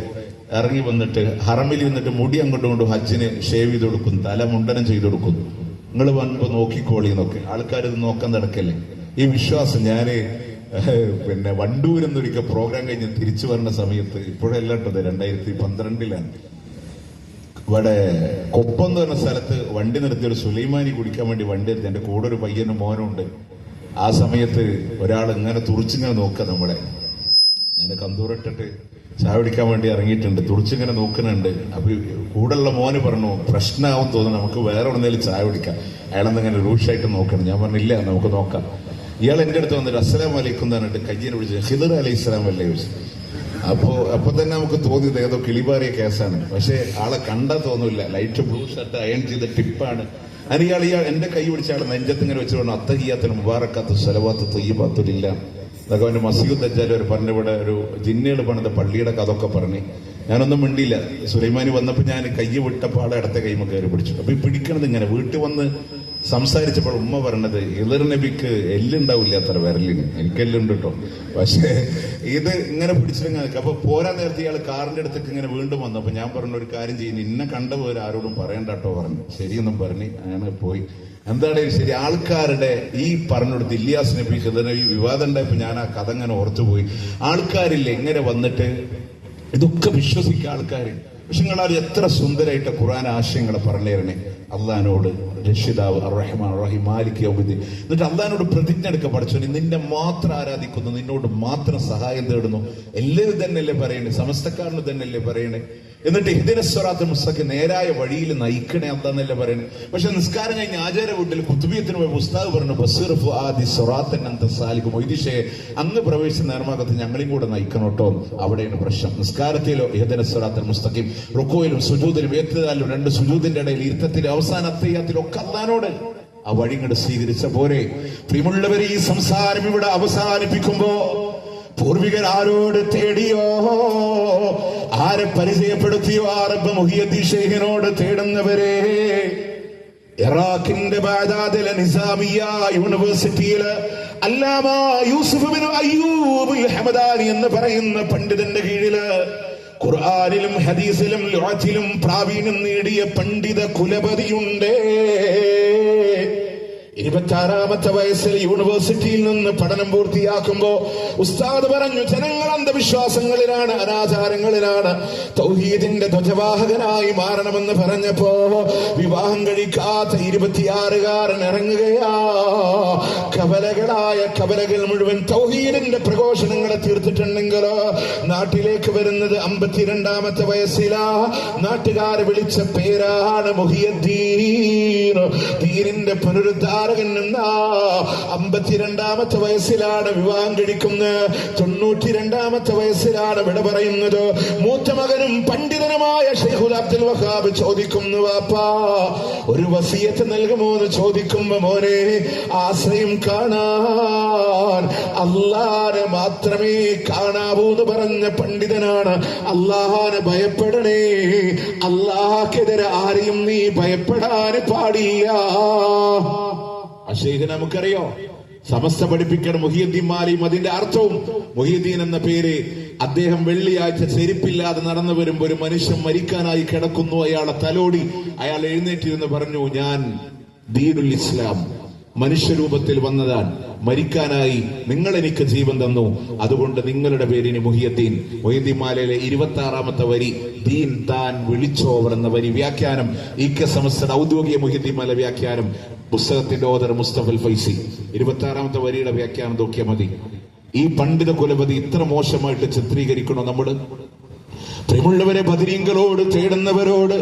ഇറങ്ങി വന്നിട്ട് ഹറമിൽ വന്നിട്ട് മുടി അങ്ങോട്ടും കൊണ്ട് ഹജ്ജിന് ഷേവ് ചെയ്ത് കൊടുക്കുന്നു, തല മുണ്ടനം ചെയ്ത് കൊടുക്കുന്നു. നിങ്ങൾ വന്നപ്പോ നോക്കിക്കോളി എന്നൊക്കെ ആൾക്കാർ ഇത് നോക്കാൻ നടക്കല്ലേ? ഈ വിശ്വാസം ഞാന് പിന്നെ വണ്ടൂരെന്നൊരിക്കൽ പ്രോഗ്രാം കഴിഞ്ഞ് തിരിച്ചു വരുന്ന സമയത്ത്, ഇപ്പോഴല്ല കേട്ടത്, 2012 ഇവിടെ കൊപ്പം എന്ന് പറഞ്ഞ സ്ഥലത്ത് വണ്ടി നിർത്തി ഒരു സുലൈമാനി കുടിക്കാൻ വേണ്ടി വണ്ടി നിർത്തി. എന്റെ കൂടെ ഒരു പയ്യനും മോനുണ്ട്. ആ സമയത്ത് ഒരാൾ ഇങ്ങനെ തുറിച്ചിങ്ങനെ നോക്കുക നമ്മളെ. ഞാൻ കന്തൂറിട്ടിട്ട് ചായ കുടിക്കാൻ വേണ്ടി ഇറങ്ങിയിട്ടുണ്ട്, തുറിച്ചിങ്ങനെ നോക്കുന്നുണ്ട്. അപ്പൊ കൂടെയുള്ള മോന് പറഞ്ഞു പ്രശ്നമാവും തോന്നുന്നു, നമുക്ക് വേറെ എവിടെന്നേലും ചായ കുടിക്കാം. അയാളെന്നിങ്ങനെ രൂക്ഷമായിട്ട് നോക്കണം. ഞാൻ പറഞ്ഞില്ല, നമുക്ക് നോക്കാം. ഇയാൾ എന്റെ അടുത്ത് വന്നിട്ട് അസ്സലാമു അലൈക്കും എന്ന് പറഞ്ഞിട്ട് കയ്യനെ വിളിച്ചത് ഹിദർ അലൈഹിസ്സലാം അല്ലേ ചോദിച്ചു. അപ്പൊ തന്നെ നമുക്ക് തോന്നിയത് ഏതോ കിളിപാറിയ കേസാണ്. പക്ഷെ ആളെ കണ്ടാ തോന്നില്ല. ലൈറ്റ് ബ്ലൂ ഷർട്ട്, അയൺ ചെയ്ത ടിപ്പാണ്. അതിന് ഇയാൾ എന്റെ കൈ പിടിച്ച ആളെ നെഞ്ചത്തിങ്ങനെ വെച്ച് പറഞ്ഞു അത്തഹിയ്യാത്തുൽ മുബാറക്കാത്തു സ്വലവാത്തു തയ്യിബാത്തുലില്ല. അതൊക്കെ അവന്റെ മസ്ജിദ് ദജ്ജാൽ ഒരു പറഞ്ഞിവിടെ ഒരു ജിന്നുകൾ പണിത പള്ളിയുടെ കഥയൊക്കെ പറഞ്ഞു. ഞാനൊന്നും മിണ്ടിയില്ല. സുലൈമാനി വന്നപ്പോ ഞാൻ കൈ വിട്ടപ്പോൾ ആളെ ഇടത്തെ കൈമ കയറി പിടിച്ചു. അപ്പൊ ഈ പിടിക്കണത് ഇങ്ങനെ വീട്ടിൽ വന്ന് സംസാരിച്ചപ്പോൾ ഉമ്മ പറഞ്ഞത് ഹിദർ നബിക്ക് എല്ലുണ്ടാവില്ല അത്ര വിരലിന്, എനിക്ക് എല്ലുണ്ട് കേട്ടോ. പക്ഷേ ഇത് ഇങ്ങനെ പിടിച്ചിങ്ങനെ. അപ്പൊ പോരാൻ നേരത്തെ ഇയാൾ കാറിന്റെ അടുത്തേക്ക് ഇങ്ങനെ വീണ്ടും വന്നു. അപ്പൊ ഞാൻ പറഞ്ഞ ഒരു കാര്യം ചെയ്യുന്നു, ഇന്നെ കണ്ടപോലെ ആരോടും പറയണ്ട കേട്ടോ പറഞ്ഞു. ശരിയെന്നും പറഞ്ഞ് അങ്ങനെ പോയി. എന്താണെങ്കിലും ശരി, ആൾക്കാരുടെ ഈ പറഞ്ഞെടുത്ത് ഇല്യാസ് നബി ഹിദർ നബി വിവാദം ഉണ്ടായപ്പോ ഞാൻ ആ കഥ ഇങ്ങനെ ഓർത്തുപോയി. ആൾക്കാരില്ലേ ഇങ്ങനെ വന്നിട്ട് ഇതൊക്കെ വിശ്വസിക്കുക ആൾക്കാർ. പക്ഷെ നിങ്ങളാൽ എത്ര സുന്ദരമായിട്ട് ഖുർആൻ ആശയങ്ങളെ പറഞ്ഞു തരണേ. അള്ളഹാനോട് രക്ഷിതാവ് അർറഹ്മാൻ റഹീം മാലിക് യൗമിദ്ദീൻ. എന്നിട്ട് അള്ളഹാനോട് പ്രതിജ്ഞ എടുക്ക, പഠിച്ചോനെ നിന്നെ മാത്രം ആരാധിക്കുന്നു, നിന്നോട് മാത്രം സഹായം തേടുന്നു. എല്ലാവരും തന്നെയല്ലേ പറയണേ, സമസ്തക്കാരന് തന്നെയല്ലേ പറയണേ. എന്നിട്ട് ഇഹ്ദിനസ് സിറാത്തുൽ മുസ്തഖീം, നേരായ വഴിയിൽ നയിക്കണേ അല്ലാന്നല്ലേ പറയണേ. പക്ഷെ നിസ്കാരം കഴിഞ്ഞ് ആചാര വീട്ടിൽ കുത്തുബിയത്തിന് പോയി ഉസ്താദ് പറഞ്ഞു ബസീർ ഫുആദി സിറാത്തൻ അൻത സാലിക് മൊയ്ദിഷേ, അങ്ങ് പ്രവേശിച്ച നേർമാർഗത്തിൽ ഞങ്ങളെയും കൂടെ നയിക്കണം കേട്ടോ. അവിടെയാണ് പ്രശ്നം. നിസ്കാരത്തിലോ ഇഹ്ദിനസ് സിറാത്തുൽ മുസ്തഖീം, റുക്കൂയിലും സുജൂദിലും ഏത്തുകാലിലും രണ്ട് സുജൂദിന്റെ ഇടയിൽ ഇരുത്തത്തിലും അവസാന അത്തഹിയ്യാത്തിലും ഒക്കെ അല്ലാഹുവോട് ആ വഴി ഇങ്ങോട്ട് സ്വീകരിച്ച പോരെ. പ്രിയമുള്ളവരെ, ഈ സംസാരം ഇവിടെ അവസാനിപ്പിക്കുമ്പോ പൂർവികർ ആരോട് തേടിയോ, ആരെ പരിചയപ്പെടുത്തിയോ, ആ റബ്ബ് മുഹിയുദ്ദീൻ ശൈഖിനോട് തേടുന്നവരെ ഇറാഖിന്റെ ബാഗ്ദാദിലെ നിസാമിയ യൂണിവേഴ്സിറ്റിയില് അല്ലാമ യൂസുഫ് ബിൻ അയ്യൂബ് അൽ ഹമദാനി എന്ന് പറയുന്ന പണ്ഡിതന്റെ കീഴില് ഖുർആനിലും ഹദീസിലും ലുഅത്തിലും പ്രാവീണ്യം നേടിയ പണ്ഡിത കുലപതിയുണ്ട്. 26-ാമത്തെ വയസ്സിൽ യൂണിവേഴ്സിറ്റിയിൽ നിന്ന് പഠനം പൂർത്തിയാക്കുമ്പോ ഉസ്താദ് പറഞ്ഞു, ജനങ്ങൾ അന്ധവിശ്വാസങ്ങളിലാണ്, അനാചാരങ്ങളിലാണ്, തൗഹീദിന്റെ ധ്വജവാഹകനായി മാറണമെന്ന് പറഞ്ഞപ്പോ വിവാഹം കഴിക്കാത്ത 26-കാരൻ ഇറങ്ങുകയാ. കവലകൾ മുഴുവൻ തൗഹീദിന്റെ പ്രഘോഷണങ്ങളെ തീർത്തിട്ടുണ്ടെങ്കിലോ നാട്ടിലേക്ക് വരുന്നത് 52-ാമത്തെ വയസ്സിലാ. നാട്ടുകാരെ വിളിച്ച പേരാണ് മുഹിയുദ്ദീൻ, ദീനിന്റെ പുനരുദ്ധാരകൻ എന്ന. 52-ാമത്തെ വയസ്സിലാണ് വിവാഹം കഴിക്കുന്നത്. 92-ാമത്തെ വയസ്സിലാണ് വിട പറയുന്നത്. മൂത്ത മകനും പണ്ഡിതനുമായ ശൈഖുൽ അബ്ദുൽ വഹാബ് ചോദിക്കുന്നു, വാപ്പാ ഒരു വസിയത്ത് നൽകുമോ എന്ന് ചോദിക്കുമ്പോ, മോനെ ആശ്രയം കാണാൻ അല്ലാഹനെ മാത്രമേ കാണാവൂ എന്ന് പറഞ്ഞ പണ്ഡിതനാണ്. അല്ലാഹനെ ഭയപ്പെടണേ, അല്ലാഹ്ക്കെതിരെ ആരെയും നീ ഭയപ്പെടാൻ പാടില്ല. അശേഖ നമുക്കറിയോ, സമസ്ത പഠിപ്പിക്കണം മുഹിയുദ്ദീൻ മാലിയും അതിന്റെ അർത്ഥവും. മുഹിയുദ്ദീൻ എന്ന പേര്, അദ്ദേഹം വെള്ളിയാഴ്ച ചെരുപ്പില്ലാതെ നടന്നു വരുമ്പോ ഒരു മനുഷ്യൻ മരിക്കാനായി കിടക്കുന്നു. അയാളെ തലോടി അയാൾ എഴുന്നേറ്റിരുന്ന് പറഞ്ഞു, ഞാൻ ദീനുൽ ഇസ്ലാം മനുഷ്യരൂപത്തിൽ വന്നതാണ്, മരിക്കാനായി നിങ്ങൾ എനിക്ക് ജീവൻ തന്നു, അതുകൊണ്ട് നിങ്ങളുടെ പേരിന് മുഹിയുദ്ദീൻ. മുഹിയുദ്ദീൻ മാലയിലെ 26-ാമത്തെ വരി, ദീൻ താൻ വിളിച്ചോവർ എന്ന വരി വ്യാഖ്യാനം ഇക്ക സമസ്തയുടെ ഔദ്യോഗിക മുഹിയുദ്ദീൻ മാല വ്യാഖ്യാനം, പുസ്തകത്തിന്റെ ഓദർ മുസ്തഫൽ ഫൈസി. 26-ാമത്തെ വരിയുടെ വ്യാഖ്യാനം നോക്കിയാൽ മതി. ഈ പണ്ഡിത കുലപതി ഇത്ര മോശമായിട്ട് ചിത്രീകരിക്കണോ നമ്മള്? പ്രിയമുള്ളവരെ, ബദരീങ്ങളോട് തേടുന്നവരോട്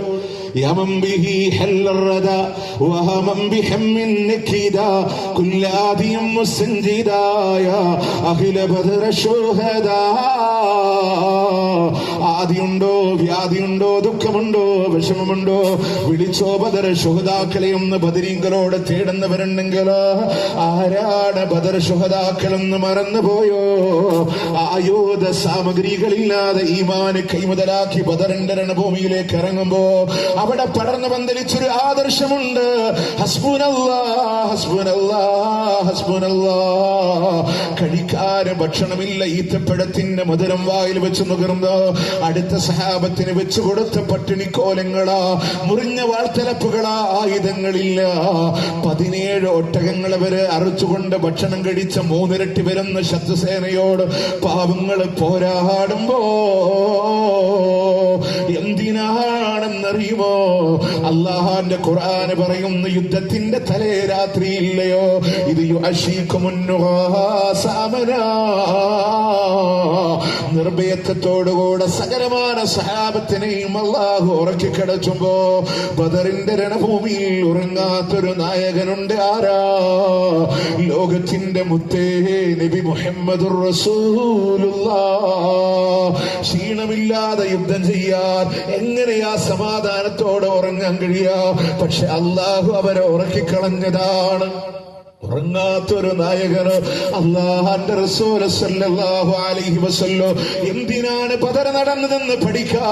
ആദിയുണ്ടോ, വ്യാധിയുണ്ടോ, ദുഃഖമുണ്ടോ, വിഷമമുണ്ടോ, വിളിച്ചോ ബദർ ശുഹദാക്കളെ ഒന്ന്. ബദരീങ്ങളോട് തേടുന്നവരുണ്ടെങ്കിലോ ആരാണ് ബദർ ശുഹദാക്കളെന്ന് മറന്നുപോയോ? ആയുധ സാമഗ്രികളില്ലാതെ ഈമാന് കൈമുതലാക്കി ബദറിന്റെ രണഭൂമിയിലേക്ക് ഇറങ്ങുമ്പോ അവിടെ പടർന്നു പന്തലിച്ചൊരു ആദർശമുണ്ട്. ഹസ്ബുനല്ലാഹ് ഹസ്ബുനല്ലാഹ് ഹസ്ബുനല്ലാഹ്. കഴിക്കാന് ഭക്ഷണമില്ല, ഈത്തപ്പഴത്തിന്റെ മധുരം വായിൽ വെച്ച് നുകർന്ന് അടുത്ത സഹാബത്തിന് വെച്ചു കൊടുത്ത പട്ടിണിക്കോലങ്ങളാ, മുറിഞ്ഞ വാൾത്തലപ്പുകളാ, ആയുധങ്ങളില്ല. 17 ഒട്ടകങ്ങൾ അവര് അറുച്ചുകൊണ്ട് ഭക്ഷണം കഴിച്ച 3 ഇരട്ടി വരുന്ന ശത്രുസേനയോട് പാവങ്ങൾ പോരാടുമ്പോ എന്തിനാണെന്നറിയുമോ? അല്ലാഹുവിന്റെ ഖുർആൻ പറയുന്നു, യുദ്ധത്തിന്റെ തലേ രാത്രിയില്ലയോ ഇത് നിർഭയത്വത്തോടുകൂടെ സകലമായ സഹാബത്തിനെയും അല്ലാഹു ഉറക്കി കിടച്ചുമ്പോ ബദറിന്റെ രണഭൂമിയിൽ ഉറങ്ങാത്തൊരു നായകനുണ്ട്. ആരാ? ലോകത്തിന്റെ മുത്തേ നബി മുഹമ്മദുർ റസൂലുള്ളാഹ്. ക്ഷീണമില്ലാതെ യുദ്ധം ചെയ്യാൻ എങ്ങനെയാ സമാധാനത്തോടെ ഉറങ്ങാൻ കഴിയാ? പക്ഷെ അല്ലാഹു അവരെ ഉറക്കിക്കളഞ്ഞതാണ്. ഉറങ്ങാത്തൊരു നായകന് അല്ലാഹുവിന്റെ റസൂൽ സല്ലല്ലാഹു അലൈഹി വസല്ലം. എന്തിനാണ് ബദർ നടന്നതെന്ന് പഠിക്കാ.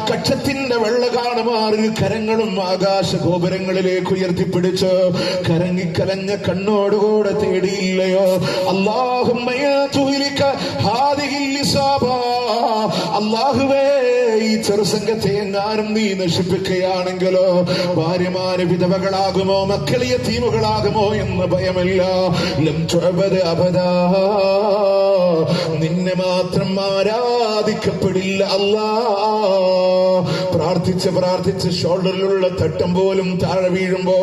കക്ഷത്തിന്റെ വെള്ള കാണുമാറി കരങ്ങളും ആകാശ ഗോപുരങ്ങളിലേക്ക് ഉയർത്തിപ്പിടിച്ച് കരങ്ങിക്കലഞ്ഞ കണ്ണോടുകൂടെ തേടിയില്ലയോ? അല്ലാഹുമ്മ യാ തുഹ്ലിക ഹാദിഹിൽ ഇസാബ. അല്ലാഹുവേ, ഈ ചെറുസംഘത്തെ എങ്ങാനും നീ നശിപ്പിക്കുകയാണെങ്കിലോ ഭാര്യമാര് വിധവകളാകുമോ, മക്കൾ യതീമുകളാകുമോ എന്ന് ഭയമല്ല. ലം തുഅബദ അബദാ. നിന്നെ മാത്രം ആരാധിക്കപ്പെടില്ല അല്ലാ. പ്രാർത്ഥിച്ച് ഷോൾഡറിലുള്ള തട്ടം പോലും താഴെ വീഴുമ്പോ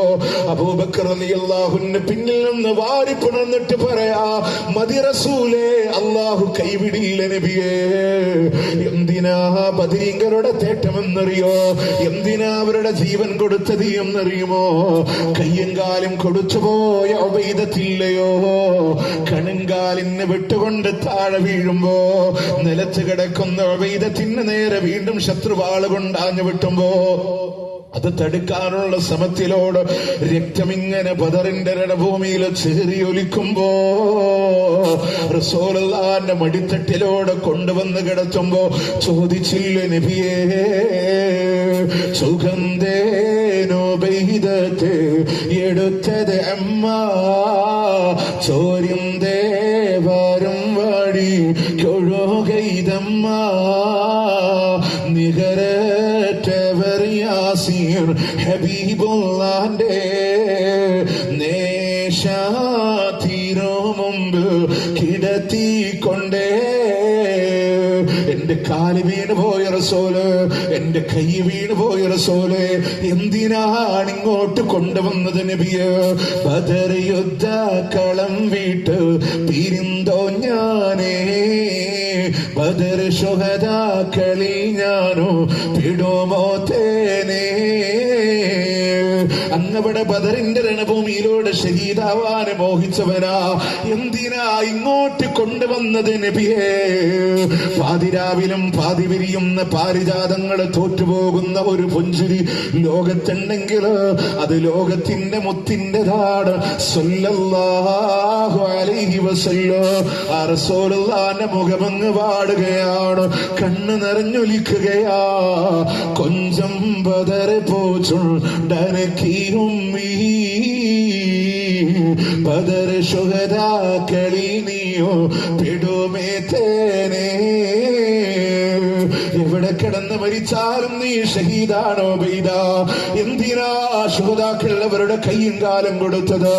അബൂബക്കർ റളിയല്ലാഹു അൻഹു പിന്നിൽ നിന്ന് വാരിപ്പുണർന്നിട്ട് പറയാ, മദി റസൂലേ, അല്ലാഹു കൈവിടില്ല നബിയേ. എന്തിനാ ബദരീങ്ങളുടെ തേട്ടമെന്നറിയോ? എന്തിനാ അവരുടെ ജീവൻ കൊടുത്തത് എന്നറിയുമോ? കയ്യും കാലും കൊടുത്തുപോയ ഉബൈദത്തില്ലയോ? കണങ്കാലിന് വിട്ടുകൊണ്ട് താഴെ വീഴുമ്പോ നിലത്ത് കിടക്കുന്ന ഉബൈദത്തിന് നേരെ വീണ്ടും ശത്രുവാള് കൊണ്ടാഞ്ഞു വിട്ടുമ്പോ അത് തടുക്കാനുള്ള ശ്രമത്തിലോട് രക്തമിങ്ങനെ ബദറിന്റെ രണഭൂമിയിൽ ചേറിയൊലിക്കുമ്പോ റസൂലുള്ളാഹിന്റെ മടിത്തട്ടിലോട് കൊണ്ടുവന്ന് കിടത്തുമ്പോ ചോദിച്ചില്ല നബിയേ, സുഗന്ധേനോ ബൈദത്തെ എടുത്തത് അമ്മ, ചോരും ദേവരും വഴി കൊഴുകൈതമ്മ, നികരറ്റവർ യാസീർ ഹബീബുള്ളാന്റെ പരീക്ഷ തീരോ മുമ്പ് കിടത്തിക്കൊണ്ടേ എന്റെ കാല് വീണ് പോയ റസൂല്, എന്റെ കൈ വീണ് പോയ റസൂല്, എന്തിനാണ് ഇങ്ങോട്ട് കൊണ്ടുവന്നത് നബിയെ? ബദർ യുദ്ധ കളം വീട്ട് പിരിന്തോ ഞാനേ, ബദർ ശുഹദാക്കളിൽ ഞാനോ പിടുമോ തേനേ. അങ്ങവിടെ ബദറിന്റെ രണഭൂമിയിലൂടെ ഷഹീദാവാനെ മോഹിച്ചവനാ, എന്തിനാ ഇങ്ങോട്ട് കൊണ്ടുവന്നത് നബിയേ? പാതിരാവിലും പാതിവിരിയുന്ന പാരിജാതങ്ങൾ തോറ്റുപോകുന്ന ഒരു പുഞ്ചിരി ലോകത്തുണ്ടെങ്കിൽ അത് ലോകത്തിന്റെ മുത്തിൻ്റെതാണ്. സ്വല്ലല്ലാഹു അലൈഹി വസല്ലം. ആ റസൂലുള്ളാഹിന്റെ മുഖമങ്ങ് പാടുകയാണ്, കണ്ണ് നിറഞ്ഞൊലിക്കുകയാ. കൊഞ്ചം ബദർ പോച്ചുണ്ടനക്കിയും ബദർ ശുഹദാക്കളിൽ നീയോ പെടുമേ തേനേ. എവിടെ കിടന്ന് മരിച്ചാലും നീ ഷഹീദാണോ ബൈദ? എന്തിനാ ശുഹദാക്കൾ അവരുടെ കയ്യും കാലം കൊടുത്തത്?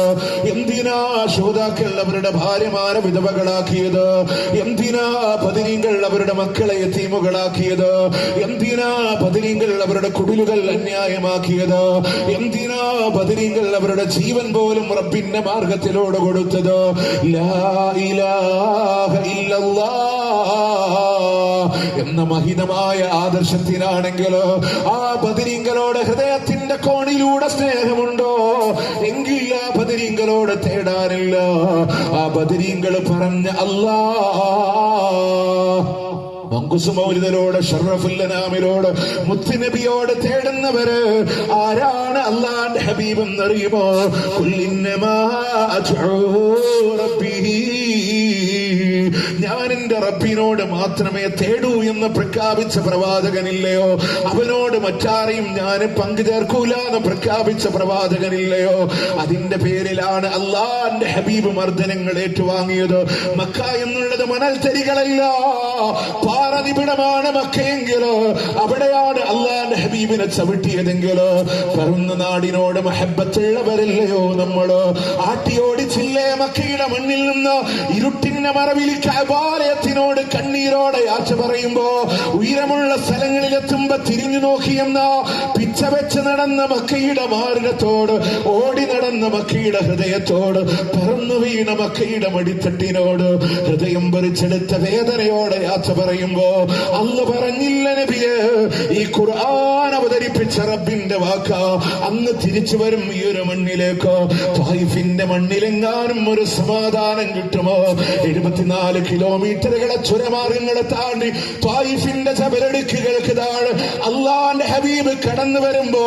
എന്തിനാ ശുഹദാക്കൾ അവരുടെ ഭാര്യമാരെ വിധവകളാക്കിയത്? എന്തിനാ ബദരീങ്ങൾ അവരുടെ മക്കളെ യതീമുകളാക്കിയത്? എന്തിനാ ബദരീങ്ങൾ അവരുടെ കുടിലുകൾ അന്യായമാക്കിയത്? എന്തിനാ ബദരീങ്ങൾ അവരുടെ ജീവൻ പോലും റബ്ബിന്റെ മാർഗത്തിലൂടെ കൊടുത്തത്? ലാ ഇലാഹ ഇല്ലല്ലാഹ് എന്ന മഹിതമായ ആദർശത്തിനാണെങ്കിൽ ആ ബദരീങ്ങളോട് ഹൃദയത്തിന്റെ കോണിലൂടെ സ്നേഹമുണ്ടോ? എങ്കിൽ ആ ബദരീങ്ങളോട് തേടാനില്ല. ആ ബദരീങ്ങൾ പറഞ്ഞ അല്ലാഹ് മൗലിദലോട് ഷറഫുല്ലനാമിലോട് മുത്തുനബിയോട് തേടുന്നവര് ആരാണ്? അല്ലാഹുവിന്റെ ഹബീബ് എന്നറിയുമോ? കുല്ലിന്നമാ അദ്ഉ റബ്ബി, ഞാൻ എന്റെ റബ്ബിനോട് മാത്രമേ തേടൂ എന്ന് പ്രഖ്യാപിച്ച പ്രവാചകനില്ലയോ? അവനോട് മറ്റാരെയും ഞാൻ പങ്കു ചേർക്കൂല എന്ന് പ്രഖ്യാപിച്ച പ്രവാചകനില്ലയോ? അതിന്റെ പേരിലാണ് അല്ലാഹുവിന്റെ ഹബീബ് മർദ്ദനങ്ങൾ ഏറ്റുവാങ്ങിയത്. മക്ക എന്നുള്ളത് മണൽത്തരികളല്ല, പാറനിബിഡമാണ് മക്കയെങ്കിലോ അവിടെയാണ് അല്ലാഹുവിന്റെ ഹബീബിനെ ചവിട്ടിയതെങ്കിലോ. പറന്ന നാടിനോട് മഹബത്തുള്ളവരല്ലയോ നമ്മള്? ആട്ടിയോടിച്ചില്ലേ മക്കയുടെ മണ്ണിൽ നിന്ന്? ഇരുട്ടിന്റെ മറവിൽ കഅബാലയത്തിനോട് കണ്ണീരോടെ യാത്ര പറയുമ്പോ ഉയരമുള്ള സ്ഥലങ്ങളിലെത്തുമ്പോ തിരിഞ്ഞു നോക്കിയെന്ന പിച്ച വെച്ച് നടന്ന മക്കയുടെ മാർഗത്തോട്, ഓടി നടന്ന മക്കയുടെ ഹൃദയത്തോട്, പറന്നു വീണ മക്കയുടെ മടിത്തട്ടിനോട് ഹൃദയം പറിച്ചെടുത്ത വേദനയോടെ യാത്ര പറയുമ്പോ അല്ലാഹു പറഞ്ഞില്ല നബിയെ, ഈ ഖുർആൻ അവതരിപ്പിച്ച റബ്ബിന്റെ വാക്ക, അന്ന് തിരിച്ചു വരും ഈ ഒരു മണ്ണിലേക്ക്. ത്വായിഫിന്റെ മണ്ണിലെങ്ങാനും ഒരു സമാധാനം കിട്ടുമോ? 74 കിലോമീറ്ററുകളെ ചുരമാർഗങ്ങളെ താണ്ടി ത്വായിഫിന്റെ ജബലടുക്കുകൾക്ക് താഴെ അല്ലാഹുവിന്റെ ഹബീബ് കടന്നു വരുമ്പോ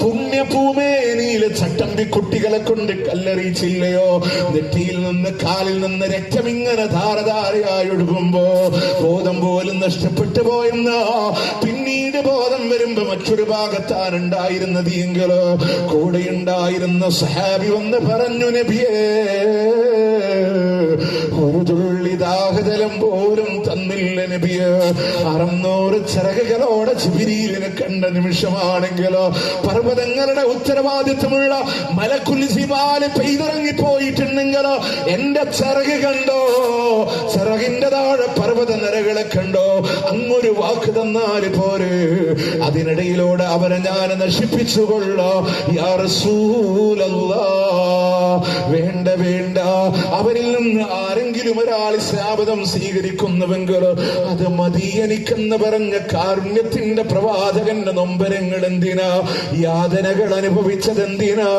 പുണ്യഭൂമേനിയിലെ ചട്ടമ്പി കുട്ടികളെ കൊണ്ട് കല്ലെറിയിച്ചില്ലയോ? നെറ്റിയിൽ നിന്ന് കാലിൽ നിന്ന് രക്തമിങ്ങനെ ധാരധാരയായി ഒഴുകുമ്പോ ബോധം പോലും നഷ്ടപ്പെട്ടു പോയെന്ന് പിന്നീട് ബോധം വരുമ്പോ മറ്റൊരു ഭാഗത്താണ് ഉണ്ടായിരുന്നത് എങ്കിലോ കൂടെയുണ്ടായിരുന്ന സഹാബി വന്ന് പറഞ്ഞു, നബിയേ, ഒരു തുള്ളി ദാഹജലം പോലും തന്നില്ല നബിയെ. 600 ചിറകുകളോടെ ജിബ്രീലിനെ കണ്ട നിമിഷമാണെങ്കിലോ പർവ്വതങ്ങളുടെ ഉത്തരവാദിത്വമുള്ള മലക്കുൽ ജിബാൽ പെയ്തിറങ്ങി പോയിട്ടുണ്ടെങ്കിലോ എന്റെ ചിറക് കണ്ടോ? ചിറകിന്റെ താഴെ പർവ്വത നിരകളെ കണ്ടോ? അങ്ങൊരു വാക്ക് തന്നാൽ പോരെ, അതിനിടയിലൂടെ അവരെ ഞാൻ നശിപ്പിച്ചുകൊള്ളോ. യാ റസൂലല്ലാഹ്, വേണ്ട വേണ്ട, അവരിൽ നിന്ന് ആരെങ്കിലും ഒരാൾ ശാപതം സ്വീകരിക്കുന്നുവെങ്കിൽ അത് മതി എനിക്കെന്ന് പറഞ്ഞ കാരുണ്യത്തിന്റെ പ്രവാചകന്റെ നൊമ്പരങ്ങൾ എന്തിനാ? യാതനകൾ അനുഭവിച്ചത് എന്തിനാ?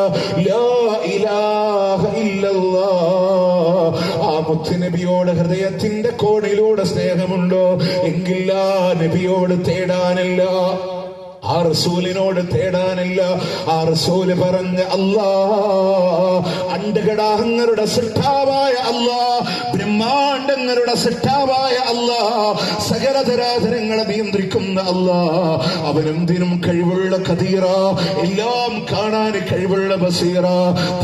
ലാ ഇലാഹ ഇല്ലല്ലാഹ്. ആ മുത്തുനബിയോട് ഹൃദയത്തിന്റെ കോണിലൂടെ സ്നേഹമുണ്ടോ? എങ്കിൽ ആ നബിയോട് തേടാനല്ല, ആ റസൂലിനോട് തേടാനല്ല. ആ റസൂല് പറഞ്ഞ അല്ലാഹ്, അണ്ടഘടാഹങ്ങളുടെ സൃഷ്ടാവായ അല്ലാഹ്, ബ്രഹ്മാണ്ടങ്ങളുടെ സെട്ടാവായ അല്ലാ, സകലതരാധരങ്ങളെ നിയന്ത്രിക്കുന്ന അല്ലാ, അവനെന്തിനും കഴിവുള്ള ഖദീറ, എല്ലാം കാണാൻ കഴിവുള്ള ബസീറ,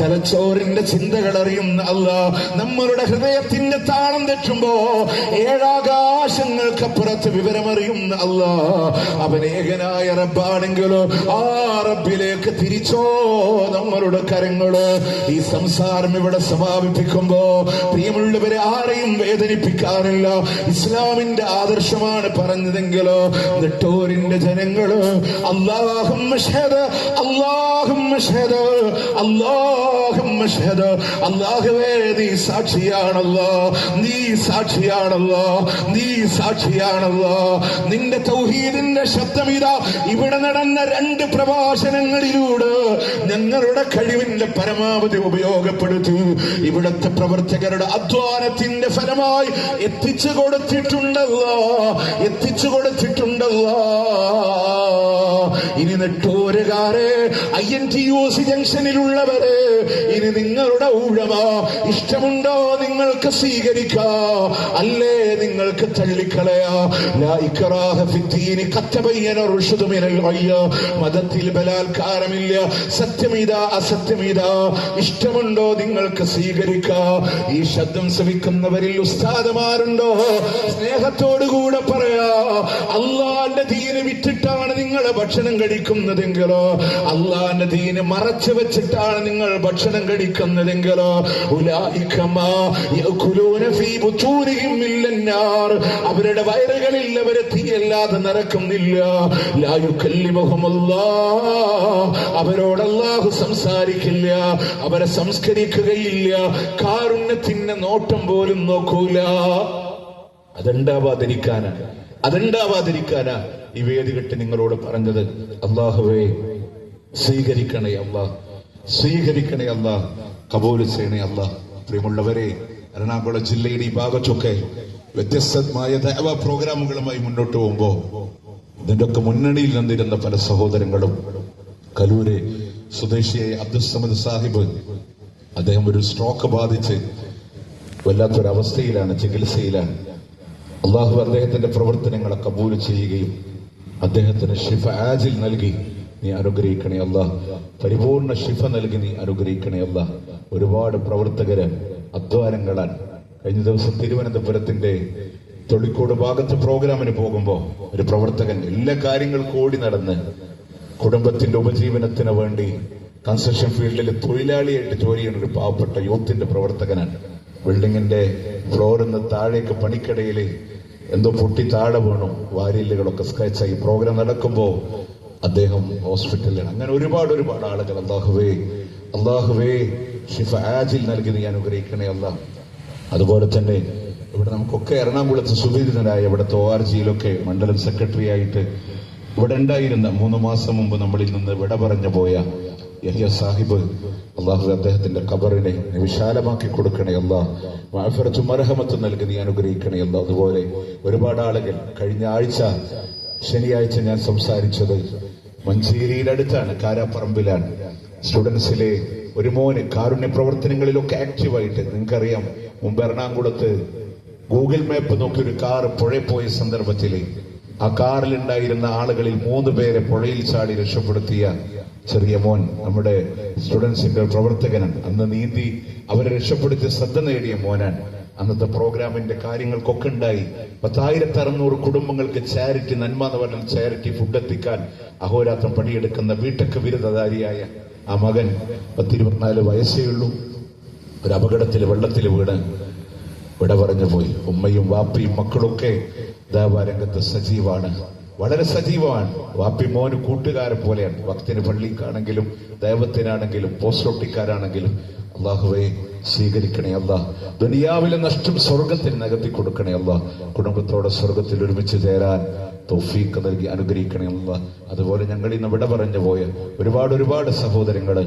തലച്ചോറിന്റെ ചിന്തകൾ അറിയുന്ന അല്ലാ, നമ്മളുടെ ഹൃദയത്തിന്റെ താളം തെറ്റുമ്പോ ഏഴാകാശങ്ങൾക്കപ്പുറത്ത് വിവരമറിയുന്ന അല്ലാ, അവൻ ഏകനായ റബ്ബാണെങ്കിലോ ആ റബ്ബിലേക്ക് തിരിച്ചോ നമ്മളുടെ കരങ്ങള്. ഈ സംസാരം ഇവിടെ സമാപിപ്പിക്കുമ്പോ പ്രിയമുള്ളവരെ ആരെയും വേദനിപ്പിക്കാറില്ല, ഇസ്ലാമിന്റെ ആദർശമാണ് പറഞ്ഞതെങ്കിലോ നെട്ടൂരിന്റെ ജനങ്ങള് അല്ലാഹുമ്മ ഷഹദ് അല്ലാഹുമ്മ ഷഹദ് അല്ലാഹുമ്മ ഷഹദ്, അല്ലാഹുവേ നീ സാക്ഷിയാണല്ലോ, നീ സാക്ഷിയാണല്ലോ, നീ സാക്ഷിയാണല്ലോ. നിന്റെ തൗഹീദിന്റെ ശബ്ദം ഇതാ ഇവിടെ നടന്ന 2 പ്രഭാഷണങ്ങളിലൂടെ ഞങ്ങളുടെ കഴിവിന്റെ പരമാവധി ഉപയോഗപ്പെടുത്തി ഇവിടുത്തെ പ്രവർത്തകരുടെ അധ്വാനത്തിന്റെ ഫലമായി എത്തിച്ചു കൊടുത്തിട്ടുണ്ടല്ലോ, എത്തിച്ചു കൊടുത്തിട്ടുണ്ടല്ലോ. ഇനി നെട്ടൂരുകാരെ, INTUC ജംഗ്ഷനിലുള്ളവരെ, ഇനി നിങ്ങളുടെ ഊഴമ ഇഷ്ടമുണ്ടോ നിങ്ങൾക്ക് സ്വീകരിക്കാം, അല്ലേ നിങ്ങൾക്ക് തള്ളിക്കളയാ. ലാ ഇക്റാഹ ഫിദ്ദീനി ഖദ് തബയ്യന റുശ്ദു മിനൽ ഗയ്യ്, മതത്തിൽ ബലാത്കാരമില്ല, സത്യമിതാ അസത്യമിതാ, ഇഷ്ടമുണ്ടോ നിങ്ങൾക്ക് സ്വീകരിക്കാം. ഈ ശബ്ദം ശ്രവിക്കുന്നവരിൽ ഉസ്താദുമാരുണ്ടോ? സ്നേഹത്തോടുകൂടെ പറയാ, അള്ളാന്റെ ദീന് വിറ്റിട്ടാണ് നിങ്ങൾ ഭക്ഷണം കഴിക്കുന്നതെങ്കിലോ, അള്ളാന്റെ ദീന് മറച്ചു വെച്ചിട്ടാണ് നിങ്ങൾ ഭക്ഷണം കഴിക്കുന്നതെങ്കിലോ, ഉലൈക മാ യഅകുലൂന ഫീ ബുതൂനിഹിം മില്ലന്നാർ, അവരുടെ വയറുകളിൽ അവരെ തീയല്ലാതെ നടക്കുന്നില്ല. ലാ യുകല്ലിമുഹുമുല്ലാഹ്, അവരോട് അല്ലാഹു സംസാരിക്കില്ല, അവരെ സംസ്കരിക്കുകയില്ല, കാരുണ്യത്തിന്റെ നോട്ടം പോലും നോക്കൂല. അതുണ്ടാവാതിരിക്കാനാ ഈ വേദി കെട്ടി നിങ്ങളോട് പറഞ്ഞത്. അല്ലാഹുവേ സ്വീകരിക്കണേ അല്ലാ, സ്വീകരിക്കണേ അല്ലാ, കബൂൽ ചെയ്യണേ അല്ലാ. പ്രിയമുള്ളവരെ, എറണാകുളം ജില്ലയുടെ ഈ ഭാഗത്തൊക്കെ വ്യത്യസ്തമായ ദഅവ പ്രോഗ്രാമുകളുമായി മുന്നോട്ട് പോകുമ്പോ ഇതിന്റെ ഒക്കെ മുന്നണിയിൽ നിന്നിരുന്ന പല സഹോദരങ്ങളും, കലൂര് സ്വദേശിയായ അബ്ദുൽ സമദ് സാഹിബ്, അദ്ദേഹം ഒരു സ്ട്രോക്ക് ബാധിച്ച് വല്ലാത്തൊരവസ്ഥയിലാണ്, ചികിത്സയിലാണ്. അള്ളാഹു അദ്ദേഹത്തിന്റെ പ്രവർത്തനങ്ങളെ കബൂൽ ചെയ്യുകയും അദ്ദേഹത്തിന് ഷിഫ ആജിൽ നൽകി നീ അനുഗ്രഹിക്കണേ അല്ലാ, പരിപൂർണ ഷിഫ നൽകി നീ അനുഗ്രഹിക്കണേ അല്ലാ. ഒരുപാട് പ്രവർത്തകര് അധ്വാനങ്ങളാൽ കഴിഞ്ഞ ദിവസം തിരുവനന്തപുരത്തിന്റെ തൊളിക്കോട് ഭാഗത്ത് പ്രോഗ്രാമിന് പോകുമ്പോ ഒരു പ്രവർത്തകൻ എല്ലാ കാര്യങ്ങൾക്കും ഓടി നടന്ന് കുടുംബത്തിന്റെ ഉപജീവനത്തിന് വേണ്ടി കൺസ്ട്രക്ഷൻ ഫീൽഡിൽ തൊഴിലാളിയായിട്ട് ജോലി ചെയ്യുന്ന ഒരു പാവപ്പെട്ട യൂത്തിന്റെ പ്രവർത്തകനാണ്. ബിൽഡിങ്ങിന്റെ ഫ്ലോറിൽ നിന്ന് താഴേക്ക് പണിക്കടയിൽ എന്തോ പൊട്ടി താഴെ വീണു, വാരിയലുകളൊക്കെ സ്കെച്ചായി. പ്രോഗ്രാം നടക്കുമ്പോ അദ്ദേഹം ഹോസ്പിറ്റലിലാണ്. അങ്ങനെ ഒരുപാട് ആളുകൾ. അല്ലാഹുവേ ഷിഫ ആജിൽ നൽകി നീ അനുഗ്രഹിക്കണേ അല്ലാ. അതുപോലെ തന്നെ ഇവിടെ നമുക്കൊക്കെ എറണാകുളത്ത് സുപരിചിതനായ ഇവിടുത്തെ ORGയിലൊക്കെ മണ്ഡലം സെക്രട്ടറി ആയിട്ട് ഇവിടെ ഉണ്ടായിരുന്ന 3 മാസം മുമ്പ് നമ്മളിൽ നിന്ന് വിട പറഞ്ഞു പോയ യഹ്യ സാഹിബ്, അള്ളാഹു അദ്ദേഹത്തിന്റെ ഖബറിനെ വിശാലമാക്കി കൊടുക്കണേ അല്ലാ. മഅഫറത്തും മർഹമത്തും നൽകി നീ അനുഗ്രഹിക്കണേ അല്ലാ. അതുപോലെ ഒരുപാട് ആളുകൾ, കഴിഞ്ഞ ശനിയാഴ്ച ഞാൻ സംസാരിച്ചത് മഞ്ചേരിയുടെ അടുത്താണ്, കാരാപ്പറമ്പിലാണ്. സ്റ്റുഡൻസിലെ ഒരു മോന് കാരുണ്യ പ്രവർത്തനങ്ങളിലൊക്കെ ആക്റ്റീവായിട്ട്, നിങ്ങൾക്കറിയാം മുമ്പ് എറണാകുളത്ത് ഗൂഗിൾ മാപ്പ് നോക്കി ഒരു കാർ പുഴയിൽ പോയ സന്ദർഭത്തിൽ ആ കാറിലുണ്ടായിരുന്ന ആളുകളിൽ 3 പേരെ പുഴയിൽ ചാടി രക്ഷപ്പെടുത്തിയ ചെറിയ മോൻ നമ്മുടെ സ്റ്റുഡൻസിന്റെ പ്രവർത്തകനാണ്. അന്ന് നീന്തി അവരെ രക്ഷപ്പെടുത്തി ശ്രദ്ധ നേടിയ മോനാണ്. അന്നത്തെ പ്രോഗ്രാമിന്റെ കാര്യങ്ങൾക്കൊക്കെ ഉണ്ടായി 10,600 കുടുംബങ്ങൾക്ക് ചാരിറ്റി, നന്മ എന്ന് പറഞ്ഞാൽ ചാരിറ്റി ഫുഡ് എത്തിക്കാൻ അഹോരാത്രം പണിയെടുക്കുന്ന ബിടെക് ബിരുദധാരിയായ ആ മകൻ 10-24 വയസ്സേ ഉള്ളൂ. ഒരു അപകടത്തിൽ വെള്ളത്തിൽ വീണ് വിട പറഞ്ഞു പോയി. ഉമ്മയും വാപ്പയും മക്കളൊക്കെ ദാവാരംഗത്ത് സജീവാണ്, വളരെ സജീവമാണ്. വാപ്പി മോന് കൂട്ടുകാരെ പോലെയാണ്. ഭക്തിന് പള്ളിക്കാണെങ്കിലും ദൈവത്തിനാണെങ്കിലും പോസ്റ്റോട്ടിക്കാരാണെങ്കിലും. അള്ളാഹുവേ സ്വീകരിക്കണേ അല്ലാ. ദുനിയാവിലെ നഷ്ടം സ്വർഗത്തിൽ നികത്തി കൊടുക്കണേ അല്ലാ. കുടുംബത്തോടെ സ്വർഗത്തിൽ ഒരുമിച്ച് ചേരാൻ തൗഫീഖ് നൽകി അനുഗ്രഹിക്കണേ അല്ലാഹ്. അതുപോലെ ഞങ്ങൾ ഇന്ന് ഇവിടെ പറഞ്ഞു പോയ ഒരുപാട് സഹോദരങ്ങള്,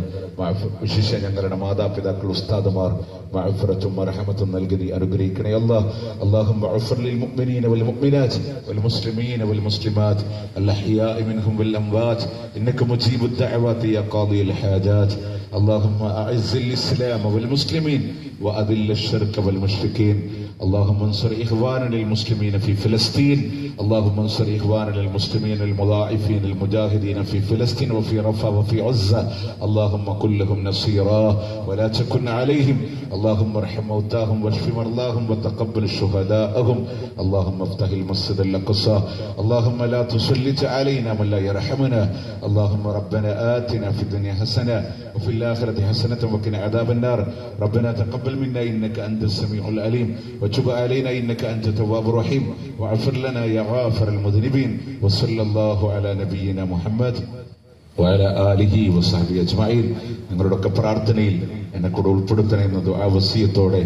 വിശേഷ ഞങ്ങളുടെ മാതാപിതാക്കൾ, ഉസ്താദുമാർ, മഅഫിറത്തും മർഹമത്തും നൽകി നീ അനുഗ്രഹിക്കണേ അല്ലാഹ്. അല്ലാഹുമ്മ അഗ്ഫിർ ലിൽ മുഅ്മിനീന വൽ മുഅ്മിനാത്ത് വൽ മുസ്ലിമീന വൽ മുസ്ലിമാത്ത് അൽ അഹ്യാഇ മിൻഹും വൽ അംവാത്ത് ഇന്നക മുജീബുദ് ദഅവാതി യാ ഖാദിയൽ ഹാജാത്ത്. اللهم أعز الإسلام والمسلمين وأذل الشرك والمشركين. اللهم انصر إخواننا المسلمين في فلسطين. اللهم انصر إخواننا المسلمين المضاعفين المجاهدين في فلسطين وفي رفح وفي عزة. اللهم كن لهم نصيرا ولا تكن عليهم. اللهم ارحم موتاهم واشف مرضاهم وتقبل شهداءهم. اللهم افتح المسجد الأقصى. اللهم لا تسلط علينا من لا يرحمنا. اللهم ربنا آتنا في الدنيا حسنة وفي الآخرة حسنة وقنا عذاب النار. ربنا تقبل منا إنك أنت السميع العليم وتب علينا إنك أنت التواب الرحيم واغفر لنا يا غافر المذنبين. وصلى الله على نبينا محمد وعلى آله وصحبه أجمعين. നിങ്ങളുടെയൊക്കെ പ്രാർത്ഥനയിൽ എന്നെ കൂടെ ഉൾപ്പെടുത്തണം എന്ന ദുആ വസിയത്തോടെ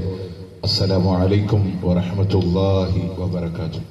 അസ്സലാമു അലൈക്കും വറഹ്മത്തുള്ളാഹി വബറകാതുഹു.